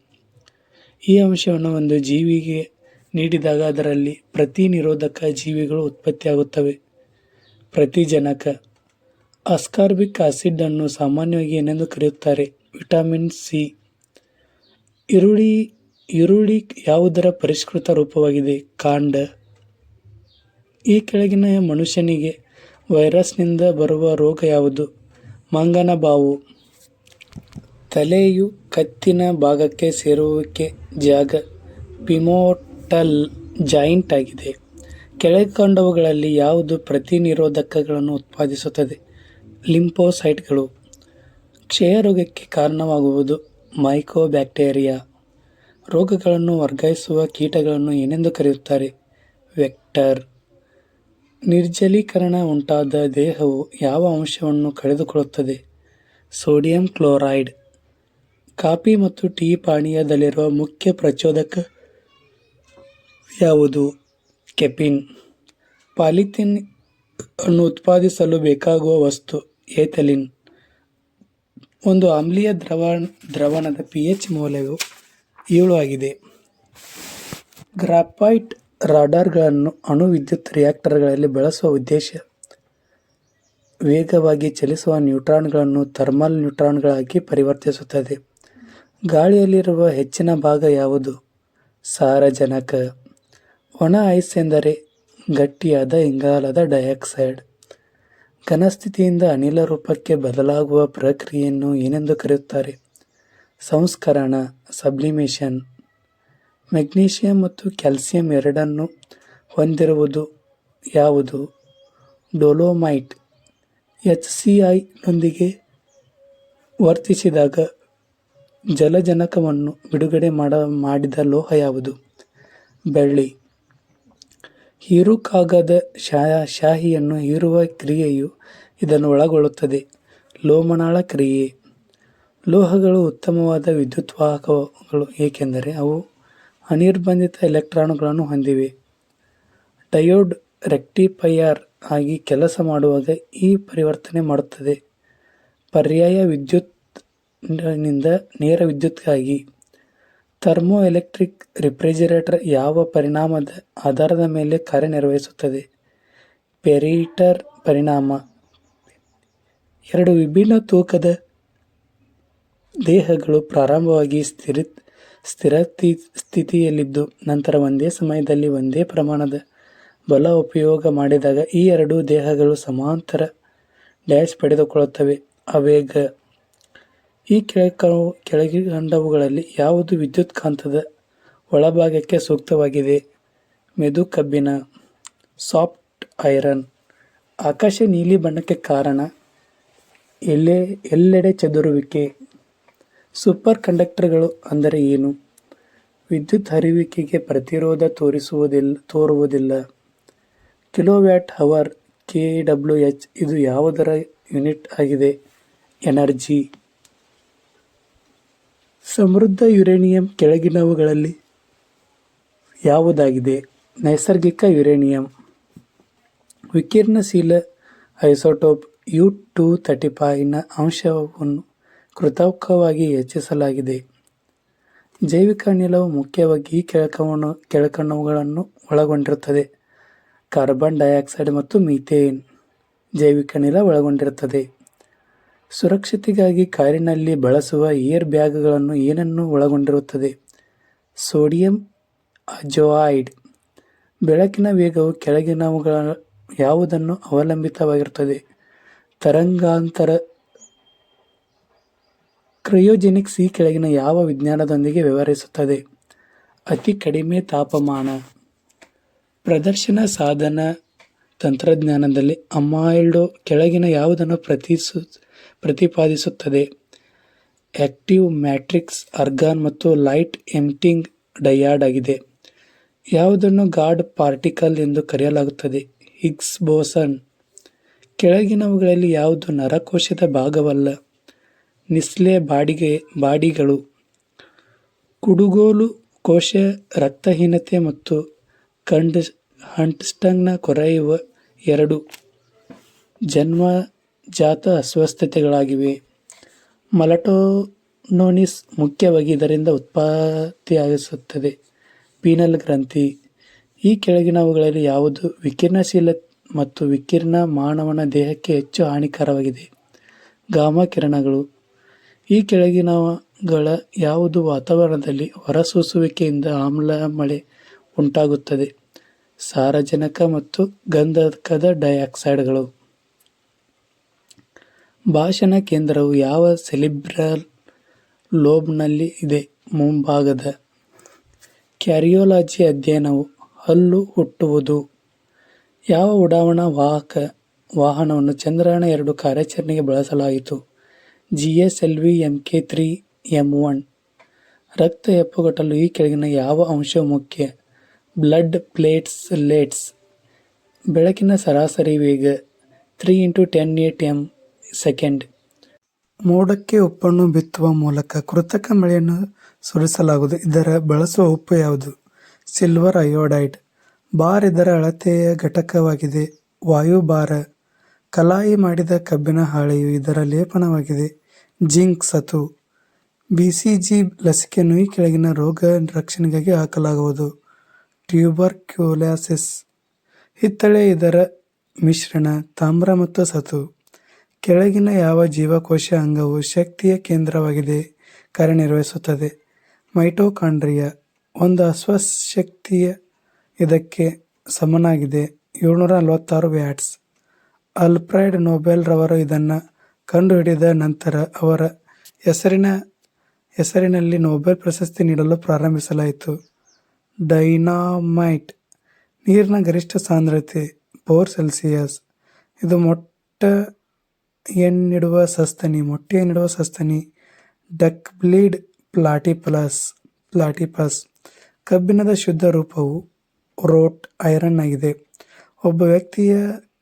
ಈ ಅಂಶವನ್ನು ಒಂದು ಜೀವಿಗೆ ನೀಡಿದಾಗ ಅದರಲ್ಲಿ ಪ್ರತಿನಿರೋಧಕ ಜೀವಿಗಳು ಉತ್ಪತ್ತಿಯಾಗುತ್ತವೆ. ಪ್ರತಿಜನಕ. ಅಸ್ಕಾರ್ಬಿಕ್ ಆಸಿಡ್ ಅನ್ನು ಸಾಮಾನ್ಯವಾಗಿ ಏನೆಂದು ಕರೆಯುತ್ತಾರೆ? Vitamin C. ಈರುಳ್ಳಿ ಯಾವುದರ ಪರಿಷ್ಕೃತ ರೂಪವಾಗಿದೆ? ಕಾಂಡ. ಈ ಕೆಳಗಿನ ಮನುಷ್ಯನಿಗೆ ವೈರಸ್ನಿಂದ ಬರುವ ರೋಗ ಯಾವುದು? ಮಂಗನ ಬಾವು. ತಲೆಯು ಕತ್ತಿನ ಭಾಗಕ್ಕೆ ಸೇರುವಿಕೆ ಜಾಗ ಪಿಮೋಟಲ್ ಜಾಯಿಂಟ್ ಆಗಿದೆ. ಕೆಳಕಂಡವುಗಳಲ್ಲಿ ಯಾವುದು ಪ್ರತಿನಿರೋಧಕಗಳನ್ನು ಉತ್ಪಾದಿಸುತ್ತದೆ? ಲಿಂಫೋಸೈಟ್ಗಳು. ಕ್ಷಯರೋಗಕ್ಕೆ ಕಾರಣವಾಗುವುದು ಮೈಕೋಬ್ಯಾಕ್ಟೀರಿಯಾ. ರೋಗಗಳನ್ನು ವರ್ಗಾಯಿಸುವ ಕೀಟಗಳನ್ನು ಏನೆಂದು ಕರೆಯುತ್ತಾರೆ? ವೆಕ್ಟರ್. ನಿರ್ಜಲೀಕರಣ ಉಂಟಾದ ದೇಹವು ಯಾವ ಅಂಶವನ್ನು ಕಳೆದುಕೊಳ್ಳುತ್ತದೆ? Sodium chloride. ಕಾಫಿ ಮತ್ತು ಟೀ ಪಾನೀಯದಲ್ಲಿರುವ ಮುಖ್ಯ ಪ್ರಚೋದಕ ಯಾವುದು? ಕೆಫೀನ್. ಪಾಲಿಥೀನ್ ಅನ್ನು ಉತ್ಪಾದಿಸಲು ಬೇಕಾಗುವ ವಸ್ತು? ಎಥಿಲೀನ್. ಒಂದು ಆಮ್ಲೀಯ ದ್ರವಣದ pH ಮೌಲ್ಯವು 7 ಆಗಿದೆ. ಗ್ರಾಫೈಟ್ ರಾಡಾರ್ಗಳನ್ನು ಅಣು ವಿದ್ಯುತ್ ರಿಯಾಕ್ಟರ್ಗಳಲ್ಲಿ ಬಳಸುವ ಉದ್ದೇಶ? ವೇಗವಾಗಿ ಚಲಿಸುವ ನ್ಯೂಟ್ರಾನ್ಗಳನ್ನು ಥರ್ಮಲ್ ನ್ಯೂಟ್ರಾನ್ಗಳಾಗಿ ಪರಿವರ್ತಿಸುತ್ತದೆ. ಗಾಳಿಯಲ್ಲಿರುವ ಹೆಚ್ಚಿನ ಭಾಗ ಯಾವುದು? ಸಾರಜನಕ. ಒಣ ಐಸ್ ಎಂದರೆ ಗಟ್ಟಿಯಾದ ಇಂಗಾಲದ ಡೈಆಕ್ಸೈಡ್. ಘನಸ್ಥಿತಿಯಿಂದ ಅನಿಲ ರೂಪಕ್ಕೆ ಬದಲಾಗುವ ಪ್ರಕ್ರಿಯೆಯನ್ನು ಏನೆಂದು ಕರೆಯುತ್ತಾರೆ? ಸಂಸ್ಕರಣ, ಸಬ್ಲಿಮೇಷನ್. ಮೆಗ್ನೀಷಿಯಂ ಮತ್ತು ಕ್ಯಾಲ್ಸಿಯಂ ಎರಡನ್ನೂ ಹೊಂದಿರುವುದು ಯಾವುದು? ಡೊಲೊಮೈಟ್. HCl ನೊಂದಿಗೆ ವರ್ತಿಸಿದಾಗ ಜಲಜನಕವನ್ನು ಬಿಡುಗಡೆ ಮಾಡಿದ ಲೋಹ ಯಾವುದು? ಬೆಳ್ಳಿ. ಹೀರುಕಾಗದ ಶಾಹಿಯನ್ನು ಹೀರುವ ಕ್ರಿಯೆಯು ಇದನ್ನು ಒಳಗೊಳ್ಳುತ್ತದೆ. ಲೋಮನಾಳ ಕ್ರಿಯೆ. ಲೋಹಗಳು ಉತ್ತಮವಾದ ವಿದ್ಯುತ್ವಾಹಕಗಳು ಏಕೆಂದರೆ ಅವು ಅನಿರ್ಬಂಧಿತ ಎಲೆಕ್ಟ್ರಾನುಗಳನ್ನು ಹೊಂದಿವೆ. ಡಯೋಡ್ ರೆಕ್ಟಿಫೈಯರ್ ಆಗಿ ಕೆಲಸ ಮಾಡುವಾಗ ಈ ಪರಿವರ್ತನೆ ಮಾಡುತ್ತದೆ. ಪರ್ಯಾಯ ವಿದ್ಯುತ್ ನಿಂದ ನೇರ ವಿದ್ಯುತ್ಗಾಗಿ. ಥರ್ಮೋಎಲೆಕ್ಟ್ರಿಕ್ ರೆಫ್ರಿಜರೇಟರ್ ಯಾವ ಪರಿಮಾಣದ ಆಧಾರದ ಮೇಲೆ ಕಾರ್ಯನಿರ್ವಹಿಸುತ್ತದೆ? ಪೆರಿಮೀಟರ್ ಪರಿಮಾಣ. 2 ವಿಭಿನ್ನ ತೂಕದ ದೇಹಗಳು ಪ್ರಾರಂಭವಾಗಿ ಸ್ಥಿರ ಸ್ಥಿತಿಯಲ್ಲಿದ್ದು ನಂತರ ಒಂದೇ ಸಮಯದಲ್ಲಿ ಒಂದೇ ಪ್ರಮಾಣದ ಬಲ ಉಪಯೋಗ ಮಾಡಿದಾಗ ಈ ಎರಡೂ ದೇಹಗಳು ಸಮಾಂತರ ಡ್ಯಾಶ್ ಪಡೆದುಕೊಳ್ಳುತ್ತವೆ. ಆವೇಗ. ಈ ಕೆಳಕಂಡವುಗಳಲ್ಲಿ ಯಾವುದು ವಿದ್ಯುತ್ಕಾಂತದ ಒಳಭಾಗಕ್ಕೆ ಸೂಕ್ತವಾಗಿದೆ? ಮೆದು ಕಬ್ಬಿಣ, ಸಾಫ್ಟ್ ಐರನ್. ಆಕಾಶ ನೀಲಿ ಬಣ್ಣಕ್ಕೆ ಕಾರಣ? ಎಲ್ಲೆಡೆ ಚದುರುವಿಕೆ. ಸೂಪರ್ ಕಂಡಕ್ಟರ್ಗಳು ಅಂದರೆ ಏನು? ವಿದ್ಯುತ್ ಹರಿಯುವಿಕೆಗೆ ಪ್ರತಿರೋಧ ತೋರುವುದಿಲ್ಲ. ಕಿಲೋವ್ಯಾಟ್ ಅವರ್ kWh ಇದು ಯಾವುದರ ಯೂನಿಟ್ ಆಗಿದೆ? ಎನರ್ಜಿ. ಸಮೃದ್ಧ ಯುರೇನಿಯಂ ಕೆಳಗಿನವುಗಳಲ್ಲಿ ಯಾವುದಾಗಿದೆ? ನೈಸರ್ಗಿಕ ಯುರೇನಿಯಂ. ವಿಕಿರಣಶೀಲ ಐಸೋಟೋಪ್ U-235 ನ ಅಂಶವನ್ನು ಕೃತಕವಾಗಿ ಹೆಚ್ಚಿಸಲಾಗಿದೆ. ಜೈವಿಕ ಅನಿಲವು ಮುಖ್ಯವಾಗಿ ಈ ಕೆಳಕಂಡವುಗಳನ್ನು ಒಳಗೊಂಡಿರುತ್ತದೆ. ಕಾರ್ಬನ್ ಡೈಆಕ್ಸೈಡ್ ಮತ್ತು ಮೀಥೇನ್. ಜೈವಿಕ ಅನಿಲ ಒಳಗೊಂಡಿರುತ್ತದೆ. ಸುರಕ್ಷತೆಗಾಗಿ ಕಾರಿನಲ್ಲಿ ಬಳಸುವ ಏರ್ ಬ್ಯಾಗ್ಗಳನ್ನು ಏನನ್ನು ಒಳಗೊಂಡಿರುತ್ತದೆ? ಸೋಡಿಯಂ ಅಜೋಐಡ್. ಬೆಳಕಿನ ವೇಗವು ಕೆಳಗಿನವುಗಳ ಯಾವುದನ್ನು ಅವಲಂಬಿತವಾಗಿರುತ್ತದೆ? ತರಂಗಾಂತರ. ಕ್ರಯೋಜೆನಿಕ್ಸ್ ಈ ಕೆಳಗಿನ ಯಾವ ವಿಜ್ಞಾನದೊಂದಿಗೆ ವ್ಯವಹರಿಸುತ್ತದೆ? ಅತಿ ಕಡಿಮೆ ತಾಪಮಾನ. ಪ್ರದರ್ಶನ ಸಾಧನ ತಂತ್ರಜ್ಞಾನದಲ್ಲಿ ಅಮೈಲ್ಡೋ ಕೆಳಗಿನ ಯಾವುದನ್ನು ಪ್ರತಿಪಾದಿಸುತ್ತದೆ? ಆಕ್ಟಿವ್ ಮ್ಯಾಟ್ರಿಕ್ಸ್ ಆರ್ಗಾನ್ ಮತ್ತು ಲೈಟ್ ಎಮಿಟಿಂಗ್ ಡಯಾಡ್ ಆಗಿದೆ. ಯಾವುದನ್ನು ಗಾಡ್ ಪಾರ್ಟಿಕಲ್ ಎಂದು ಕರೆಯಲಾಗುತ್ತದೆ? Higgs boson. ಕೆಳಗಿನವುಗಳಲ್ಲಿ ಯಾವುದು ನರಕೋಶದ ಭಾಗವಲ್ಲ? ನಿಸ್ಲೆ ಬಾಡಿಗಳು. ಕುಡುಗೋಲು ಕೋಶ ರಕ್ತಹೀನತೆ ಮತ್ತು ಹಂಟಿಂಗ್ಟನ್ನ ಕೊರೆಯುವ ಎರಡು ಜನ್ಮಜಾತ ಅಸ್ವಸ್ಥತೆಗಳಾಗಿವೆ. ಮೆಲಟೋನಿನ್ ಮುಖ್ಯವಾಗಿ ಇದರಿಂದ ಉತ್ಪತ್ತಿಯಾಗುತ್ತದೆ. ಪೀನಲ್ ಗ್ರಂಥಿ. ಈ ಕೆಳಗಿನವುಗಳಲ್ಲಿ ಯಾವುದು ವಿಕಿರಣಶೀಲ ಮತ್ತು ವಿಕಿರಣ ಮಾನವನ ದೇಹಕ್ಕೆ ಹೆಚ್ಚು ಹಾನಿಕರವಾಗಿದೆ? ಗಾಮಾ ಕಿರಣಗಳು. ಈ ಕೆಳಗಿನವುಗಳ ಯಾವುದು ವಾತಾವರಣದಲ್ಲಿ ಹೊರಸೂಸುವಿಕೆಯಿಂದ ಆಮ್ಲ ಮಳೆ ಉಂಟಾಗುತ್ತದೆ? ಸಾರಜನಕ ಮತ್ತು ಗಂಧಕದ ಡೈಆಕ್ಸೈಡ್ಗಳು. ಭಾಷಣ ಕೇಂದ್ರವು ಯಾವ ಸೆರಿಬ್ರಲ್ ಲೋಬ್ನಲ್ಲಿ ಇದೆ? ಮುಂಭಾಗದ. ಕ್ಯಾರಿಯೋಲಾಜಿ ಅಧ್ಯಯನವು ಹಲ್ಲು ಹುಟ್ಟುವುದು. ಯಾವ ಉಡಾವಣಾ ವಾಹನವನ್ನು ಚಂದ್ರಯಾನ-2 ಕಾರ್ಯಾಚರಣೆಗೆ ಬಳಸಲಾಯಿತು? GSLV Mk3 M1. ರಕ್ತ ಹೆಪ್ಪುಗಟ್ಟಲು ಈ ಕೆಳಗಿನ ಯಾವ ಅಂಶವು ಮುಖ್ಯ? Blood platelets. ಬೆಳಕಿನ ಸರಾಸರಿ ವೇಗ 3 × 10⁸ ಮೋಡಕ್ಕೆ ಉಪ್ಪನ್ನು ಬಿತ್ತುವ ಮೂಲಕ ಕೃತಕ ಮಳೆಯನ್ನು ಸುರಿಸಲಾಗುವುದು. ಇದರ ಬಳಸುವ ಉಪ್ಪು ಯಾವುದು? Silver iodide. ಬಾರ್ ಇದರ ಅಳತೆಯ ಘಟಕವಾಗಿದೆ. ವಾಯುಭಾರ. ಕಲಾಯಿ ಮಾಡಿದ ಕಬ್ಬಿಣ ಹಾಳೆಯು ಇದರ ಲೇಪನವಾಗಿದೆ. ಜಿಂಕ್ ಸತು. BCG ಲಸಿಕೆಯನ್ನು ಈ ಕೆಳಗಿನ ರೋಗ ರಕ್ಷಣೆಗಾಗಿ ಹಾಕಲಾಗುವುದು. ಟ್ಯೂಬರ್ಕ್ಯುಲೋಸಿಸ್. ಹಿತ್ತಳೆ ಇದರ ಮಿಶ್ರಣ. ತಾಮ್ರ ಮತ್ತು ಸತು. ಕೆಳಗಿನ ಯಾವ ಜೀವಕೋಶ ಅಂಗವು ಶಕ್ತಿಯ ಕೇಂದ್ರವಾಗಿ ಕಾರ್ಯನಿರ್ವಹಿಸುತ್ತದೆ? ಮೈಟೊಕಾಂಡ್ರಿಯಾ. ಒಂದು ಅಶ್ವಶಕ್ತಿಯ ಇದಕ್ಕೆ ಸಮನಾಗಿದೆ 746 ವ್ಯಾಟ್ಸ್. ಆಲ್ಫ್ರೆಡ್ ನೊಬೆಲ್ ರವರು ಇದನ್ನು ಕಂಡುಹಿಡಿದ ನಂತರ ಅವರ ಹೆಸರಿನಲ್ಲಿ ನೊಬೆಲ್ ಪ್ರಶಸ್ತಿ ನೀಡಲು ಪ್ರಾರಂಭಿಸಲಾಯಿತು. ಡೈನಾಮೈಟ್. ನೀರಿನ ಗರಿಷ್ಠ ಸಾಂದ್ರತೆ 4°C. ಇದು ಮೊಟ್ಟೆಯನ್ನಿಡುವ ಸಸ್ತನಿ. ಡಕ್ಬ್ಲೀಡ್ ಪ್ಲಾಟಿಪಸ್. ಕಬ್ಬಿಣದ ಶುದ್ಧ ರೂಪವು ರೋಟ್ ಐರನ್ ಆಗಿದೆ. ಒಬ್ಬ ವ್ಯಕ್ತಿಯ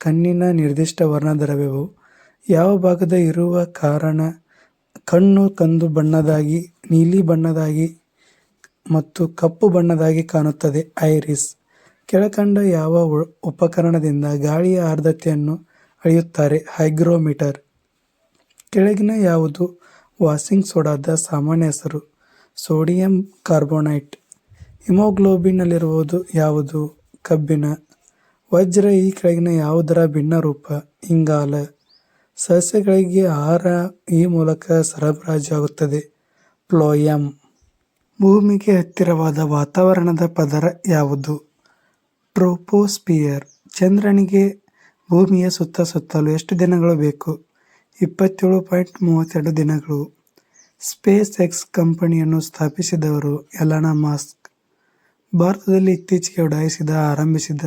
ಕಣ್ಣಿನ ನಿರ್ದಿಷ್ಟ ವರ್ಣದ್ರವ್ಯವು ಯಾವ ಭಾಗದ ಇರುವ ಕಾರಣ ಕಣ್ಣು ಕಂದು ಬಣ್ಣದಾಗಿ, ನೀಲಿ ಬಣ್ಣದಾಗಿ ಮತ್ತು ಕಪ್ಪು ಬಣ್ಣದಾಗಿ ಕಾಣುತ್ತದೆ? ಐರಿಸ್. ಕೆಳಕಂಡ ಯಾವ ಉಪಕರಣದಿಂದ ಗಾಳಿಯ ಆರ್ದ್ರತೆಯನ್ನು ಅಳೆಯುತ್ತಾರೆ? ಹೈಗ್ರೋಮೀಟರ್. ಕೆಳಗಿನ ಯಾವುದು ವಾಷಿಂಗ್ ಸೋಡಾದ ಸಾಮಾನ್ಯ ಹೆಸರು? Sodium carbonate. ಹಿಮೋಗ್ಲೋಬಿನ್ನಲ್ಲಿರುವುದು ಯಾವುದು? ಕಬ್ಬಿಣ. ವಜ್ರ ಈ ಕೆಳಗಿನ ಯಾವುದರ ಭಿನ್ನ ರೂಪ? ಇಂಗಾಲ. ಸಸ್ಯಗಳಿಗೆ ಆಹಾರ ಈ ಮೂಲಕ ಸರಬರಾಜು ಆಗುತ್ತದೆ. ಫ್ಲೋಯಂ. ಭೂಮಿಗೆ ಹತ್ತಿರವಾದ ವಾತಾವರಣದ ಪದರ ಯಾವುದು? ಟ್ರೋಪೋಸ್ಫಿಯರ್. ಚಂದ್ರನಿಗೆ ಭೂಮಿಯ ಸುತ್ತ ಸುತ್ತಲು ಎಷ್ಟು ದಿನಗಳು ಬೇಕು? 27.32 ದಿನಗಳು. ಸ್ಪೇಸ್ ಎಕ್ಸ್ ಕಂಪನಿಯನ್ನು ಸ್ಥಾಪಿಸಿದವರು ಎಲಾನ್ ಮಸ್ಕ್. ಭಾರತದಲ್ಲಿ ಇತ್ತೀಚೆಗೆ ಆರಂಭಿಸಿದ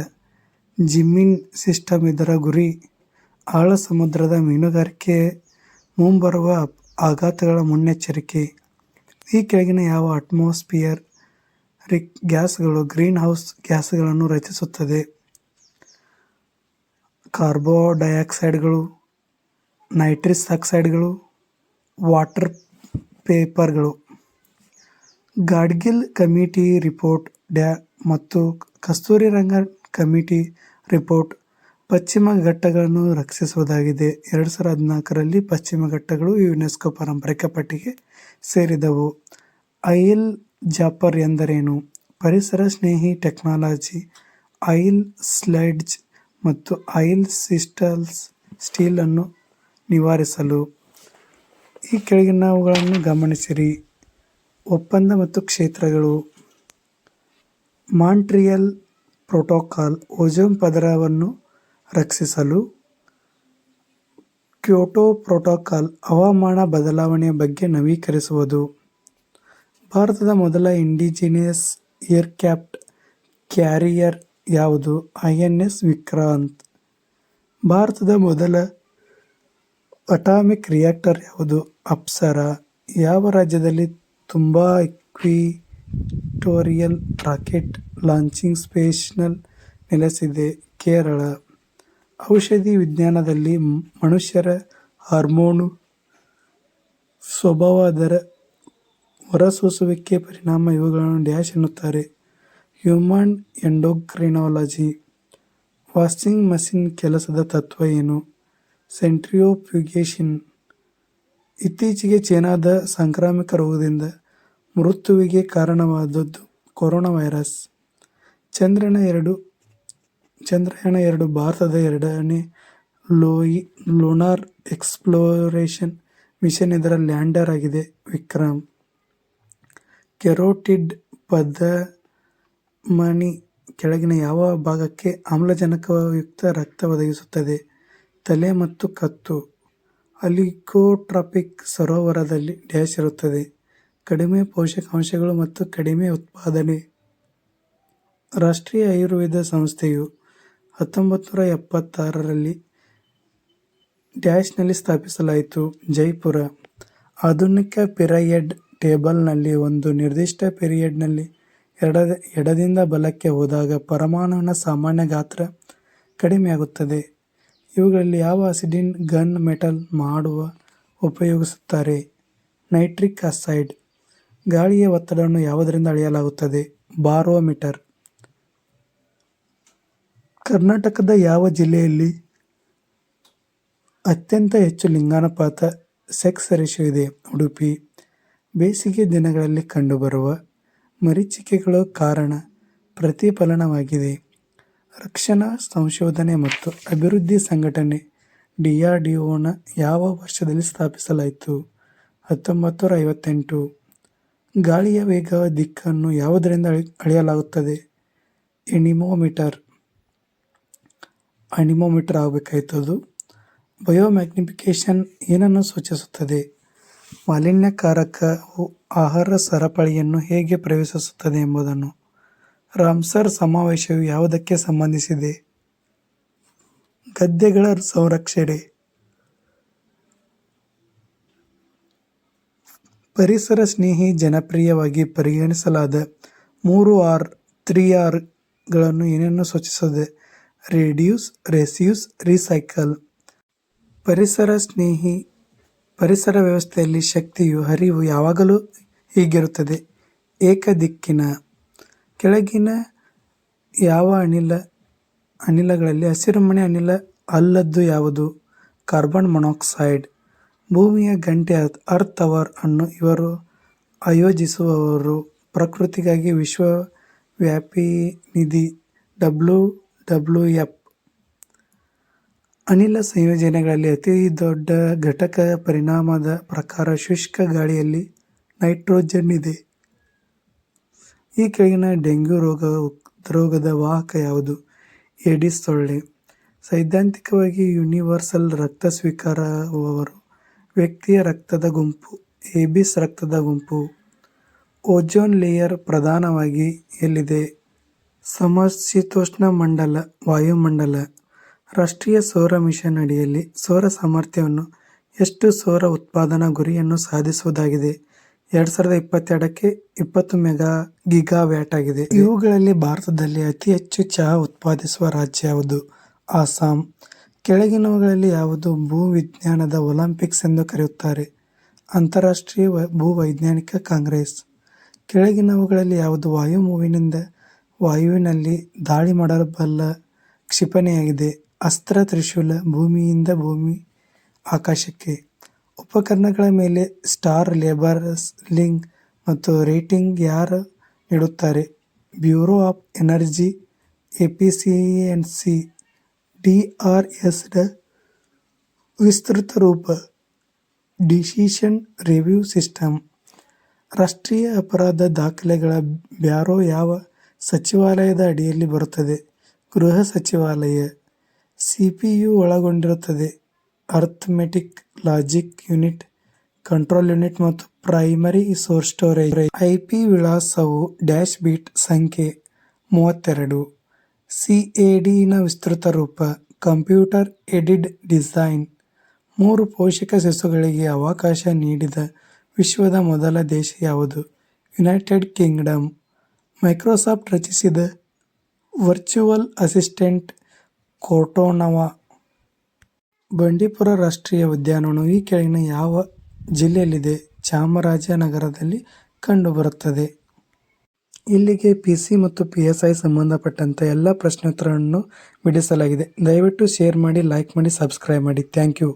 ಜಿಮ್ಮಿನ್ ಸಿಸ್ಟಮ್. ಇದರ ಗುರಿ ಆಳ ಸಮುದ್ರದ ಮೀನುಗಾರಿಕೆ ಮುಂಬರುವ ಆಘಾತಗಳ ಮುನ್ನೆಚ್ಚರಿಕೆ. ಈ ಕೆಳಗಿನ ಯಾವ ಅಟ್ಮಾಸ್ಫಿಯರಿಕ್ ಗ್ಯಾಸ್ಗಳು ಗ್ರೀನ್ ಹೌಸ್ ಗ್ಯಾಸ್ಗಳನ್ನು ರಚಿಸುತ್ತದೆ? ಕಾರ್ಬನ್ ಡೈಆಕ್ಸೈಡ್ಗಳು, ನೈಟ್ರಸ್ ಆಕ್ಸೈಡ್ಗಳು, ವಾಟರ್ ವೇಪರ್ಗಳು. ಗಾಡ್ಗಿಲ್ ಕಮಿಟಿ ರಿಪೋರ್ಟ್ ಮತ್ತು ಕಸ್ತೂರಿ ರಂಗನ್ ಕಮಿಟಿ ರಿಪೋರ್ಟ್ ಪಶ್ಚಿಮ ಘಟ್ಟಗಳನ್ನು ರಕ್ಷಿಸುವುದಾಗಿದೆ. 2014ರಲ್ಲಿ ಪಶ್ಚಿಮ ಘಟ್ಟಗಳು ಯುನೆಸ್ಕೋ ಪಾರಂಪರಿಕ ಪಟ್ಟಿಗೆ ಸೇರಿದವು. ಆಯಿಲ್ ಜಾಪ್ಪರ್ ಎಂದರೇನು? ಪರಿಸರ ಸ್ನೇಹಿ ಟೆಕ್ನಾಲಜಿ. ಆಯಿಲ್ ಸ್ಲಡ್ಜ್ ಮತ್ತು ಆಯಿಲ್ ಸ್ಟೀಲ್ ಅನ್ನು ನಿವಾರಿಸಲು. ಈ ಕೆಳಗಿನವುಗಳನ್ನು ಗಮನಿಸಿರಿ. ಒಪ್ಪಂದ ಮತ್ತು ಕ್ಷೇತ್ರಗಳು. ಮಾಂಟ್ರಿಯಲ್ ಪ್ರೋಟೋಕಾಲ್ ಓಝೋನ್ ಪದರವನ್ನು ರಕ್ಷಿಸಲು. ಕ್ಯೋಟೋ ಪ್ರೋಟೋಕಾಲ್ ಹವಾಮಾನ ಬದಲಾವಣೆಯ ಬಗ್ಗೆ ನವೀಕರಿಸುವುದು. ಭಾರತದ ಮೊದಲ ಇಂಡಿಜಿನಿಯಸ್ ಏರ್ಕ್ರಾಫ್ಟ್ ಕ್ಯಾರಿಯರ್ ಯಾವುದು? INS ವಿಕ್ರಾಂತ್. ಭಾರತದ ಮೊದಲ ಅಟಾಮಿಕ್ ರಿಯಾಕ್ಟರ್ ಯಾವುದು? ಅಪ್ಸರಾ. ಯಾವ ರಾಜ್ಯದಲ್ಲಿ Thumba equatorial rocket launching station ನೆಲೆಸಿದೆ? ಕೇರಳ. ಔಷಧಿ ವಿಜ್ಞಾನದಲ್ಲಿ ಮನುಷ್ಯರ ಹಾರ್ಮೋನು ಸ್ವಭಾವ, ಅದರ ಹೊರಸೂಸುವಿಕೆ, ಪರಿಣಾಮ ಇವುಗಳನ್ನು ಎನ್ನುತ್ತಾರೆ? ಹ್ಯೂಮನ್ ಎಂಡೋಕ್ರಿನಾಲಜಿ. ವಾಷಿಂಗ್ ಮಷಿನ್ ಕೆಲಸದ ತತ್ವ ಏನು? ಸೆಂಟ್ರಿಫ್ಯೂಗೇಷನ್. ಇತ್ತೀಚೆಗೆ ಚೀನಾದ ಸಾಂಕ್ರಾಮಿಕ ರೋಗದಿಂದ ಮೃತ್ಯುವಿಗೆ ಕಾರಣವಾದದ್ದು ಕೊರೋನಾ ವೈರಸ್. ಚಂದ್ರಯಾನ-2 ಭಾರತದ ಎರಡನೇ ಲೂನಾರ್ ಎಕ್ಸ್ಪ್ಲೋರೇಷನ್ ಮಿಷನ್. ಇದರ ಲ್ಯಾಂಡರ್ ಆಗಿದೆ ವಿಕ್ರಮ್. ಕೆರೋಟಿಡ್ ಪಧಮನಿ ಕೆಳಗಿನ ಯಾವ ಭಾಗಕ್ಕೆ ಆಮ್ಲಜನಕಯುಕ್ತ ರಕ್ತ ಒದಗಿಸುತ್ತದೆ? ತಲೆ ಮತ್ತು ಕತ್ತು. ಅಲಿಗೋಟ್ರಾಪಿಕ್ ಸರೋವರದಲ್ಲಿ ಡ್ಯಾಶ್ ಇರುತ್ತದೆ. ಕಡಿಮೆ ಪೋಷಕಾಂಶಗಳು ಮತ್ತು ಕಡಿಮೆ ಉತ್ಪಾದನೆ. ರಾಷ್ಟ್ರೀಯ ಆಯುರ್ವೇದ ಸಂಸ್ಥೆಯು 1976ರಲ್ಲಿ ಡ್ಯಾಶ್ನಲ್ಲಿ ಸ್ಥಾಪಿಸಲಾಯಿತು. ಜೈಪುರ. ಆಧುನಿಕ ಪಿರಿಯಡ್ ಟೇಬಲ್ನಲ್ಲಿ ಒಂದು ನಿರ್ದಿಷ್ಟ ಪಿರಿಯಡ್ನಲ್ಲಿ ಎಡದಿಂದ ಬಲಕ್ಕೆ ಹೋದಾಗ ಪರಮಾಣುವಿನ ಸಾಮಾನ್ಯ ಗಾತ್ರ ಕಡಿಮೆಯಾಗುತ್ತದೆ. ಇವುಗಳಲ್ಲಿ ಯಾವ ಆಸಿಡಿನ ಗನ್ ಮೆಟಲ್ ಮಾಡುವ ಉಪಯೋಗಿಸುತ್ತಾರೆ? Nitric oxide. ಗಾಳಿಯ ಒತ್ತಡವನ್ನು ಯಾವುದರಿಂದ ಅಳೆಯಲಾಗುತ್ತದೆ? ಬಾರೋಮೀಟರ್. ಕರ್ನಾಟಕದ ಯಾವ ಜಿಲ್ಲೆಯಲ್ಲಿ ಅತ್ಯಂತ ಹೆಚ್ಚು ಲಿಂಗಾನುಪಾತ ಸೆಕ್ಸ್ ರೇಷಿಯೋ ಇದೆ? ಉಡುಪಿ. ಬೇಸಿಗೆ ದಿನಗಳಲ್ಲಿ ಕಂಡುಬರುವ ಮರೀಚಿಕೆಗಳು ಕಾರಣ ಪ್ರತಿಫಲನವಾಗಿದೆ. ರಕ್ಷಣಾ ಸಂಶೋಧನೆ ಮತ್ತು ಅಭಿವೃದ್ಧಿ ಸಂಘಟನೆ DRDOನ ಯಾವ ವರ್ಷದಲ್ಲಿ ಸ್ಥಾಪಿಸಲಾಯಿತು? 1958. ಗಾಳಿಯ ವೇಗ ದಿಕ್ಕನ್ನು ಯಾವುದರಿಂದ ಅಳೆಯಲಾಗುತ್ತದೆ? ಅನಿಮೋಮೀಟರ್ ಆಗಬೇಕಾಯ್ತದು. ಬಯೋಮ್ಯಾಗ್ನಿಫಿಕೇಶನ್ ಏನನ್ನು ಸೂಚಿಸುತ್ತದೆ? ಮಾಲಿನ್ಯಕಾರಕವು ಆಹಾರ ಸರಪಳಿಯನ್ನು ಹೇಗೆ ಪ್ರವೇಶಿಸುತ್ತದೆ ಎಂಬುದನ್ನು. ರಾಮ್ಸರ್ ಸಮಾವೇಶವು ಯಾವುದಕ್ಕೆ ಸಂಬಂಧಿಸಿದೆ? ಗದ್ದೆಗಳ ಸಂರಕ್ಷಣೆ. ಪರಿಸರ ಸ್ನೇಹಿ ಜನಪ್ರಿಯವಾಗಿ ಪರಿಗಣಿಸಲಾದ 3 ಗಳನ್ನು ಏನನ್ನು ಸೂಚಿಸುತ್ತದೆ? Reduce, reuse, recycle. ಪರಿಸರ ವ್ಯವಸ್ಥೆಯಲ್ಲಿ ಶಕ್ತಿಯು ಹರಿವು ಯಾವಾಗಲೂ ಹೀಗಿರುತ್ತದೆ? ಏಕದಿಕ್ಕಿನ. ಕೆಳಗಿನ ಯಾವ ಅನಿಲಗಳಲ್ಲಿ ಹಸಿರುಮನೆ ಅನಿಲ ಅಲ್ಲದ್ದು ಯಾವುದು? Carbon monoxide. ಭೂಮಿಯ ಗಂಟೆ ಅರ್ತ್ ಅವರ್ ಅನ್ನು ಇವರು ಆಯೋಜಿಸುವವರು. ಪ್ರಕೃತಿಗಾಗಿ ವಿಶ್ವವ್ಯಾಪಿ ನಿಧಿ WWF. ಅನಿಲ ಸಂಯೋಜನೆಗಳಲ್ಲಿ ಅತಿ ದೊಡ್ಡ ಘಟಕ ಪರಿಮಾಣದ ಪ್ರಕಾರ ಶುಷ್ಕ ಗಾಳಿಯಲ್ಲಿ ನೈಟ್ರೋಜನ್ ಇದೆ. ಈ ಕೆಳಗಿನ ಡೆಂಗ್ಯೂ ರೋಗದ ವಾಹಕ ಯಾವುದು? ಏಡಿಸ್ ಸೊಳ್ಳೆ. ಸೈದ್ಧಾಂತಿಕವಾಗಿ ಯೂನಿವರ್ಸಲ್ ರಕ್ತ ಸ್ವೀಕಾರಕವರು ವ್ಯಕ್ತಿಯ ರಕ್ತದ ಗುಂಪು ಎಬಿಸ್ ರಕ್ತದ ಗುಂಪು. ಓಜೋನ್ ಲೇಯರ್ ಪ್ರಧಾನವಾಗಿ ಎಲ್ಲಿದೆ? ಸಮಶೀತೋಷ್ಣ ಮಂಡಲ ವಾಯುಮಂಡಲ. ರಾಷ್ಟ್ರೀಯ ಸೌರ ಮಿಷನ್ ಅಡಿಯಲ್ಲಿ ಸೌರ ಸಾಮರ್ಥ್ಯವನ್ನು ಎಷ್ಟು ಸೌರ ಉತ್ಪಾದನಾ ಗುರಿಯನ್ನು ಸಾಧಿಸುವುದಾಗಿದೆ? 2022ಕ್ಕೆ 20 ಗಿಗಾವ್ಯಾಟ್ ಆಗಿದೆ. ಇವುಗಳಲ್ಲಿ ಭಾರತದಲ್ಲಿ ಅತಿ ಹೆಚ್ಚು ಚಹಾ ಉತ್ಪಾದಿಸುವ ರಾಜ್ಯ ಯಾವುದು? ಅಸ್ಸಾಂ. ಕೆಳಗಿನವುಗಳಲ್ಲಿ ಯಾವುದು ಭೂವಿಜ್ಞಾನದ ಒಲಿಂಪಿಕ್ಸ್ ಎಂದು ಕರೆಯುತ್ತಾರೆ? ಅಂತಾರಾಷ್ಟ್ರೀಯ ಭೂವೈಜ್ಞಾನಿಕ ಕಾಂಗ್ರೆಸ್. ಕೆಳಗಿನವುಗಳಲ್ಲಿ ಯಾವುದು ವಾಯುವಿನಲ್ಲಿ ದಾಳಿ ಮಾಡಬಲ್ಲ ಕ್ಷಿಪಣಿಯಾಗಿದೆ? ಅಸ್ತ್ರ ತ್ರಿಶೂಲ. ಭೂಮಿಯಿಂದ ಆಕಾಶಕ್ಕೆ. ಉಪಕರಣಗಳ ಮೇಲೆ ಸ್ಟಾರ್ ಲೇಬಲಿಂಗ್ ಮತ್ತು ರೇಟಿಂಗ್ ಯಾರು ನೀಡುತ್ತಾರೆ? Bureau of energy efficiency. DRSನ ವಿಸ್ತೃತ ರೂಪ ಡಿಸಿಷನ್ ರಿವ್ಯೂ ಸಿಸ್ಟಮ್. ರಾಷ್ಟ್ರೀಯ ಅಪರಾಧ ದಾಖಲೆಗಳ ಬ್ಯೂರೋ ಯಾವ ಸಚಿವಾಲಯದ ಅಡಿಯಲ್ಲಿ ಬರುತ್ತದೆ? ಗೃಹ ಸಚಿವಾಲಯ. CPU ಒಳಗೊಂಡಿರುತ್ತದೆ arithmetic logic unit, control unit ಮತ್ತು ಪ್ರೈಮರಿ ಸೋರ್ಸ್ ಸ್ಟೋರೇಜ್. IP ವಿಳಾಸವು ಡ್ಯಾಶ್ ಬಿಟ್ ಸಂಖ್ಯೆ 32. CADನ ವಿಸ್ತೃತ ರೂಪ ಕಂಪ್ಯೂಟರ್ ಏಡೆಡ್ ಡಿಸೈನ್. 3 ಪೋಷಕ ಶಿಶುಗಳಿಗೆ ಅವಕಾಶ ನೀಡಿದ ವಿಶ್ವದ ಮೊದಲ ದೇಶ ಯಾವುದು? United Kingdom. ಮೈಕ್ರೋಸಾಫ್ಟ್ ರಚಿಸಿದ ವರ್ಚುವಲ್ ಅಸಿಸ್ಟೆಂಟ್ ಕೋರ್ಟಾನವಾ. ಬಂಡೀಪುರ ರಾಷ್ಟ್ರೀಯ ಉದ್ಯಾನವನವು ಈ ಕೆಳಗಿನ ಯಾವ ಜಿಲ್ಲೆಯಲ್ಲಿದೆ? ಚಾಮರಾಜನಗರದಲ್ಲಿ ಕಂಡುಬರುತ್ತದೆ. ಇಲ್ಲಿಗೆ PC ಮತ್ತು PSI ಸಂಬಂಧಪಟ್ಟಂತೆ ಎಲ್ಲ ಪ್ರಶ್ನೋತ್ತರಗಳನ್ನು ಬಿಡಿಸಲಾಗಿದೆ. ದಯವಿಟ್ಟು ಶೇರ್ ಮಾಡಿ, ಲೈಕ್ ಮಾಡಿ, ಸಬ್ಸ್ಕ್ರೈಬ್ ಮಾಡಿ. Thank you.